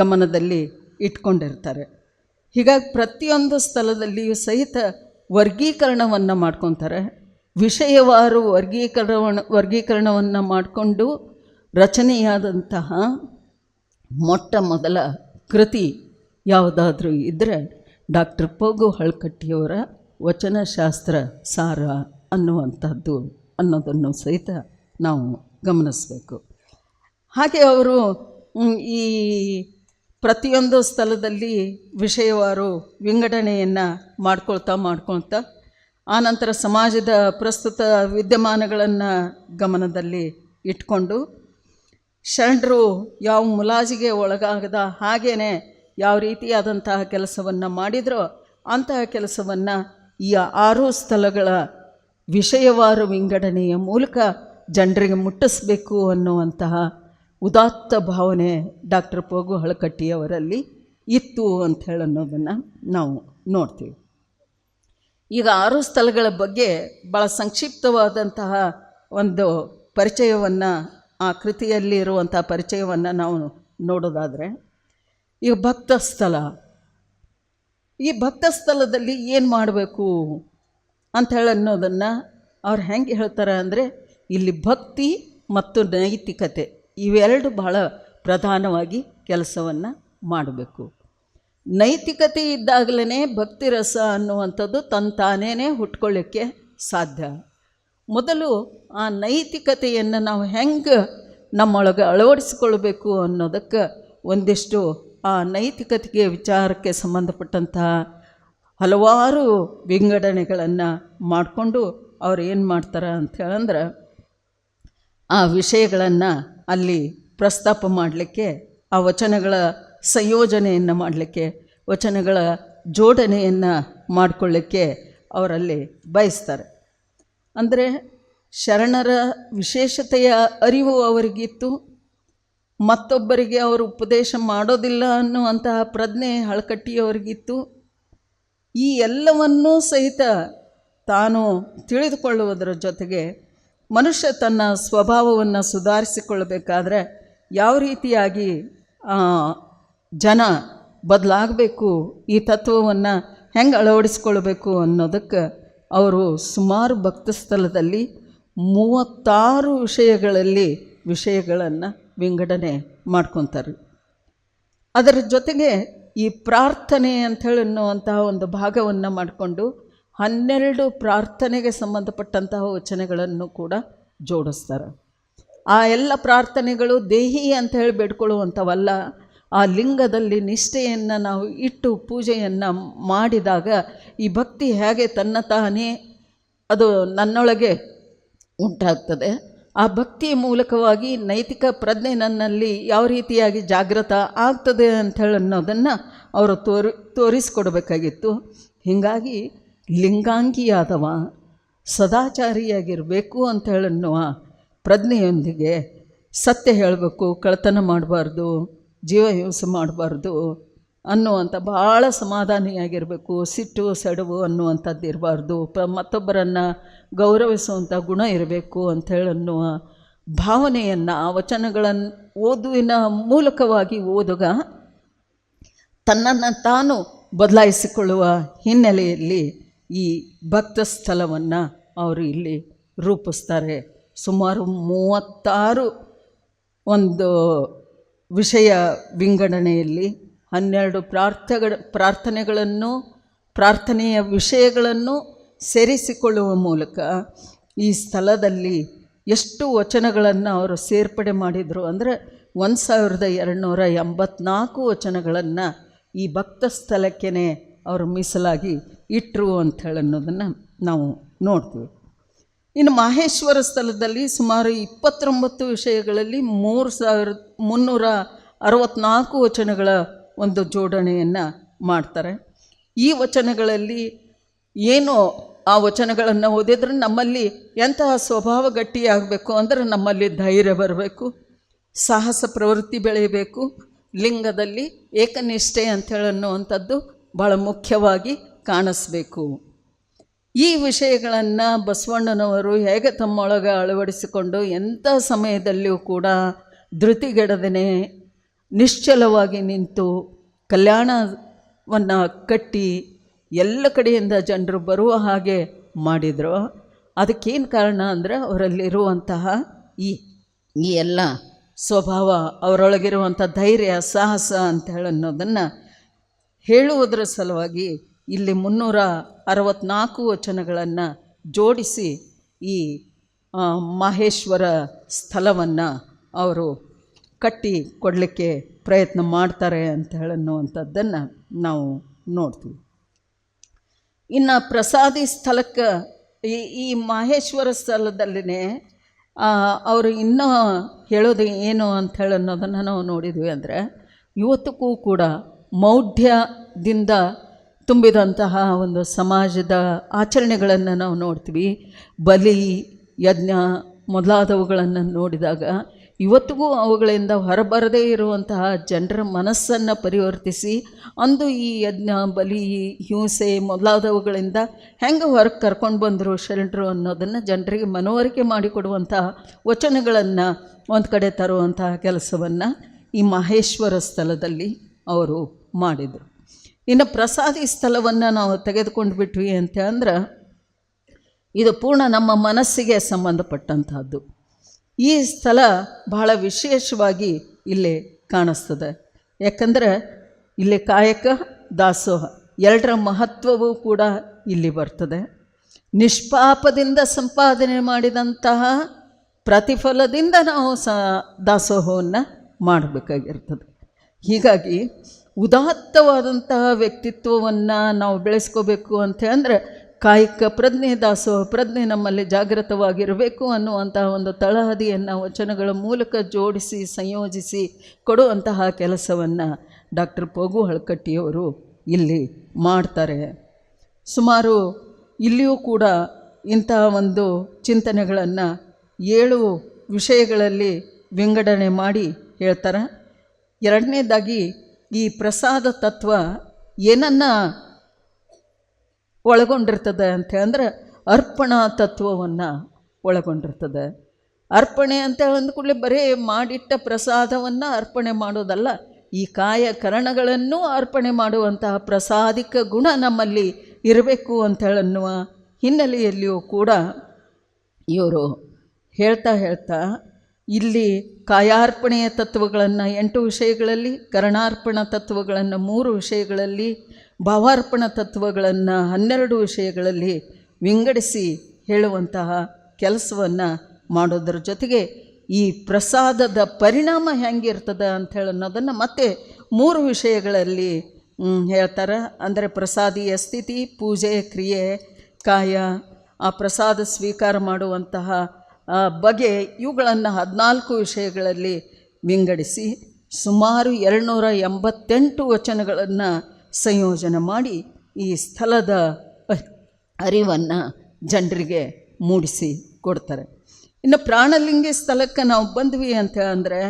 ಗಮನದಲ್ಲಿ ಇಟ್ಕೊಂಡಿರ್ತಾರೆ. ಹೀಗಾಗಿ ಪ್ರತಿಯೊಂದು ಸ್ಥಳದಲ್ಲಿಯೂ ಸಹಿತ ವರ್ಗೀಕರಣವನ್ನು ಮಾಡ್ಕೊತಾರೆ. ವಿಷಯವಾರು ವರ್ಗೀಕರಣವನ್ನು ಮಾಡಿಕೊಂಡು ರಚನೆಯಾದಂತಹ ಮೊಟ್ಟ ಮೊದಲ ಕೃತಿ ಯಾವುದಾದ್ರೂ ಇದ್ದರೆ ಡಾಕ್ಟರ್ ಪೋಗು ಹಳಕಟ್ಟಿಯವರ ವಚನಶಾಸ್ತ್ರ ಸಾರ ಅನ್ನೋದನ್ನು ಸಹಿತ ನಾವು ಗಮನಿಸಬೇಕು. ಹಾಗೆ ಅವರು ಈ ಪ್ರತಿಯೊಂದು ಸ್ಥಳದಲ್ಲಿ ವಿಷಯವಾರು ವಿಂಗಡಣೆಯನ್ನು ಮಾಡ್ಕೊಳ್ತಾ ಆನಂತರ ಸಮಾಜದ ಪ್ರಸ್ತುತ ವಿದ್ಯಮಾನಗಳನ್ನು ಗಮನದಲ್ಲಿ ಇಟ್ಕೊಂಡು ಶರಣರು ಯಾವ ಮುಲಾಜಿಗೆ ಒಳಗಾಗದ ಹಾಗೇ ಯಾವ ರೀತಿಯಾದಂತಹ ಕೆಲಸವನ್ನು ಮಾಡಿದರೋ ಅಂತಹ ಕೆಲಸವನ್ನು ಈ 6 ಸ್ಥಳಗಳ ವಿಷಯವಾರು ವಿಂಗಡಣೆಯ ಮೂಲಕ ಜನರಿಗೆ ಮುಟ್ಟಿಸಬೇಕು ಅನ್ನುವಂತಹ ಉದಾತ್ತ ಭಾವನೆ ಡಾಕ್ಟರ್ ಪೋಗು ಹಳಕಟ್ಟಿಯವರಲ್ಲಿ ಇತ್ತು ಅಂಥೇಳಿ ಅನ್ನೋದನ್ನು ನಾವು ನೋಡ್ತೀವಿ. ಈಗ 6 ಸ್ಥಳಗಳ ಬಗ್ಗೆ ಭಾಳ ಸಂಕ್ಷಿಪ್ತವಾದಂತಹ ಒಂದು ಪರಿಚಯವನ್ನು ಆ ಕೃತಿಯಲ್ಲಿ ಇರುವಂಥ ಪರಿಚಯವನ್ನು ನಾವು ನೋಡೋದಾದರೆ, ಈಗ ಭಕ್ತಸ್ಥಳ, ಈ ಭಕ್ತಸ್ಥಳದಲ್ಲಿ ಏನು ಮಾಡಬೇಕು ಅಂಥೇಳಿ ಅನ್ನೋದನ್ನು ಅವ್ರು ಹೆಂಗೆ ಹೇಳ್ತಾರೆ ಅಂದರೆ, ಇಲ್ಲಿ ಭಕ್ತಿ ಮತ್ತು ನೈತಿಕತೆ ಇವೆರಡು ಬಹಳ ಪ್ರಧಾನವಾಗಿ ಕೆಲಸವನ್ನು ಮಾಡಬೇಕು. ನೈತಿಕತೆ ಇದ್ದಾಗಲೇ ಭಕ್ತಿ ರಸ ಅನ್ನುವಂಥದ್ದು ತಾನೇ ಹುಟ್ಕೊಳ್ಳಿಕ್ಕೆ ಸಾಧ್ಯ. ಮೊದಲು ಆ ನೈತಿಕತೆಯನ್ನು ನಾವು ಹೆಂಗೆ ನಮ್ಮೊಳಗೆ ಅಳವಡಿಸಿಕೊಳ್ಬೇಕು ಅನ್ನೋದಕ್ಕೆ ಒಂದಿಷ್ಟು ಆ ನೈತಿಕತೆಗೆ ವಿಚಾರಕ್ಕೆ ಸಂಬಂಧಪಟ್ಟಂತಹ ಹಲವಾರು ವಿಂಗಡಣೆಗಳನ್ನು ಮಾಡಿಕೊಂಡು ಅವ್ರು ಏನು ಮಾಡ್ತಾರೆ ಅಂಥೇಳಂದ್ರೆ ಆ ವಿಷಯಗಳನ್ನು ಅಲ್ಲಿ ಪ್ರಸ್ತಾಪ ಮಾಡಲಿಕ್ಕೆ, ಆ ವಚನಗಳ ಸಂಯೋಜನೆಯನ್ನು ಮಾಡಲಿಕ್ಕೆ, ವಚನಗಳ ಜೋಡಣೆಯನ್ನು ಮಾಡಿಕೊಳ್ಳಿಕ್ಕೆ ಅವರಲ್ಲಿ ಬಯಸ್ತಾರೆ. ಅಂದರೆ ಶರಣರ ವಿಶೇಷತೆಯ ಅರಿವು ಅವರಿಗಿತ್ತು, ಮತ್ತೊಬ್ಬರಿಗೆ ಅವರು ಉಪದೇಶ ಮಾಡೋದಿಲ್ಲ ಅನ್ನುವಂತಹ ಪ್ರಜ್ಞೆ ಹಳಕಟ್ಟಿಯವರಿಗಿತ್ತು. ಈ ಎಲ್ಲವನ್ನೂ ಸಹಿತ ತಾನು ತಿಳಿದುಕೊಳ್ಳುವುದರ ಜೊತೆಗೆ ಮನುಷ್ಯ ತನ್ನ ಸ್ವಭಾವವನ್ನು ಸುಧಾರಿಸಿಕೊಳ್ಳಬೇಕಾದ್ರೆ ಯಾವ ರೀತಿಯಾಗಿ ಜನ ಬದಲಾಗಬೇಕು, ಈ ತತ್ವವನ್ನು ಹೆಂಗೆ ಅಳವಡಿಸ್ಕೊಳ್ಬೇಕು ಅನ್ನೋದಕ್ಕೆ ಅವರು ಸುಮಾರು ಭಕ್ತ ಸ್ಥಳದಲ್ಲಿ 36 ವಿಷಯಗಳನ್ನು ವಿಂಗಡಣೆ ಮಾಡ್ಕೊತಾರೆ. ಅದರ ಜೊತೆಗೆ ಈ ಪ್ರಾರ್ಥನೆ ಅಂಥೇಳಿ ಅನ್ನುವಂತಹ ಒಂದು ಭಾಗವನ್ನು ಮಾಡಿಕೊಂಡು 12 ಪ್ರಾರ್ಥನೆಗೆ ಸಂಬಂಧಪಟ್ಟಂತಹ ವಚನಗಳನ್ನು ಕೂಡ ಜೋಡಿಸ್ತಾರೆ. ಆ ಎಲ್ಲ ಪ್ರಾರ್ಥನೆಗಳು ದೇಹಿ ಅಂತ ಹೇಳಿ ಬೇಡ್ಕೊಳ್ಳುವಂಥವಲ್ಲ. ಆ ಲಿಂಗದಲ್ಲಿ ನಿಷ್ಠೆಯನ್ನು ನಾವು ಇಟ್ಟು ಪೂಜೆಯನ್ನು ಮಾಡಿದಾಗ ಈ ಭಕ್ತಿ ಹೇಗೆ ತನ್ನ ತಾನೇ ಅದು ನನ್ನೊಳಗೆ ಉಂಟಾಗ್ತದೆ, ಆ ಭಕ್ತಿಯ ಮೂಲಕವಾಗಿ ನೈತಿಕ ಪ್ರಜ್ಞೆ ನನ್ನಲ್ಲಿ ಯಾವ ರೀತಿಯಾಗಿ ಜಾಗೃತ ಆಗ್ತದೆ ಅಂಥೇಳಿ ಅನ್ನೋದನ್ನು ಅವರು ತೋರಿಸ್ಕೊಡ್ಬೇಕಾಗಿತ್ತು. ಹೀಗಾಗಿ ಲಿಂಗಾಂಗಿಯಾದವ ಸದಾಚಾರಿಯಾಗಿರಬೇಕು ಅಂಥೇಳಿ ಅನ್ನುವ ಪ್ರಜ್ಞೆಯೊಂದಿಗೆ ಸತ್ಯ ಹೇಳಬೇಕು, ಕಳ್ತನ ಮಾಡಬಾರ್ದು, ಜೀವ ಹಿಂಸೆ ಮಾಡಬಾರ್ದು ಅನ್ನುವಂಥ ಭಾಳ ಸಮಾಧಾನಿಯಾಗಿರಬೇಕು, ಸಿಟ್ಟು ಸೆಡವು ಅನ್ನುವಂಥದ್ದು ಇರಬಾರ್ದು, ಮತ್ತೊಬ್ಬರನ್ನು ಗೌರವಿಸುವಂಥ ಗುಣ ಇರಬೇಕು ಅಂಥೇಳಿ ಅನ್ನುವ ಭಾವನೆಯನ್ನು ಆ ವಚನಗಳನ್ನು ಓದುವಿನ ಮೂಲಕವಾಗಿ ಓದುಗ ತನ್ನನ್ನು ತಾನು ಬದಲಾಯಿಸಿಕೊಳ್ಳುವ ಹಿನ್ನೆಲೆಯಲ್ಲಿ ಈ ಭಕ್ತ ಸ್ಥಳವನ್ನು ಅವರು ಇಲ್ಲಿ ರೂಪಿಸ್ತಾರೆ. ಸುಮಾರು 36 ಒಂದು ವಿಷಯ ವಿಂಗಡಣೆಯಲ್ಲಿ 12 ಪ್ರಾರ್ಥನೆಯ ವಿಷಯಗಳನ್ನು ಸೇರಿಸಿಕೊಳ್ಳುವ ಮೂಲಕ ಈ ಸ್ಥಳದಲ್ಲಿ ಎಷ್ಟು ವಚನಗಳನ್ನು ಅವರು ಸೇರ್ಪಡೆ ಮಾಡಿದರು ಅಂದರೆ 1284 ವಚನಗಳನ್ನು ಈ ಭಕ್ತ ಸ್ಥಳಕ್ಕೇ ಅವರು ಮೀಸಲಾಗಿ ಇಟ್ಟರು ಅಂಥೇಳಿ ಅನ್ನೋದನ್ನು ನಾವು ನೋಡ್ತೀವಿ. ಇನ್ನು ಮಾಹೇಶ್ವರ ಸ್ಥಳದಲ್ಲಿ ಸುಮಾರು 29 ವಿಷಯಗಳಲ್ಲಿ 3364 ವಚನಗಳ ಒಂದು ಜೋಡಣೆಯನ್ನು ಮಾಡ್ತಾರೆ. ಈ ವಚನಗಳಲ್ಲಿ ಏನೋ ಆ ವಚನಗಳನ್ನು ಓದಿದ್ರೆ ನಮ್ಮಲ್ಲಿ ಎಂತಹ ಸ್ವಭಾವ ಗಟ್ಟಿಯಾಗಬೇಕು ಅಂದರೆ ನಮ್ಮಲ್ಲಿ ಧೈರ್ಯ ಬರಬೇಕು, ಸಾಹಸ ಪ್ರವೃತ್ತಿ ಬೆಳೆಯಬೇಕು, ಲಿಂಗದಲ್ಲಿ ಏಕನಿಷ್ಠೆ ಅಂಥೇಳಿ ಅನ್ನುವಂಥದ್ದು ಭಾಳ ಮುಖ್ಯವಾಗಿ ಕಾಣಿಸ್ಬೇಕು. ಈ ವಿಷಯಗಳನ್ನು ಬಸವಣ್ಣನವರು ಹೇಗೆ ತಮ್ಮೊಳಗೆ ಅಳವಡಿಸಿಕೊಂಡು ಎಂಥ ಸಮಯದಲ್ಲಿಯೂ ಕೂಡ ಧೃತಿಗೆಡದೇ ನಿಶ್ಚಲವಾಗಿ ನಿಂತು ಕಲ್ಯಾಣವನ್ನು ಕಟ್ಟಿ ಎಲ್ಲ ಕಡೆಯಿಂದ ಜನರು ಬರುವ ಹಾಗೆ ಮಾಡಿದರು. ಅದಕ್ಕೇನು ಕಾರಣ ಅಂದರೆ ಅವರಲ್ಲಿರುವಂತಹ ಈ ಎಲ್ಲ ಸ್ವಭಾವ, ಅವರೊಳಗಿರುವಂಥ ಧೈರ್ಯ, ಸಾಹಸ ಅಂತ ಹೇಳಿ ಅನ್ನೋದನ್ನು ಹೇಳುವುದರ ಸಲುವಾಗಿ ಇಲ್ಲಿ 364 ವಚನಗಳನ್ನು ಜೋಡಿಸಿ ಈ ಮಾಹೇಶ್ವರ ಸ್ಥಳವನ್ನು ಅವರು ಕಟ್ಟಿ ಕೊಡಲಿಕ್ಕೆ ಪ್ರಯತ್ನ ಮಾಡ್ತಾರೆ ಅಂತ ಹೇಳನ್ನುವಂಥದ್ದನ್ನು ನಾವು ನೋಡ್ತೀವಿ. ಇನ್ನು ಪ್ರಸಾದಿ ಸ್ಥಳಕ್ಕೆ ಈ ಮಾಹೇಶ್ವರ ಸ್ಥಳದಲ್ಲಿನೇ ಅವರು ಇನ್ನೂ ಹೇಳೋದು ಏನು ಅಂತ ಹೇಳಿ ಅನ್ನೋದನ್ನು ನಾವು ನೋಡಿದ್ವಿ. ಅಂದರೆ ಇವತ್ತಿಗೂ ಕೂಡ ಮೌಢ್ಯದಿಂದ ತುಂಬಿದಂತಹ ಒಂದು ಸಮಾಜದ ಆಚರಣೆಗಳನ್ನು ನಾವು ನೋಡ್ತೀವಿ. ಬಲಿ, ಯಜ್ಞ ಮೊದಲಾದವುಗಳನ್ನು ನೋಡಿದಾಗ ಇವತ್ತಿಗೂ ಅವುಗಳಿಂದ ಹೊರಬರದೇ ಇರುವಂತಹ ಜನರ ಮನಸ್ಸನ್ನು ಪರಿವರ್ತಿಸಿ ಅಂದು ಈ ಯಜ್ಞ, ಬಲಿ, ಹಿಂಸೆ ಮೊದಲಾದವುಗಳಿಂದ ಹೆಂಗೆ ಹೊರಗೆ ಕರ್ಕೊಂಡು ಬಂದರು ಶರಣರು ಅನ್ನೋದನ್ನು ಜನರಿಗೆ ಮನವರಿಕೆ ಮಾಡಿಕೊಡುವಂತಹ ವಚನಗಳನ್ನು ಒಂದು ಕಡೆ ತರುವಂತಹ ಕೆಲಸವನ್ನು ಈ ಮಾಹೇಶ್ವರ ಸ್ಥಳದಲ್ಲಿ ಅವರು ಮಾಡಿದರು. ಇನ್ನು ಪ್ರಸಾದಿ ಸ್ಥಳವನ್ನು ನಾವು ತೆಗೆದುಕೊಂಡು ಬಿಟ್ವಿ ಅಂತ ಅಂದ್ರೆ ಇದು ಪೂರ್ಣ ನಮ್ಮ ಮನಸ್ಸಿಗೆ ಸಂಬಂಧಪಟ್ಟಂತಹದ್ದು. ಈ ಸ್ಥಳ ಬಹಳ ವಿಶೇಷವಾಗಿ ಇಲ್ಲಿ ಕಾಣಿಸ್ತದೆ. ಯಾಕಂದರೆ ಇಲ್ಲಿ ಕಾಯಕ, ದಾಸೋಹ ಎರಡರ ಮಹತ್ವವೂ ಕೂಡ ಇಲ್ಲಿ ಬರ್ತದೆ. ನಿಷ್ಪಾಪದಿಂದ ಸಂಪಾದನೆ ಮಾಡಿದಂತಹ ಪ್ರತಿಫಲದಿಂದ ನಾವು ದಾಸೋಹವನ್ನು ಮಾಡಬೇಕಾಗಿರ್ತದೆ. ಹೀಗಾಗಿ ಉದಾತ್ತವಾದಂತಹ ವ್ಯಕ್ತಿತ್ವವನ್ನು ನಾವು ಬೆಳೆಸ್ಕೋಬೇಕು ಅಂತ ಅಂದರೆ ಕಾಯಿಕ ಪ್ರಜ್ಞೆ, ದಾಸೋಹ ಪ್ರಜ್ಞೆ ನಮ್ಮಲ್ಲಿ ಜಾಗೃತವಾಗಿರಬೇಕು ಅನ್ನುವಂತಹ ಒಂದು ತಳಹದಿಯನ್ನು ವಚನಗಳ ಮೂಲಕ ಜೋಡಿಸಿ ಸಂಯೋಜಿಸಿ ಕೊಡುವಂತಹ ಕೆಲಸವನ್ನು ಡಾಕ್ಟರ್ ಪೋಗು ಹಳಕಟ್ಟಿಯವರು ಇಲ್ಲಿ ಮಾಡ್ತಾರೆ. ಸುಮಾರು ಇಲ್ಲಿಯೂ ಕೂಡ ಇಂತಹ ಒಂದು ಚಿಂತನೆಗಳನ್ನು 7 ವಿಷಯಗಳಲ್ಲಿ ವಿಂಗಡಣೆ ಮಾಡಿ ಹೇಳ್ತಾರೆ. ಎರಡನೇದಾಗಿ ಈ ಪ್ರಸಾದ ತತ್ವ ಏನನ್ನು ಒಳಗೊಂಡಿರ್ತದೆ ಅಂತ ಅಂದರೆ ಅರ್ಪಣಾ ತತ್ವವನ್ನು ಒಳಗೊಂಡಿರ್ತದೆ. ಅರ್ಪಣೆ ಅಂತ ಅಂದ ಕೂಡಲೇ ಬರೀ ಮಾಡಿಟ್ಟ ಪ್ರಸಾದವನ್ನು ಅರ್ಪಣೆ ಮಾಡೋದಲ್ಲ, ಈ ಕಾಯಕರಣಗಳನ್ನೂ ಅರ್ಪಣೆ ಮಾಡುವಂತಹ ಪ್ರಸಾದಿಕ ಗುಣ ನಮ್ಮಲ್ಲಿ ಇರಬೇಕು ಅಂತೇಳನ್ನುವ ಹಿನ್ನೆಲೆಯಲ್ಲಿಯೂ ಕೂಡ ಇವರು ಹೇಳ್ತಾ ಇಲ್ಲಿ ಕಾಯಾರ್ಪಣೆಯ ತತ್ವಗಳನ್ನು 8 ವಿಷಯಗಳಲ್ಲಿ, ಕರಣಾರ್ಪಣ ತತ್ವಗಳನ್ನು 3 ವಿಷಯಗಳಲ್ಲಿ, ಭಾವಾರ್ಪಣ ತತ್ವಗಳನ್ನು 12 ವಿಷಯಗಳಲ್ಲಿ ವಿಂಗಡಿಸಿ ಹೇಳುವಂತಹ ಕೆಲಸವನ್ನು ಮಾಡೋದ್ರ ಜೊತೆಗೆ ಈ ಪ್ರಸಾದದ ಪರಿಣಾಮ ಹೆಂಗಿರ್ತದೆ ಅಂಥೇಳಿ ಅನ್ನೋದನ್ನು ಮತ್ತೆ 3 ವಿಷಯಗಳಲ್ಲಿ ಹೇಳ್ತಾರೆ. ಅಂದರೆ ಪ್ರಸಾದೀಯ ಸ್ಥಿತಿ, ಪೂಜೆ, ಕ್ರಿಯೆ, ಕಾಯ, ಆ ಪ್ರಸಾದ ಸ್ವೀಕಾರ ಮಾಡುವಂತಹ ಬಗೆ, ಇವುಗಳನ್ನು 14 ವಿಷಯಗಳಲ್ಲಿ ವಿಂಗಡಿಸಿ ಸುಮಾರು 288 ವಚನಗಳನ್ನು ಸಂಯೋಜನೆ ಮಾಡಿ ಈ ಸ್ಥಳದ ಅರಿವನ್ನು ಜನರಿಗೆ ಮೂಡಿಸಿ ಕೊಡ್ತಾರೆ. ಇನ್ನು ಪ್ರಾಣಲಿಂಗಿ ಸ್ಥಳಕ್ಕೆ ನಾವು ಬಂದ್ವಿ ಅಂತ ಅಂದರೆ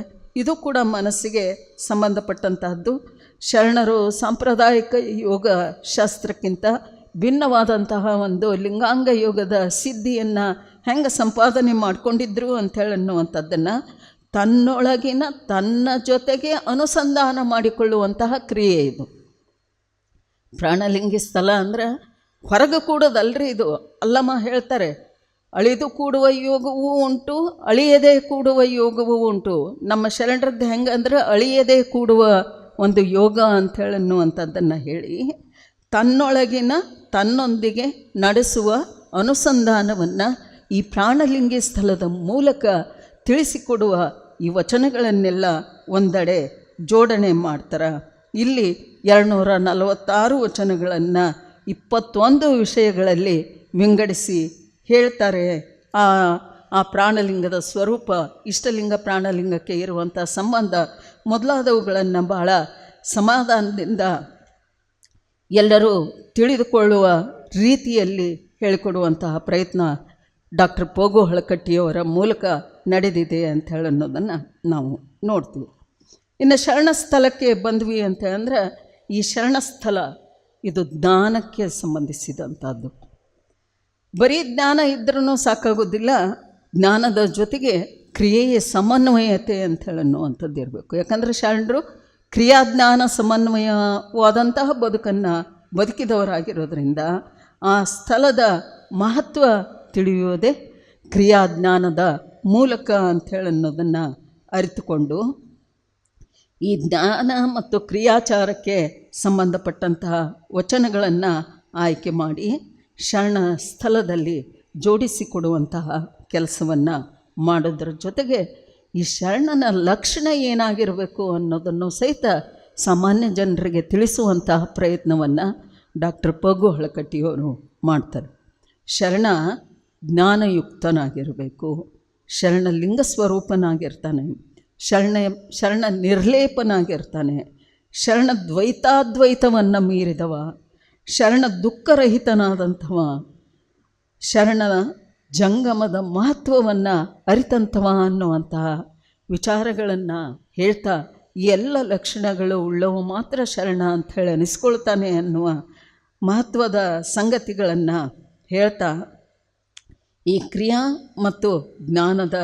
ಇದು ಕೂಡ ಮನಸ್ಸಿಗೆ ಸಂಬಂಧಪಟ್ಟಂತಹದ್ದು. ಶರಣರು ಸಾಂಪ್ರದಾಯಿಕ ಯೋಗ ಶಾಸ್ತ್ರಕ್ಕಿಂತ ಭಿನ್ನವಾದಂತಹ ಒಂದು ಲಿಂಗಾಂಗ ಯೋಗದ ಸಿದ್ಧಿಯನ್ನು ಹೆಂಗೆ ಸಂಪಾದನೆ ಮಾಡಿಕೊಂಡಿದ್ರು ಅಂಥೇಳಿ ಅನ್ನುವಂಥದ್ದನ್ನು ತನ್ನೊಳಗಿನ ತನ್ನ ಜೊತೆಗೆ ಅನುಸಂಧಾನ ಮಾಡಿಕೊಳ್ಳುವಂತಹ ಕ್ರಿಯೆ ಇದು. ಪ್ರಾಣಲಿಂಗಿ ಸ್ಥಳ ಅಂದರೆ ಹೊರಗೆ ಕೂಡೋದಲ್ರಿ ಇದು. ಅಲ್ಲಮ್ಮ ಹೇಳ್ತಾರೆ, ಅಳಿದು ಕೂಡುವ ಯೋಗವೂ ಉಂಟು, ಅಳಿಯದೇ ಕೂಡುವ ಯೋಗವೂ ಉಂಟು. ನಮ್ಮ ಶರಣರದ್ದು ಹೆಂಗೆ ಅಂದರೆ ಅಳಿಯದೇ ಕೂಡುವ ಒಂದು ಯೋಗ ಅಂಥೇಳಿ ಅನ್ನುವಂಥದ್ದನ್ನು ಹೇಳಿ ತನ್ನೊಳಗಿನ ತನ್ನೊಂದಿಗೆ ನಡೆಸುವ ಅನುಸಂಧಾನವನ್ನು ಈ ಪ್ರಾಣಲಿಂಗಿ ಸ್ಥಳದ ಮೂಲಕ ತಿಳಿಸಿಕೊಡುವ ಈ ವಚನಗಳನ್ನೆಲ್ಲ ಒಂದೆಡೆ ಜೋಡಣೆ ಮಾಡ್ತಾರೆ. ಇಲ್ಲಿ 246 ವಚನಗಳನ್ನು 21 ವಿಷಯಗಳಲ್ಲಿ ವಿಂಗಡಿಸಿ ಹೇಳ್ತಾರೆ. ಆ ಪ್ರಾಣಲಿಂಗದ ಸ್ವರೂಪ, ಇಷ್ಟಲಿಂಗ ಪ್ರಾಣಲಿಂಗಕ್ಕೆ ಇರುವಂಥ ಸಂಬಂಧ ಮೊದಲಾದವುಗಳನ್ನು ಬಹಳ ಸಮಾಧಾನದಿಂದ ಎಲ್ಲರೂ ತಿಳಿದುಕೊಳ್ಳುವ ರೀತಿಯಲ್ಲಿ ಹೇಳಿಕೊಡುವಂತಹ ಪ್ರಯತ್ನ ಡಾಕ್ಟರ್ ಪೋಗು ಹಳಕಟ್ಟಿಯವರ ಮೂಲಕ ನಡೆದಿದೆ ಅಂತ ಹೇಳಿ ಅನ್ನೋದನ್ನು ನಾವು ನೋಡ್ತೀವಿ. ಇನ್ನು ಶರಣಸ್ಥಳಕ್ಕೆ ಬಂದ್ವಿ ಅಂತ ಅಂದರೆ ಈ ಶರಣಸ್ಥಳ ಇದು ಜ್ಞಾನಕ್ಕೆ ಸಂಬಂಧಿಸಿದಂಥದ್ದು. ಬರೀ ಜ್ಞಾನ ಇದ್ರೂ ಸಾಕಾಗೋದಿಲ್ಲ, ಜ್ಞಾನದ ಜೊತೆಗೆ ಕ್ರಿಯೆಯ ಸಮನ್ವಯತೆ ಅಂಥೇಳಿ ಅನ್ನುವಂಥದ್ದು ಇರಬೇಕು. ಯಾಕಂದರೆ ಶರಣರು ಕ್ರಿಯಾಜ್ಞಾನ ಸಮನ್ವಯವಾದಂತಹ ಬದುಕನ್ನು ಬದುಕಿದವರಾಗಿರೋದ್ರಿಂದ ಆ ಸ್ಥಳದ ಮಹತ್ವ ತಿಳಿಯೋದೇ ಕ್ರಿಯಾಜ್ಞಾನದ ಮೂಲಕ ಅಂಥೇಳಿ ಅನ್ನೋದನ್ನು ಅರಿತುಕೊಂಡು ಈ ಜ್ಞಾನ ಮತ್ತು ಕ್ರಿಯಾಚಾರಕ್ಕೆ ಸಂಬಂಧಪಟ್ಟಂತಹ ವಚನಗಳನ್ನು ಆಯ್ಕೆ ಮಾಡಿ ಶರಣ ಸ್ಥಳದಲ್ಲಿ ಜೋಡಿಸಿಕೊಡುವಂತಹ ಕೆಲಸವನ್ನು ಮಾಡೋದ್ರ ಜೊತೆಗೆ ಈ ಶರಣನ ಲಕ್ಷಣ ಏನಾಗಿರಬೇಕು ಅನ್ನೋದನ್ನು ಸಹಿತ ಸಾಮಾನ್ಯ ಜನರಿಗೆ ತಿಳಿಸುವಂತಹ ಪ್ರಯತ್ನವನ್ನು ಡಾಕ್ಟರ್ ಪೋಗು ಹಳಕಟ್ಟಿಯವರು ಮಾಡ್ತಾರೆ. ಶರಣ ಜ್ಞಾನಯುಕ್ತನಾಗಿರಬೇಕು, ಶರಣ ಲಿಂಗ ಸ್ವರೂಪನಾಗಿರ್ತಾನೆ, ಶರಣ ನಿರ್ಲೇಪನಾಗಿರ್ತಾನೆ, ಶರಣ ದ್ವೈತಾದ್ವೈತವನ್ನು ಮೀರಿದವ, ಶರಣ ದುಃಖರಹಿತನಾದಂಥವ, ಶರಣನ ಜಂಗಮದ ಮಹತ್ವವನ್ನು ಅರಿತಂಥವ ಅನ್ನುವಂತಹ ವಿಚಾರಗಳನ್ನು ಹೇಳ್ತಾ ಈ ಎಲ್ಲ ಲಕ್ಷಣಗಳು ಉಳ್ಳವು ಮಾತ್ರ ಶರಣ ಅಂಥೇಳಿ ಅನಿಸ್ಕೊಳ್ತಾನೆ ಅನ್ನುವ ಮಹತ್ವದ ಸಂಗತಿಗಳನ್ನು ಹೇಳ್ತಾ ಈ ಕ್ರಿಯಾ ಮತ್ತು ಜ್ಞಾನದ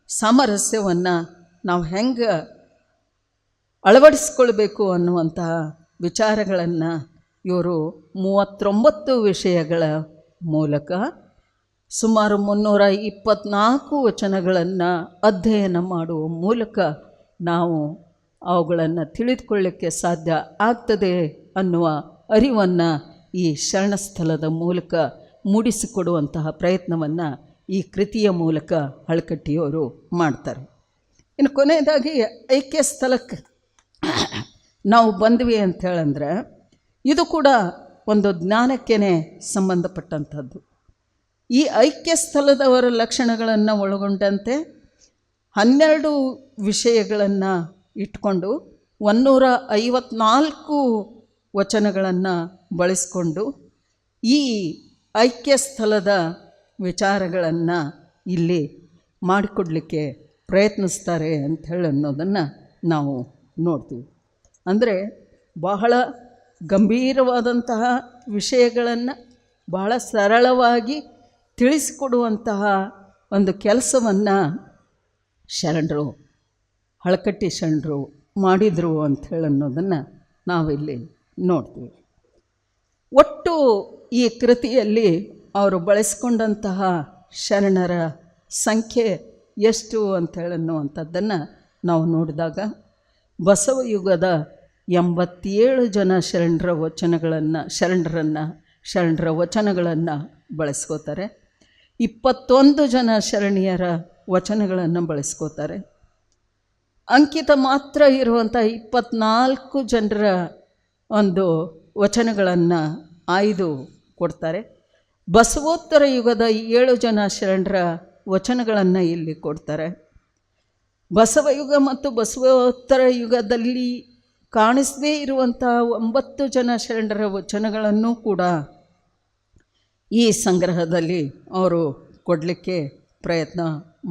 ಸಾಮರಸ್ಯವನ್ನು ನಾವು ಹೆಂಗೆ ಅಳವಡಿಸ್ಕೊಳ್ಬೇಕು ಅನ್ನುವಂತಹ ವಿಚಾರಗಳನ್ನು ಇವರು 39 ವಿಷಯಗಳ ಮೂಲಕ ಸುಮಾರು 324 ವಚನಗಳನ್ನು ಅಧ್ಯಯನ ಮಾಡುವ ಮೂಲಕ ನಾವು ಅವುಗಳನ್ನು ತಿಳಿದುಕೊಳ್ಳಲಿಕ್ಕೆ ಸಾಧ್ಯ ಆಗ್ತದೆ ಅನ್ನುವ ಅರಿವನ್ನು ಈ ಶರಣಸ್ಥಳದ ಮೂಲಕ ಮೂಡಿಸಿಕೊಡುವಂತಹ ಪ್ರಯತ್ನವನ್ನು ಈ ಕೃತಿಯ ಮೂಲಕ ಹಳಕಟ್ಟಿಯವರು ಮಾಡ್ತಾರೆ. ಇನ್ನು ಕೊನೆಯದಾಗಿ ಐಕ್ಯ ಸ್ಥಳಕ್ಕೆ ನಾವು ಬಂದ್ವಿ ಅಂತ ಹೇಳಂದ್ರೆ ಇದು ಕೂಡ ಒಂದು ಜ್ಞಾನಕ್ಕೇ ಸಂಬಂಧಪಟ್ಟಂಥದ್ದು. ಈ ಐಕ್ಯ ಸ್ಥಳದವರ ಲಕ್ಷಣಗಳನ್ನು ಒಳಗೊಂಡಂತೆ 12 ವಿಷಯಗಳನ್ನು ಇಟ್ಕೊಂಡು 154 ವಚನಗಳನ್ನು ಬಳಸಿಕೊಂಡು ಈ ಐಕ್ಯ ಸ್ಥಳದ ವಿಚಾರಗಳನ್ನು ಇಲ್ಲಿ ಮಾಡಿಕೊಡಲಿಕ್ಕೆ ಪ್ರಯತ್ನಿಸ್ತಾರೆ ಅಂಥೇಳಿ ಅನ್ನೋದನ್ನು ನಾವು ನೋಡ್ತೀವಿ. ಅಂದರೆ ಬಹಳ ಗಂಭೀರವಾದಂತಹ ವಿಷಯಗಳನ್ನು ಬಹಳ ಸರಳವಾಗಿ ತಿಳಿಸಿಕೊಡುವಂತಹ ಒಂದು ಕೆಲಸವನ್ನು ಶರಣರು ಹಳಕಟ್ಟಿ ಶರಣರು ಮಾಡಿದರು ಅಂಥೇಳಿ ಅನ್ನೋದನ್ನು ನಾವಿಲ್ಲಿ ನೋಡ್ತೀವಿ. ಒಟ್ಟು ಈ ಕೃತಿಯಲ್ಲಿ ಅವರು ಬಳಸ್ಕೊಂಡಂತಹ ಶರಣರ ಸಂಖ್ಯೆ ಎಷ್ಟು ಅಂಥೇಳಿ ಅನ್ನುವಂಥದ್ದನ್ನು ನಾವು ನೋಡಿದಾಗ ಬಸವಯುಗದ 87 ಜನ ಶರಣರ ವಚನಗಳನ್ನು ಬಳಸ್ಕೋತಾರೆ. 21 ಜನ ಶರಣಿಯರ ವಚನಗಳನ್ನು ಬಳಸ್ಕೋತಾರೆ. ಅಂಕಿತ ಮಾತ್ರ ಇರುವಂಥ 24 ಜನರ ಒಂದು ವಚನಗಳನ್ನು ಆಯ್ದು ಕೊಡ್ತಾರೆ. ಬಸವೋತ್ತರ ಯುಗದ 7 ಜನ ಶರಣರ ವಚನಗಳನ್ನು ಇಲ್ಲಿ ಕೊಡ್ತಾರೆ. ಬಸವಯುಗ ಮತ್ತು ಬಸವೋತ್ತರ ಯುಗದಲ್ಲಿ ಕಾಣಿಸದೇ ಇರುವಂಥ 9 ಜನ ಶರಣರ ವಚನಗಳನ್ನು ಕೂಡ ಈ ಸಂಗ್ರಹದಲ್ಲಿ ಅವರು ಕೊಡಲಿಕ್ಕೆ ಪ್ರಯತ್ನ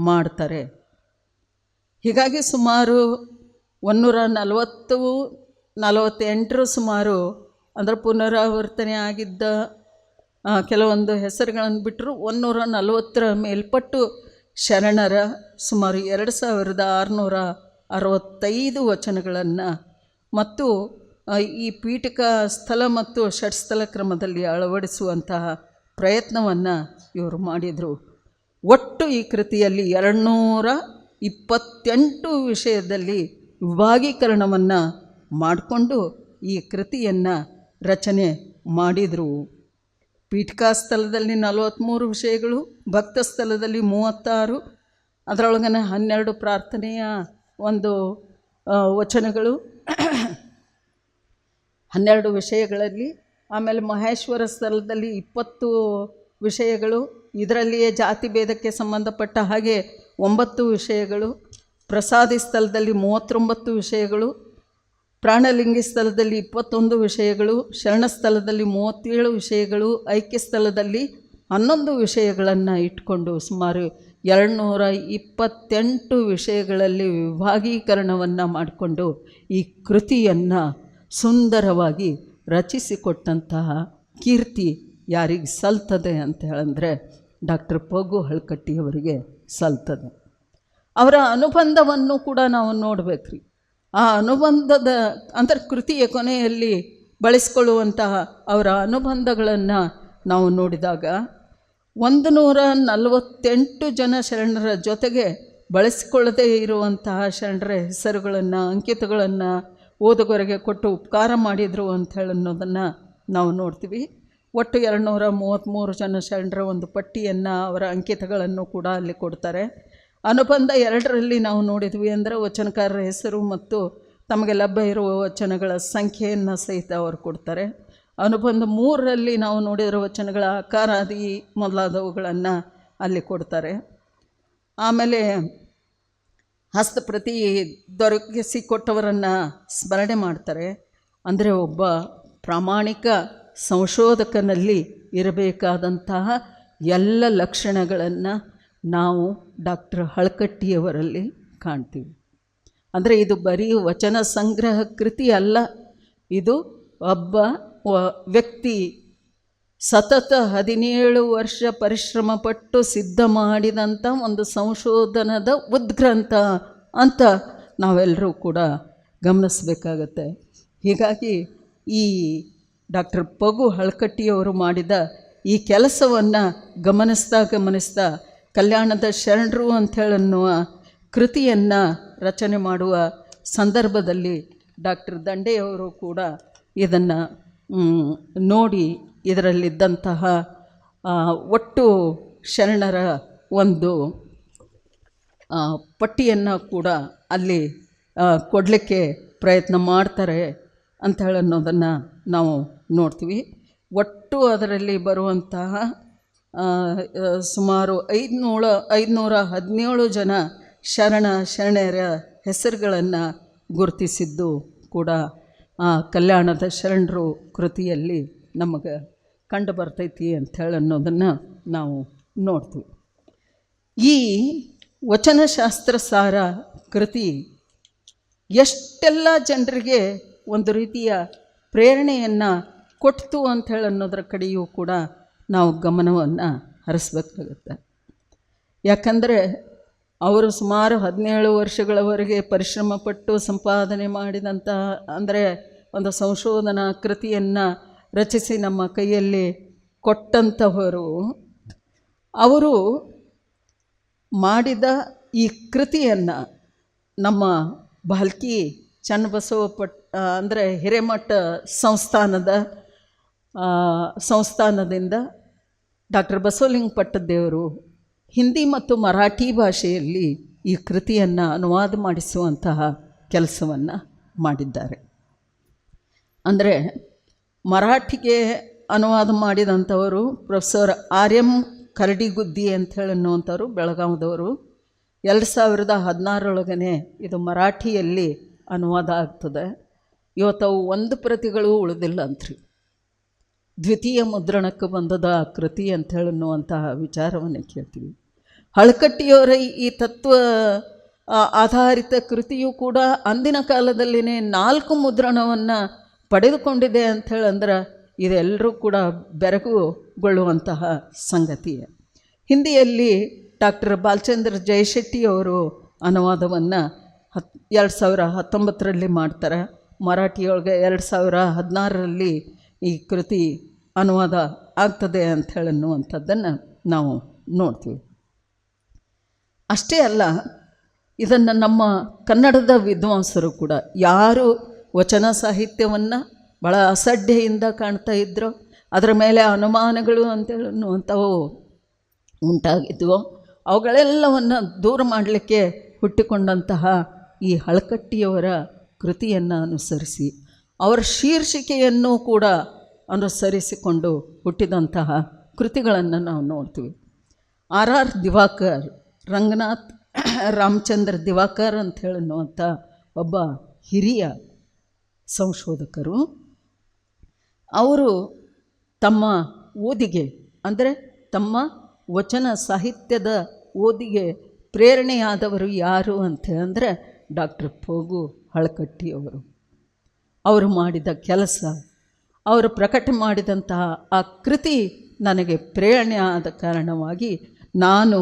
ಮಾಡ್ತಾರೆ. ಹೀಗಾಗಿ ಸುಮಾರು 148 ಸುಮಾರು ಅಂದರೆ ಪುನರಾವರ್ತನೆ ಆಗಿದ್ದ ಕೆಲವೊಂದು ಹೆಸರುಗಳನ್ನು ಬಿಟ್ಟರು 140 ಮೇಲ್ಪಟ್ಟು ಶರಣರ ಸುಮಾರು 2665 ವಚನಗಳನ್ನು ಮತ್ತು ಈ ಪೀಠಿಕಾ ಸ್ಥಳ ಮತ್ತು ಷಟ್ಸ್ಥಲ ಕ್ರಮದಲ್ಲಿ ಅಳವಡಿಸುವಂತಹ ಪ್ರಯತ್ನವನ್ನು ಇವರು ಮಾಡಿದರು. ಒಟ್ಟು ಈ ಕೃತಿಯಲ್ಲಿ 228 ವಿಷಯದಲ್ಲಿ ವಿಭಾಗೀಕರಣವನ್ನು ಮಾಡಿಕೊಂಡು ಈ ಕೃತಿಯನ್ನು ರಚನೆ ಮಾಡಿದರು. ಪೀಠಿಕಾ ಸ್ಥಳದಲ್ಲಿ 43 ವಿಷಯಗಳು, ಭಕ್ತ ಸ್ಥಳದಲ್ಲಿ 36, ಅದರೊಳಗನೆ 12 ಪ್ರಾರ್ಥನೆಯ ಒಂದು ವಚನಗಳು 12 ವಿಷಯಗಳಲ್ಲಿ. ಆಮೇಲೆ ಮಹೇಶ್ವರ ಸ್ಥಳದಲ್ಲಿ 20 ವಿಷಯಗಳು, ಇದರಲ್ಲಿಯೇ ಜಾತಿ ಭೇದಕ್ಕೆ ಸಂಬಂಧಪಟ್ಟ ಹಾಗೆ 9 ವಿಷಯಗಳು. ಪ್ರಸಾದಿ ಸ್ಥಳದಲ್ಲಿ 39 ವಿಷಯಗಳು, ಪ್ರಾಣಲಿಂಗಿ ಸ್ಥಳದಲ್ಲಿ 21 ವಿಷಯಗಳು, ಶರಣ ಸ್ಥಳದಲ್ಲಿ 37 ವಿಷಯಗಳು, ಐಕ್ಯ ಸ್ಥಳದಲ್ಲಿ 11 ವಿಷಯಗಳನ್ನು ಇಟ್ಕೊಂಡು ಸುಮಾರು 228 ವಿಷಯಗಳಲ್ಲಿ ವಿಭಾಗೀಕರಣವನ್ನು ಮಾಡಿಕೊಂಡು ಈ ಕೃತಿಯನ್ನು ಸುಂದರವಾಗಿ ರಚಿಸಿಕೊಟ್ಟಂತಹ ಕೀರ್ತಿ ಯಾರಿಗೆ ಸಲ್ತದೆ ಅಂತ ಹೇಳಂದರೆ ಡಾಕ್ಟರ್ ಪಗು ಹಳಕಟ್ಟಿಯವರಿಗೆ ಸಲ್ತದೆ. ಅವರ ಅನುಬಂಧವನ್ನು ಕೂಡ ನಾವು ನೋಡಬೇಕ್ರಿ. ಆ ಅನುಬಂಧದ ಕೃತಿಯ ಕೊನೆಯಲ್ಲಿ ಬಳಸಿಕೊಳ್ಳುವಂತಹ ಅವರ ಅನುಬಂಧಗಳನ್ನು ನಾವು ನೋಡಿದಾಗ 148 ಜನ ಶರಣರ ಜೊತೆಗೆ ಬಳಸಿಕೊಳ್ಳದೇ ಇರುವಂತಹ ಶರಣರ ಹೆಸರುಗಳನ್ನು ಅಂಕಿತಗಳನ್ನು ಓದುಗರಿಗೆ ಕೊಟ್ಟು ಉಪಕಾರ ಮಾಡಿದರು ಅಂತ ಹೇಳಿ ಅನ್ನೋದನ್ನು ನಾವು ನೋಡ್ತೀವಿ. ಒಟ್ಟು 233 ಜನ ಶರಣರ ಒಂದು ಪಟ್ಟಿಯನ್ನು ಅವರ ಅಂಕಿತಗಳನ್ನು ಕೂಡ ಅಲ್ಲಿ ಕೊಡ್ತಾರೆ. ಅನುಬಂಧ 2ರಲ್ಲಿ ನಾವು ನೋಡಿದ್ವಿ ಅಂದರೆ ವಚನಕಾರರ ಹೆಸರು ಮತ್ತು ತಮಗೆ ಲಭ್ಯ ಇರುವ ವಚನಗಳ ಸಂಖ್ಯೆಯನ್ನು ಸಹಿತ ಅವರು ಕೊಡ್ತಾರೆ. ಅನುಬಂಧ 3ರಲ್ಲಿ ನಾವು ನೋಡಿರೋ ವಚನಗಳ ಆಕಾರಾದಿ ಮೊದಲಾದವುಗಳನ್ನು ಅಲ್ಲಿ ಕೊಡ್ತಾರೆ. ಆಮೇಲೆ ಹಸ್ತಪ್ರತಿ ದೊರಕಿಸಿಕೊಟ್ಟವರನ್ನು ಸ್ಮರಣೆ ಮಾಡ್ತಾರೆ. ಅಂದರೆ ಒಬ್ಬ ಪ್ರಾಮಾಣಿಕ ಸಂಶೋಧಕನಲ್ಲಿ ಇರಬೇಕಾದಂತಹ ಎಲ್ಲ ಲಕ್ಷಣಗಳನ್ನು ನಾವು ಡಾಕ್ಟರ್ ಹಳಕಟ್ಟಿಯವರಲ್ಲಿ ಕಾಣ್ತೀವಿ. ಅಂದರೆ ಇದು ಬರೀ ವಚನ ಸಂಗ್ರಹ ಕೃತಿ ಅಲ್ಲ, ಇದು ಒಬ್ಬ ವ್ಯಕ್ತಿ ಸತತ 17 ವರ್ಷ ಪರಿಶ್ರಮಪಟ್ಟು ಸಿದ್ಧ ಮಾಡಿದಂಥ ಒಂದು ಸಂಶೋಧನದ ಉದ್ಗ್ರಂಥ ಅಂತ ನಾವೆಲ್ಲರೂ ಕೂಡ ಗಮನಿಸಬೇಕಾಗತ್ತೆ. ಹೀಗಾಗಿ ಈ ಡಾಕ್ಟರ್ ಪಗು ಹಳಕಟ್ಟಿಯವರು ಮಾಡಿದ ಈ ಕೆಲಸವನ್ನು ಗಮನಿಸ್ತಾ ಕಲ್ಯಾಣದ ಶರಣರು ಅಂಥೇಳನ್ನುವ ಕೃತಿಯನ್ನು ರಚನೆ ಮಾಡುವ ಸಂದರ್ಭದಲ್ಲಿ ಡಾಕ್ಟರ್ ದಂಡೆಯವರು ಕೂಡ ಇದನ್ನು ನೋಡಿ ಇದರಲ್ಲಿದ್ದಂತಹ ಒಟ್ಟು ಶರಣರ ಒಂದು ಪಟ್ಟಿಯನ್ನು ಕೂಡ ಅಲ್ಲಿ ಕೊಡಲಿಕ್ಕೆ ಪ್ರಯತ್ನ ಮಾಡ್ತಾರೆ ಅಂತ ಅನ್ನೋದನ್ನು ನಾವು ನೋಡ್ತೀವಿ. ಒಟ್ಟು ಅದರಲ್ಲಿ ಬರುವಂತಹ ಸುಮಾರು 517 ಜನ ಶರಣೆಯರ ಹೆಸರುಗಳನ್ನು ಗುರುತಿಸಿದ್ದು ಕೂಡ ಕಲ್ಯಾಣದ ಶರಣರು ಕೃತಿಯಲ್ಲಿ ನಮಗೆ ಕಂಡು ಬರ್ತೈತಿ ಅಂಥೇಳಿ ಅನ್ನೋದನ್ನು ನಾವು ನೋಡ್ತೀವಿ. ಈ ವಚನಶಾಸ್ತ್ರ ಸಾರ ಕೃತಿ ಎಷ್ಟೆಲ್ಲ ಜನರಿಗೆ ಒಂದು ರೀತಿಯ ಪ್ರೇರಣೆಯನ್ನು ಕೊಡ್ತು ಅಂಥೇಳಿ ಅನ್ನೋದರ ಕಡೆಯೂ ಕೂಡ ನಾವು ಗಮನವನ್ನು ಹರಿಸ್ಬೇಕಾಗತ್ತೆ. ಯಾಕಂದರೆ ಅವರು ಸುಮಾರು 17 ವರ್ಷಗಳವರೆಗೆ ಪರಿಶ್ರಮಪಟ್ಟು ಸಂಪಾದನೆ ಮಾಡಿದಂಥ ಅಂದರೆ ಒಂದು ಸಂಶೋಧನಾ ಕೃತಿಯನ್ನು ರಚಿಸಿ ನಮ್ಮ ಕೈಯಲ್ಲಿ ಕೊಟ್ಟಂಥವರು, ಅವರು ಮಾಡಿದ ಈ ಕೃತಿಯನ್ನು ನಮ್ಮ ಭಾಲ್ಕಿ ಚನ್ನಬಸವ ಅಂದರೆ ಹಿರೇಮಠ ಸಂಸ್ಥಾನದಿಂದ ಡಾಕ್ಟರ್ ಬಸವಲಿಂಗ ಪಟ್ಟದೇವರು ಹಿಂದಿ ಮತ್ತು ಮರಾಠಿ ಭಾಷೆಯಲ್ಲಿ ಈ ಕೃತಿಯನ್ನು ಅನುವಾದ ಮಾಡಿಸುವಂತಹ ಕೆಲಸವನ್ನು ಮಾಡಿದ್ದಾರೆ. ಅಂದರೆ ಮರಾಠಿಗೆ ಅನುವಾದ ಮಾಡಿದಂಥವರು ಪ್ರೊಫೆಸರ್ R.M. ಕರಡಿಗುದ್ದಿ ಅಂಥೇಳಿ ಅನ್ನುವಂಥವ್ರು ಬೆಳಗಾವಿದವರು. 2016 ಇದು ಮರಾಠಿಯಲ್ಲಿ ಅನುವಾದ ಆಗ್ತದೆ. ಇವತ್ತವು 1 ಪ್ರತಿಗಳು ಉಳಿದಿಲ್ಲ ಅಂತ್ರಿ. ದ್ವಿತೀಯ ಮುದ್ರಣಕ್ಕೆ ಬಂದದ ಆ ಕೃತಿ ಅಂಥೇಳಿ ಅನ್ನುವಂತಹ ವಿಚಾರವನ್ನು ಕೇಳ್ತೀವಿ. ಹಳಕಟ್ಟಿಯವರ ಈ ತತ್ವ ಆಧಾರಿತ ಕೃತಿಯು ಕೂಡ ಅಂದಿನ ಕಾಲದಲ್ಲಿನೇ 4 ಮುದ್ರಣವನ್ನು ಪಡೆದುಕೊಂಡಿದೆ ಅಂಥೇಳಿ ಅಂದ್ರೆ ಇದೆಲ್ಲರೂ ಕೂಡ ಬೆರಗುಗೊಳ್ಳುವಂತಹ ಸಂಗತಿಯೇ. ಹಿಂದಿಯಲ್ಲಿ ಡಾಕ್ಟರ್ ಬಾಲಚಂದ್ರ ಜಯಶೆಟ್ಟಿಯವರು ಅನುವಾದವನ್ನು 2019 ಮಾಡ್ತಾರೆ. ಮರಾಠಿಯೊಳಗೆ 2016 ಈ ಕೃತಿ ಅನುವಾದ ಆಗ್ತದೆ ಅಂಥೇಳಿ ಅನ್ನುವಂಥದ್ದನ್ನು ನಾವು ನೋಡ್ತೀವಿ. ಅಷ್ಟೇ ಅಲ್ಲ, ಇದನ್ನು ನಮ್ಮ ಕನ್ನಡದ ವಿದ್ವಾಂಸರು ಕೂಡ ಯಾರು ವಚನ ಸಾಹಿತ್ಯವನ್ನು ಭಾಳ ಅಸಡ್ಡೆಯಿಂದ ಕಾಣ್ತಾ ಇದ್ರೋ, ಅದರ ಮೇಲೆ ಅನುಮಾನಗಳು ಅಂತೇಳಿ ಅನ್ನುವಂಥವು ಉಂಟಾಗಿದ್ವು, ಅವುಗಳೆಲ್ಲವನ್ನು ದೂರ ಮಾಡಲಿಕ್ಕೆ ಹುಟ್ಟಿಕೊಂಡಂತಹ ಈ ಹಳಕಟ್ಟಿಯವರ ಕೃತಿಯನ್ನು ಅನುಸರಿಸಿ ಅವರ ಶೀರ್ಷಿಕೆಯನ್ನು ಕೂಡ ಅನುಸರಿಸಿಕೊಂಡು ಹುಟ್ಟಿದಂತಹ ಕೃತಿಗಳನ್ನು ನಾವು ನೋಡ್ತೀವಿ. R.R. ದಿವಾಕರ್, ರಂಗನಾಥ್ ರಾಮಚಂದ್ರ ದಿವಾಕರ್ ಅಂಥೇಳಿ ಅನ್ನುವಂಥ ಒಬ್ಬ ಹಿರಿಯ ಸಂಶೋಧಕರು. ಅವರು ತಮ್ಮ ಓದಿಗೆ ಅಂದರೆ ತಮ್ಮ ವಚನ ಸಾಹಿತ್ಯದ ಓದಿಗೆ ಪ್ರೇರಣೆಯಾದವರು ಯಾರು ಅಂತಂದರೆ ಡಾಕ್ಟರ್ ಪೋಗು ಹಳಕಟ್ಟಿಯವರು. ಅವರು ಮಾಡಿದ ಕೆಲಸ, ಅವರು ಪ್ರಕಟ ಮಾಡಿದಂತಹ ಆ ಕೃತಿ ನನಗೆ ಪ್ರೇರಣೆ ಆದ ಕಾರಣವಾಗಿ ನಾನು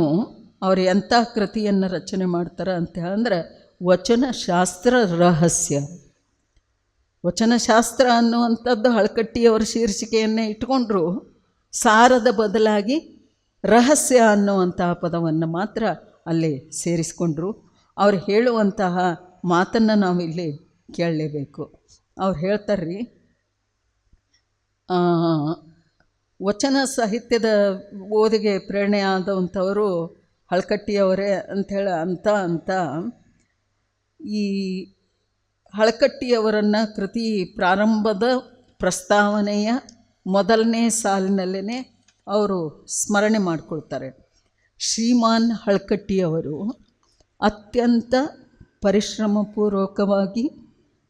ಅವರು ಎಂಥ ಕೃತಿಯನ್ನು ರಚನೆ ಮಾಡ್ತಾರೆ ಅಂತ ಅಂದರೆ ವಚನಶಾಸ್ತ್ರ ರಹಸ್ಯ. ವಚನಶಾಸ್ತ್ರ ಅನ್ನುವಂಥದ್ದು ಹಳಕಟ್ಟಿಯವರ ಶೀರ್ಷಿಕೆಯನ್ನೇ ಇಟ್ಕೊಂಡ್ರು, ಸಾರದ ಬದಲಾಗಿ ರಹಸ್ಯ ಅನ್ನುವಂತಹ ಪದವನ್ನು ಮಾತ್ರ ಅಲ್ಲಿ ಸೇರಿಸ್ಕೊಂಡ್ರು. ಅವ್ರು ಹೇಳುವಂತಹ ಮಾತನ್ನು ನಾವಿಲ್ಲಿ ಕೇಳಲೇಬೇಕು. ಅವ್ರು ಹೇಳ್ತಾರ್ರಿ, ವಚನ ಸಾಹಿತ್ಯದ ಓದಿಗೆ ಪ್ರೇರಣೆ ಆದಂಥವರು ಹಳಕಟ್ಟಿಯವರೇ ಅಂಥೇಳಿ ಅಂತ ಈ ಹಳಕಟ್ಟಿಯವರನ್ನು ಕೃತಿ ಪ್ರಾರಂಭದ ಪ್ರಸ್ತಾವನೆಯ ಮೊದಲನೇ ಸಾಲಿನಲ್ಲೇ ಅವರು ಸ್ಮರಣೆ ಮಾಡಿಕೊಳ್ತಾರೆ. ಶ್ರೀಮಾನ್ ಹಳಕಟ್ಟಿಯವರು ಅತ್ಯಂತ ಪರಿಶ್ರಮಪೂರ್ವಕವಾಗಿ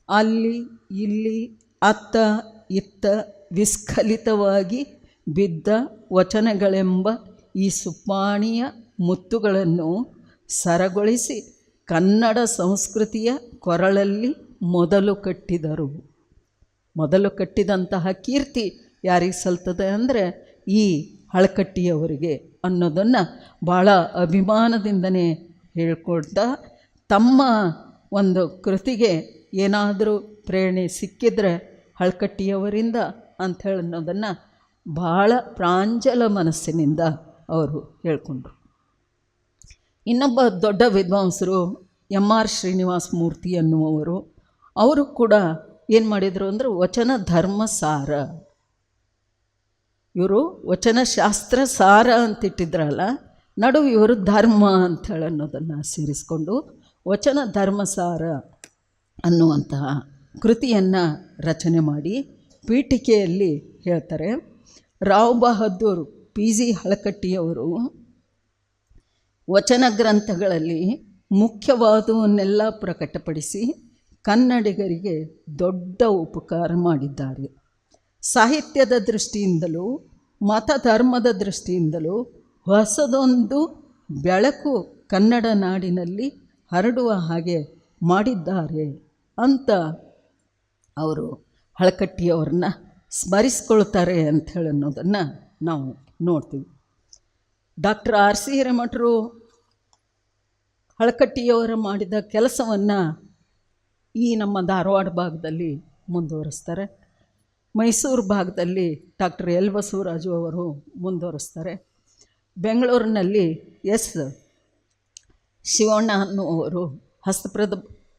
ಅಲ್ಲಿ ಇಲ್ಲಿ ಅತ್ತ ಇತ್ತ ವಿಸ್ಖಲಿತವಾಗಿ ಬಿದ್ದ ವಚನಗಳೆಂಬ ಈ ಸುಪ್ಪಾಣಿಯ ಮುತ್ತುಗಳನ್ನು ಸರಗೊಳಿಸಿ ಕನ್ನಡ ಸಂಸ್ಕೃತಿಯ ಕೊರಳಲ್ಲಿ ಮೊದಲು ಕಟ್ಟಿದರು. ಮೊದಲು ಕಟ್ಟಿದಂತಹ ಕೀರ್ತಿ ಯಾರಿಗೆ ಸಲ್ತದೆ ಅಂದರೆ ಈ ಹಳಕಟ್ಟಿಯವರಿಗೆ ಅನ್ನೋದನ್ನು ಭಾಳ ಅಭಿಮಾನದಿಂದನೇ ಹೇಳ್ಕೊಳ್ತಾ, ತಮ್ಮ ಒಂದು ಕೃತಿಗೆ ಏನಾದರೂ ಪ್ರೇರಣೆ ಸಿಕ್ಕಿದ್ರೆ ಹಳಕಟ್ಟಿಯವರಿಂದ ಅಂಥೇಳಿ ಅನ್ನೋದನ್ನು ಭಾಳ ಪ್ರಾಂಜಲ ಮನಸ್ಸಿನಿಂದ ಅವರು ಹೇಳ್ಕೊಂಡ್ರು. ಇನ್ನೊಬ್ಬ ದೊಡ್ಡ ವಿದ್ವಾಂಸರು M.R. ಶ್ರೀನಿವಾಸ ಮೂರ್ತಿ ಅನ್ನುವರು. ಅವರು ಕೂಡ ಏನು ಮಾಡಿದರು ಅಂದರೆ ವಚನ ಧರ್ಮಸಾರ, ಇವರು ವಚನಶಾಸ್ತ್ರ ಸಾರ ಅಂತಿಟ್ಟಿದ್ರಲ್ಲ, ನಡುವೆ ಇವರು ಧರ್ಮ ಅಂಥೇಳಿ ಅನ್ನೋದನ್ನು ಸೇರಿಸ್ಕೊಂಡು ವಚನ ಧರ್ಮಸಾರ ಅನ್ನುವಂತಹ ಕೃತಿಯನ್ನು ರಚನೆ ಮಾಡಿ ಪೀಠಿಕೆಯಲ್ಲಿ ಹೇಳ್ತಾರೆ. ರಾವ್ ಬಹದ್ದೂರ್ P.G. ಹಳಕಟ್ಟಿಯವರು ವಚನ ಗ್ರಂಥಗಳಲ್ಲಿ ಮುಖ್ಯವಾದವನ್ನೆಲ್ಲ ಪ್ರಕಟಪಡಿಸಿ ಕನ್ನಡಿಗರಿಗೆ ದೊಡ್ಡ ಉಪಕಾರ ಮಾಡಿದ್ದಾರೆ. ಸಾಹಿತ್ಯದ ದೃಷ್ಟಿಯಿಂದಲೂ ಮತಧರ್ಮದ ದೃಷ್ಟಿಯಿಂದಲೂ ಹೊಸದೊಂದು ಬೆಳಕು ಕನ್ನಡ ನಾಡಿನಲ್ಲಿ ಹರಡುವ ಹಾಗೆ ಮಾಡಿದ್ದಾರೆ ಅಂತ ಅವರು ಹಳಕಟ್ಟಿಯವರನ್ನ ಸ್ಮರಿಸ್ಕೊಳ್ತಾರೆ ಅಂಥೇಳಿ ಅನ್ನೋದನ್ನು ನಾವು ನೋಡ್ತೀವಿ. Doctor R.C. ಹಿರೇಮಠರು ಹಳಕಟ್ಟಿಯವರ ಮಾಡಿದ ಕೆಲಸವನ್ನು ಈ ನಮ್ಮ ಧಾರವಾಡ ಭಾಗದಲ್ಲಿ ಮುಂದುವರಿಸ್ತಾರೆ. ಮೈಸೂರು ಭಾಗದಲ್ಲಿ ಡಾಕ್ಟರ್ ಎಲ್ ಬಸವರಾಜು ಅವರು ಮುಂದುವರಿಸ್ತಾರೆ. ಬೆಂಗಳೂರಿನಲ್ಲಿ ಎಸ್ ಶಿವಣ್ಣ ಅನ್ನುವರು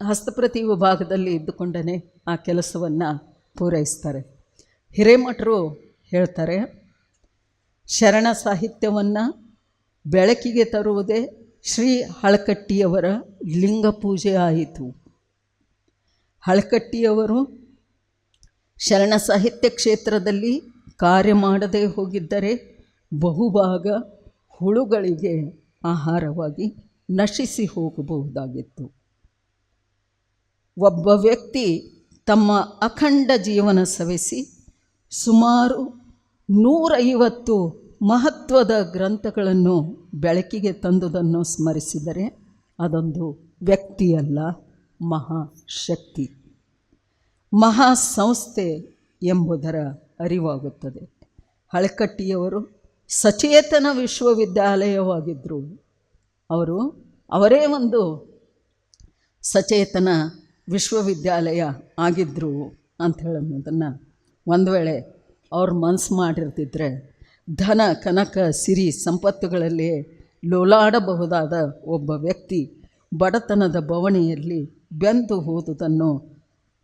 ಹಸ್ತಪ್ರತಿ ವಿಭಾಗದಲ್ಲಿ ಇದ್ದುಕೊಂಡೇ ಆ ಕೆಲಸವನ್ನು ಪೂರೈಸ್ತಾರೆ. ಹಿರೇಮಠರು ಹೇಳ್ತಾರೆ, ಶರಣ ಸಾಹಿತ್ಯವನ್ನು ಬೆಳಕಿಗೆ ತರುವುದೇ ಶ್ರೀ ಹಳಕಟ್ಟಿಯವರ ಲಿಂಗ ಪೂಜೆ ಆಯಿತು. ಹಳಕಟ್ಟಿಯವರು ಶರಣ ಸಾಹಿತ್ಯ ಕ್ಷೇತ್ರದಲ್ಲಿ ಕಾರ್ಯ ಮಾಡದೇ ಹೋಗಿದ್ದರೆ ಬಹುಭಾಗ ಹುಳುಗಳಿಗೆ ಆಹಾರವಾಗಿ ನಶಿಸಿ ಹೋಗಬಹುದಾಗಿತ್ತು. ಒಬ್ಬ ವ್ಯಕ್ತಿ ತಮ್ಮ ಅಖಂಡ ಜೀವನ ಸವೆಸಿ ಸುಮಾರು 150 ಮಹತ್ವದ ಗ್ರಂಥಗಳನ್ನು ಬೆಳಕಿಗೆ ತಂದುದನ್ನು ಸ್ಮರಿಸಿದರೆ ಅದೊಂದು ವ್ಯಕ್ತಿಯಲ್ಲ, ಮಹಾಶಕ್ತಿ, ಮಹಾಸಂಸ್ಥೆ ಎಂಬುದರ ಅರಿವಾಗುತ್ತದೆ. ಹಳಕಟ್ಟಿಯವರು ಸಚೇತನ ವಿಶ್ವವಿದ್ಯಾಲಯವಾಗಿದ್ದರು. ಅವರೇ ಒಂದು ಸಚೇತನ ವಿಶ್ವವಿದ್ಯಾಲಯ ಆಗಿದ್ದರು ಅಂಥೇಳೋದನ್ನು ಒಂದು ವೇಳೆ ಅವ್ರು ಮನಸ್ಸು ಮಾಡಿರ್ತಿದ್ರೆ ಧನ ಕನಕ ಸಿರಿ ಸಂಪತ್ತುಗಳಲ್ಲಿ ಲೋಲಾಡಬಹುದಾದ ಒಬ್ಬ ವ್ಯಕ್ತಿ ಬಡತನದ ಬವಣೆಯಲ್ಲಿ ಬೆಂದು ಹೋದುದನ್ನು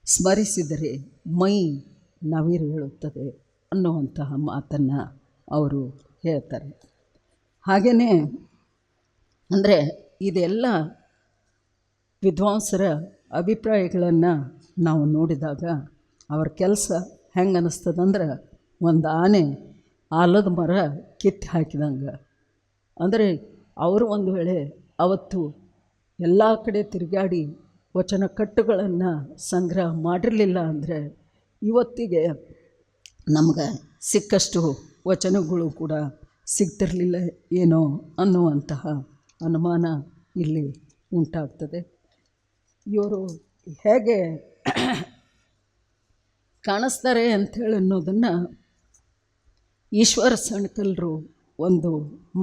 ಸ್ಮರಿಸಿದರೆ ಮೈ ನವಿರೇಳುತ್ತದೆ ಅನ್ನುವಂತಹ ಮಾತನ್ನು ಅವರು ಹೇಳ್ತಾರೆ. ಹಾಗೆಯೇ ಅಂದರೆ ಇದೆಲ್ಲ ವಿದ್ವಾಂಸರ ಅಭಿಪ್ರಾಯಗಳನ್ನು ನಾವು ನೋಡಿದಾಗ ಅವ್ರ ಕೆಲಸ ಹೆಂಗೆ ಅನ್ನಿಸ್ತದಂದ್ರೆ ಒಂದು ಆನೆ ಆಲದ ಮರ ಕಿತ್ತು ಹಾಕಿದಂಗೆ. ಅಂದರೆ ಅವರು ಒಂದು ವೇಳೆ ಅವತ್ತು ಎಲ್ಲ ಕಡೆ ತಿರುಗಾಡಿ ವಚನ ಕಟ್ಟುಗಳನ್ನು ಸಂಗ್ರಹ ಮಾಡಿರಲಿಲ್ಲ ಅಂದರೆ ಇವತ್ತಿಗೆ ನಮ್ಗೆ ಸಿಕ್ಕಷ್ಟು ವಚನಗಳು ಕೂಡ ಸಿಗ್ತಿರಲಿಲ್ಲ ಏನೋ ಅನ್ನುವಂತಹ ಅನುಮಾನ ಇಲ್ಲಿ ಉಂಟಾಗ್ತದೆ. ಇವರು ಹೇಗೆ ಕಾಣಿಸ್ತಾರೆ ಅಂಥೇಳಿ ಅನ್ನೋದನ್ನು ಈಶ್ವರ ಸಣ್ಕಲ್ರು ಒಂದು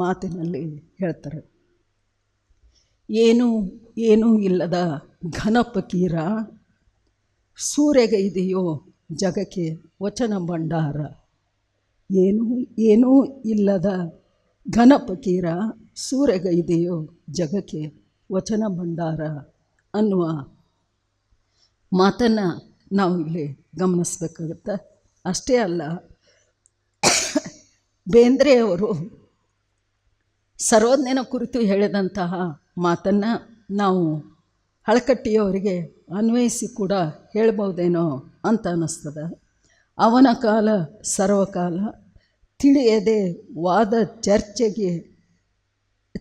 ಮಾತಿನಲ್ಲಿ ಹೇಳ್ತಾರೆ. ಏನೂ ಇಲ್ಲದ ಘನ ಫಕೀರ, ಸೂರೆಗೈದೆಯೋ ಜಗಕ್ಕೆ ವಚನ ಭಂಡಾರ. ಏನೂ ಇಲ್ಲದ ಘನ ಫಕೀರ, ಸೂರೆಗೈದೆಯೋ ಜಗಕ್ಕೆ ವಚನ ಭಂಡಾರ ಅನ್ನುವ ಮಾತನ್ನು ನಾವು ಇಲ್ಲಿ ಗಮನಿಸಬೇಕಾಗುತ್ತೆ. ಅಷ್ಟೇ ಅಲ್ಲ, ಬೇಂದ್ರೆಯವರು ಸರ್ವಜ್ಞನ ಕುರಿತು ಹೇಳಿದಂತಹ ಮಾತನ್ನು ನಾವು ಹಳಕಟ್ಟಿಯವರಿಗೆ ಅನ್ವಯಿಸಿ ಕೂಡ ಹೇಳ್ಬೋದೇನೋ ಅಂತ ಅನ್ನಿಸ್ತದೆ. ಅವನ ಕಾಲ ಸರ್ವಕಾಲ ತಿಳಿಯದೆ ವಾದ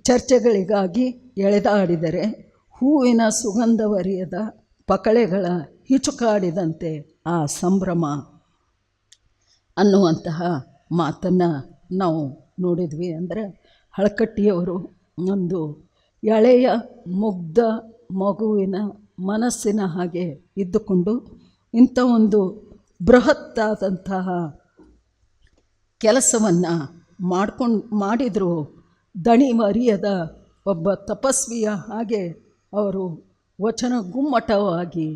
ಚರ್ಚೆಗಳಿಗಾಗಿ ಎಳೆದಾಡಿದರೆ ಹೂವಿನ ಸುಗಂಧವರಿಯದ ಪಕಳೆಗಳ ಹಿಚುಕಾಡಿದಂತೆ ಆ ಸಂಭ್ರಮ ಅನ್ನುವಂತಹ ಮಾತನ್ನು ನಾವು ನೋಡಿದ್ವಿ. ಅಂದರೆ ಹಳಕಟ್ಟಿಯವರು ಒಂದು ಎಳೆಯ ಮುಗ್ಧ ಮಗುವಿನ ಮನಸ್ಸಿನ ಹಾಗೆ ಇದ್ದುಕೊಂಡು ಇಂಥ ಒಂದು ಬೃಹತ್ತಾದಂತಹ ಕೆಲಸವನ್ನು ಮಾಡಿದರೂ ದಣಿವರಿಯದ ಒಬ್ಬ ತಪಸ್ವಿಯ ಹಾಗೆ ಅವರು ವಚನ ಗುಮ್ಮಟವಾಗಿ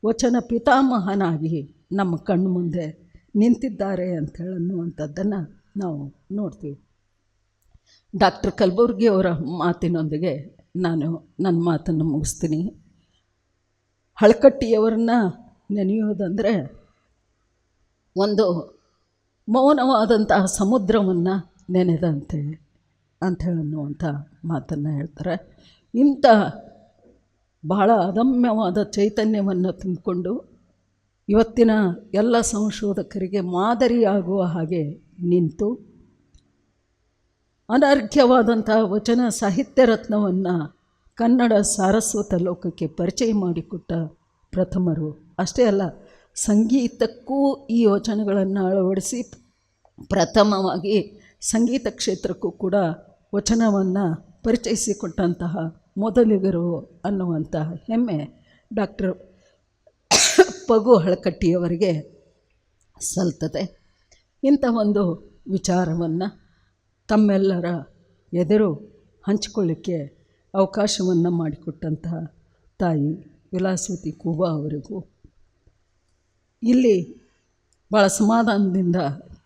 ವಚನ ಪಿತಾಮಹನಾಗಿ ನಮ್ಮ ಕಣ್ಣು ಮುಂದೆ ನಿಂತಿದ್ದಾರೆ ಅಂಥೇಳಿ ಅನ್ನುವಂಥದ್ದನ್ನು ನಾವು ನೋಡ್ತೀವಿ. ಡಾಕ್ಟರ್ ಕಲಬುರ್ಗಿಯವರ ಮಾತಿನೊಂದಿಗೆ ನಾನು ನನ್ನ ಮಾತನ್ನು ಮುಗಿಸ್ತೀನಿ. ಹಳಕಟ್ಟಿಯವರನ್ನ ನೆನೆಯುವುದಂದರೆ ಒಂದು ಮೌನವಾದಂತಹ ಸಮುದ್ರವನ್ನು ನೆನೆದಂತೆ ಅಂಥೇಳಿ ಅನ್ನುವಂಥ ಮಾತನ್ನು ಹೇಳ್ತಾರೆ. ಇಂಥ ಬಹಳ ಅದಮ್ಯವಾದ ಚೈತನ್ಯವನ್ನು ತುಂಬಿಕೊಂಡು ಇವತ್ತಿನ ಎಲ್ಲ ಸಂಶೋಧಕರಿಗೆ ಮಾದರಿಯಾಗುವ ಹಾಗೆ ನಿಂತು ಅನರ್ಘ್ಯವಾದಂಥ ವಚನ ಸಾಹಿತ್ಯ ರತ್ನವನ್ನು ಕನ್ನಡ ಸಾರಸ್ವತ ಲೋಕಕ್ಕೆ ಪರಿಚಯ ಮಾಡಿಕೊಟ್ಟ ಪ್ರಥಮರು. ಅಷ್ಟೇ ಅಲ್ಲ, ಸಂಗೀತಕ್ಕೂ ಈ ವಚನಗಳನ್ನು ಅಳವಡಿಸಿ ಪ್ರಥಮವಾಗಿ ಸಂಗೀತ ಕ್ಷೇತ್ರಕ್ಕೂ ಕೂಡ ವಚನವನ್ನು ಪರಿಚಯಿಸಿಕೊಟ್ಟಂತಹ ಮೊದಲಿಗರು ಅನ್ನುವಂಥ ಹೆಮ್ಮೆ ಡಾಕ್ಟರ್ ಪಗು ಹಳಕಟ್ಟಿಯವರಿಗೆ ಸಲ್ತದೆ. ಇಂಥ ಒಂದು ವಿಚಾರವನ್ನು ತಮ್ಮೆಲ್ಲರ ಎದುರು ಹಂಚಿಕೊಳ್ಳಿಕ್ಕೆ ಅವಕಾಶವನ್ನು ಮಾಡಿಕೊಟ್ಟಂತಹ ತಾಯಿ ವಿಲಾಸವತಿ ಕೂಬಾ ಅವರಿಗೂ, ಇಲ್ಲಿ ಭಾಳ ಸಮಾಧಾನದಿಂದ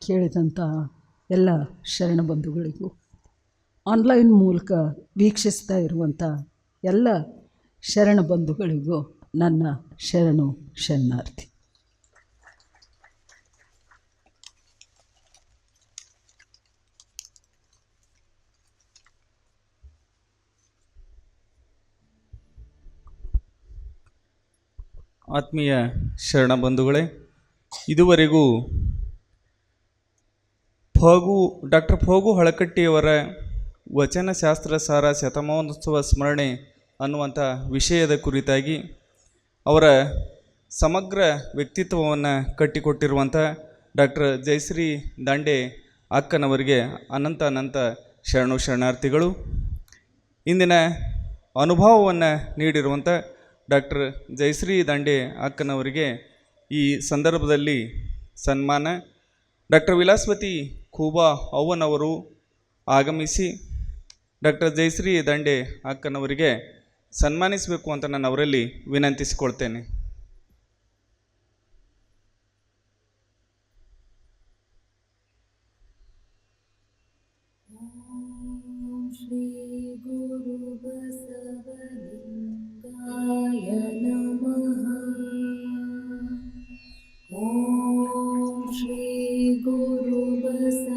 ಕೇಳಿದಂಥ ಎಲ್ಲ ಶರಣ ಬಂಧುಗಳಿಗೂ, ಆನ್ಲೈನ್ ಮೂಲಕ ವೀಕ್ಷಿಸ್ತಾ ಇರುವಂಥ ಎಲ್ಲ ಶರಣ ಬಂಧುಗಳಿಗೂ ನನ್ನ ಶರಣು ಶರಣಾರ್ಥಿ. ಆತ್ಮೀಯ ಶರಣ ಬಂಧುಗಳೇ, ಇದುವರೆಗೂ ಡಾಕ್ಟರ್ ಫಗು ಹಳಕಟ್ಟಿಯವರ ವಚನಶಾಸ್ತ್ರ ಸಾರ ಶತಮಾನೋತ್ಸವ ಸ್ಮರಣೆ ಅನ್ನುವಂಥ ವಿಷಯದ ಕುರಿತಾಗಿ ಅವರ ಸಮಗ್ರ ವ್ಯಕ್ತಿತ್ವವನ್ನು ಕಟ್ಟಿಕೊಟ್ಟಿರುವಂಥ ಡಾಕ್ಟರ್ ಜಯಶ್ರೀ ದಾಂಡೆ ಅಕ್ಕನವರಿಗೆ ಅನಂತ ಶರಣು ಶರಣಾರ್ಥಿಗಳು. ಇಂದಿನ ಅನುಭವವನ್ನು ನೀಡಿರುವಂಥ ಡಾಕ್ಟರ್ ಜಯಶ್ರೀ ದಾಂಡೆ ಅಕ್ಕನವರಿಗೆ ಈ ಸಂದರ್ಭದಲ್ಲಿ ಸನ್ಮಾನ. ಡಾಕ್ಟರ್ ವಿಲಾಸವತಿ ಕೂಬಾ ಅವ್ವನವರು ಆಗಮಿಸಿ ಡಾಕ್ಟರ್ ಜಯಶ್ರೀ ದಾಂಡೆ ಅಕ್ಕನವರಿಗೆ ಸನ್ಮಾನಿಸಬೇಕು ಅಂತ ನಾನು ಅವರಲ್ಲಿ ವಿನಂತಿಸಿಕೊಳ್ತೇನೆ. ಶ್ರೀ ಗುರು ಬಸವಲಿಂಗಾಯ ನಮಃ. ಓಂ ಶ್ರೀ ಗುರು ಬಸವಲಿಂಗಾಯ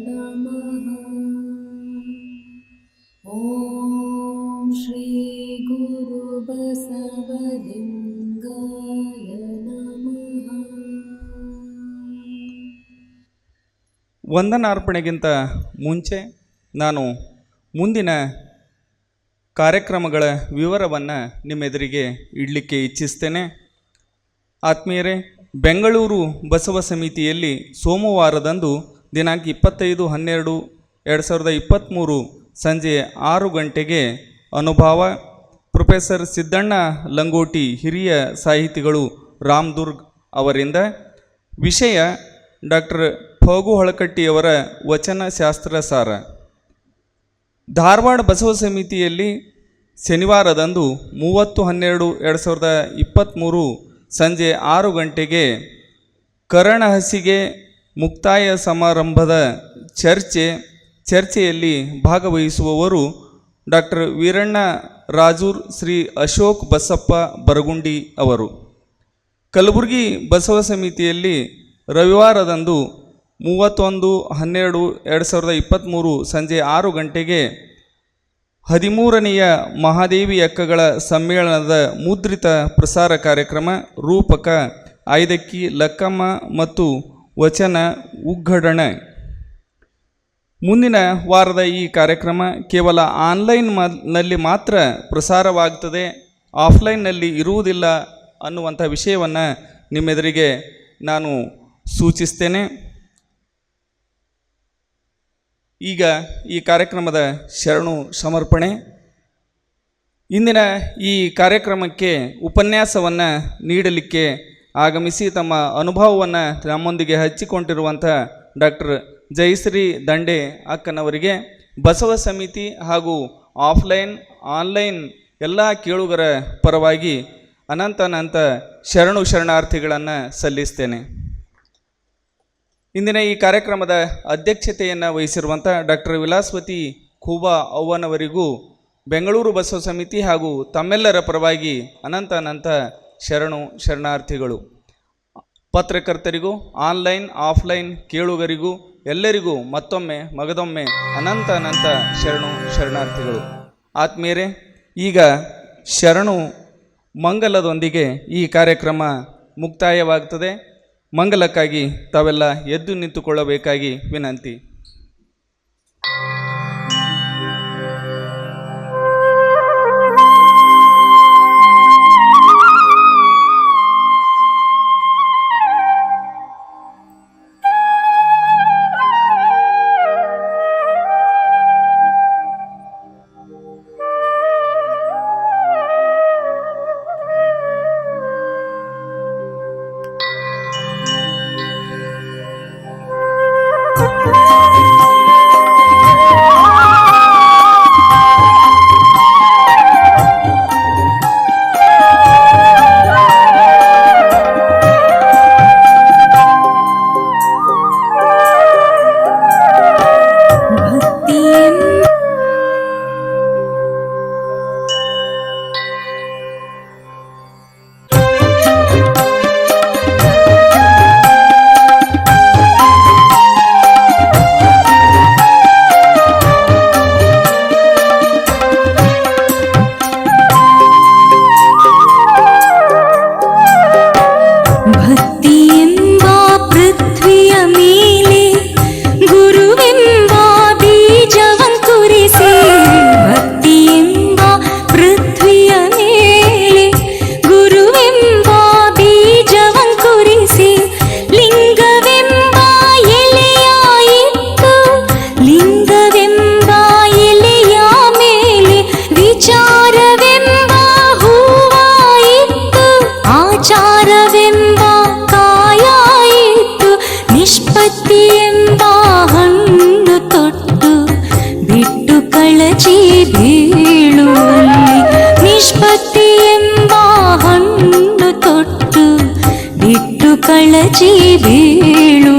ನಮಃ. ಓಂ ಶ್ರೀ ಗುರು ಬಸವಲಿಂಗಾಯ ನಮಃ. ವಂದನಾರ್ಪಣೆಗಿಂತ ಮುಂಚೆ ನಾನು ಮುಂದಿನ ಕಾರ್ಯಕ್ರಮಗಳ ವಿವರವನ್ನು ನಿಮ್ಮೆದುರಿಗೆ ಇಡಲಿಕ್ಕೆ ಇಚ್ಛಿಸ್ತೇನೆ. ಆತ್ಮೀಯರೇ, ಬೆಂಗಳೂರು ಬಸವ ಸಮಿತಿಯಲ್ಲಿ ಸೋಮವಾರದಂದು ದಿನಾಂಕ 25/12/2023 ಸಂಜೆ 6 ಗಂಟೆಗೆ ಅನುಭವ ಪ್ರೊಫೆಸರ್ ಸಿದ್ದಣ್ಣ ಲಂಗೋಟಿ ಹಿರಿಯ ಸಾಹಿತಿಗಳು ರಾಮದುರ್ಗ್ ಅವರಿಂದ ವಿಷಯ ಡಾಕ್ಟರ್ ಫಗು ಹಳಕಟ್ಟಿಯವರ ವಚನಶಾಸ್ತ್ರ ಸಾರ. ಧಾರವಾಡ ಬಸವ ಸಮಿತಿಯಲ್ಲಿ ಶನಿವಾರದಂದು 30/12/2023 ಸಂಜೆ 6 ಗಂಟೆಗೆ ಕರಣಹಸಿಗೆ ಮುಕ್ತಾಯ ಸಮಾರಂಭದ ಚರ್ಚೆಯಲ್ಲಿ ಭಾಗವಹಿಸುವವರು ಡಾಕ್ಟರ್ ವೀರಣ್ಣ ರಾಜೂರ್, ಶ್ರೀ ಅಶೋಕ್ ಬಸಪ್ಪ ಬರಗುಂಡಿ ಅವರು. ಕಲಬುರಗಿ ಬಸವ ಸಮಿತಿಯಲ್ಲಿ ರವಿವಾರದಂದು 31/12/2023 ಸಂಜೆ 6 ಗಂಟೆಗೆ 13ನೆಯ ಮಹಾದೇವಿ ಅಕ್ಕಗಳ ಸಮ್ಮೇಳನದ ಮುದ್ರಿತ ಪ್ರಸಾರ ಕಾರ್ಯಕ್ರಮ ರೂಪಕ ಐದಕ್ಕಿ ಲಕ್ಕಮ್ಮ ಮತ್ತು ವಚನ ಉಗ್ಗಡಣೆ. ಮುಂದಿನ ವಾರದ ಈ ಕಾರ್ಯಕ್ರಮ ಕೇವಲ ಆನ್ಲೈನ್ನಲ್ಲಿ ಮಾತ್ರ ಪ್ರಸಾರವಾಗ್ತದೆ, ಆಫ್ಲೈನ್ನಲ್ಲಿ ಇರುವುದಿಲ್ಲ ಅನ್ನುವಂಥ ವಿಷಯವನ್ನು ನಿಮ್ಮೆದುರಿಗೆ ನಾನು ಸೂಚಿಸ್ತೇನೆ. ಈಗ ಈ ಕಾರ್ಯಕ್ರಮದ ಶರಣು ಸಮರ್ಪಣೆ. ಇಂದಿನ ಈ ಕಾರ್ಯಕ್ರಮಕ್ಕೆ ಉಪನ್ಯಾಸವನ್ನು ನೀಡಲಿಕ್ಕೆ ಆಗಮಿಸಿ ತಮ್ಮ ಅನುಭವವನ್ನು ನಮ್ಮೊಂದಿಗೆ ಹಂಚಿಕೊಂಡಿರುವಂಥ ಡಾಕ್ಟರ್ ಜಯಶ್ರೀ ದಂಡೆ ಅಕ್ಕನವರಿಗೆ ಬಸವ ಸಮಿತಿ ಹಾಗೂ ಆನ್ಲೈನ್ ಎಲ್ಲ ಕೇಳುಗರ ಪರವಾಗಿ ಅನಂತ ಶರಣು ಶರಣಾರ್ಥಿಗಳನ್ನು ಸಲ್ಲಿಸ್ತೇನೆ. ಇಂದಿನ ಈ ಕಾರ್ಯಕ್ರಮದ ಅಧ್ಯಕ್ಷತೆಯನ್ನು ವಹಿಸಿರುವಂಥ ಡಾಕ್ಟರ್ ವಿಲಾಸವತಿ ಕೂಬಾ ಅವ್ವನವರಿಗೂ ಬೆಂಗಳೂರು ಬಸವ ಸಮಿತಿ ಹಾಗೂ ತಮ್ಮೆಲ್ಲರ ಪರವಾಗಿ ಅನಂತ ಶರಣು ಶರಣಾರ್ಥಿಗಳು. ಪತ್ರಕರ್ತರಿಗೂ ಆನ್ಲೈನ್ ಆಫ್ಲೈನ್ ಕೇಳುಗರಿಗೂ ಎಲ್ಲರಿಗೂ ಮತ್ತೊಮ್ಮೆ ಮಗದೊಮ್ಮೆ ಅನಂತ ಶರಣು ಶರಣಾರ್ಥಿಗಳು. ಆತ್ಮೀಯರೇ, ಈಗ ಶರಣು ಮಂಗಲದೊಂದಿಗೆ ಈ ಕಾರ್ಯಕ್ರಮ ಮುಕ್ತಾಯವಾಗ್ತದೆ. ಮಂಗಲಕ್ಕಾಗಿ ತಾವೆಲ್ಲ ಎದ್ದು ನಿಂತುಕೊಳ್ಳಬೇಕಾಗಿ ವಿನಂತಿ. Thank you. ಕಳಚಿ ಬೀಳು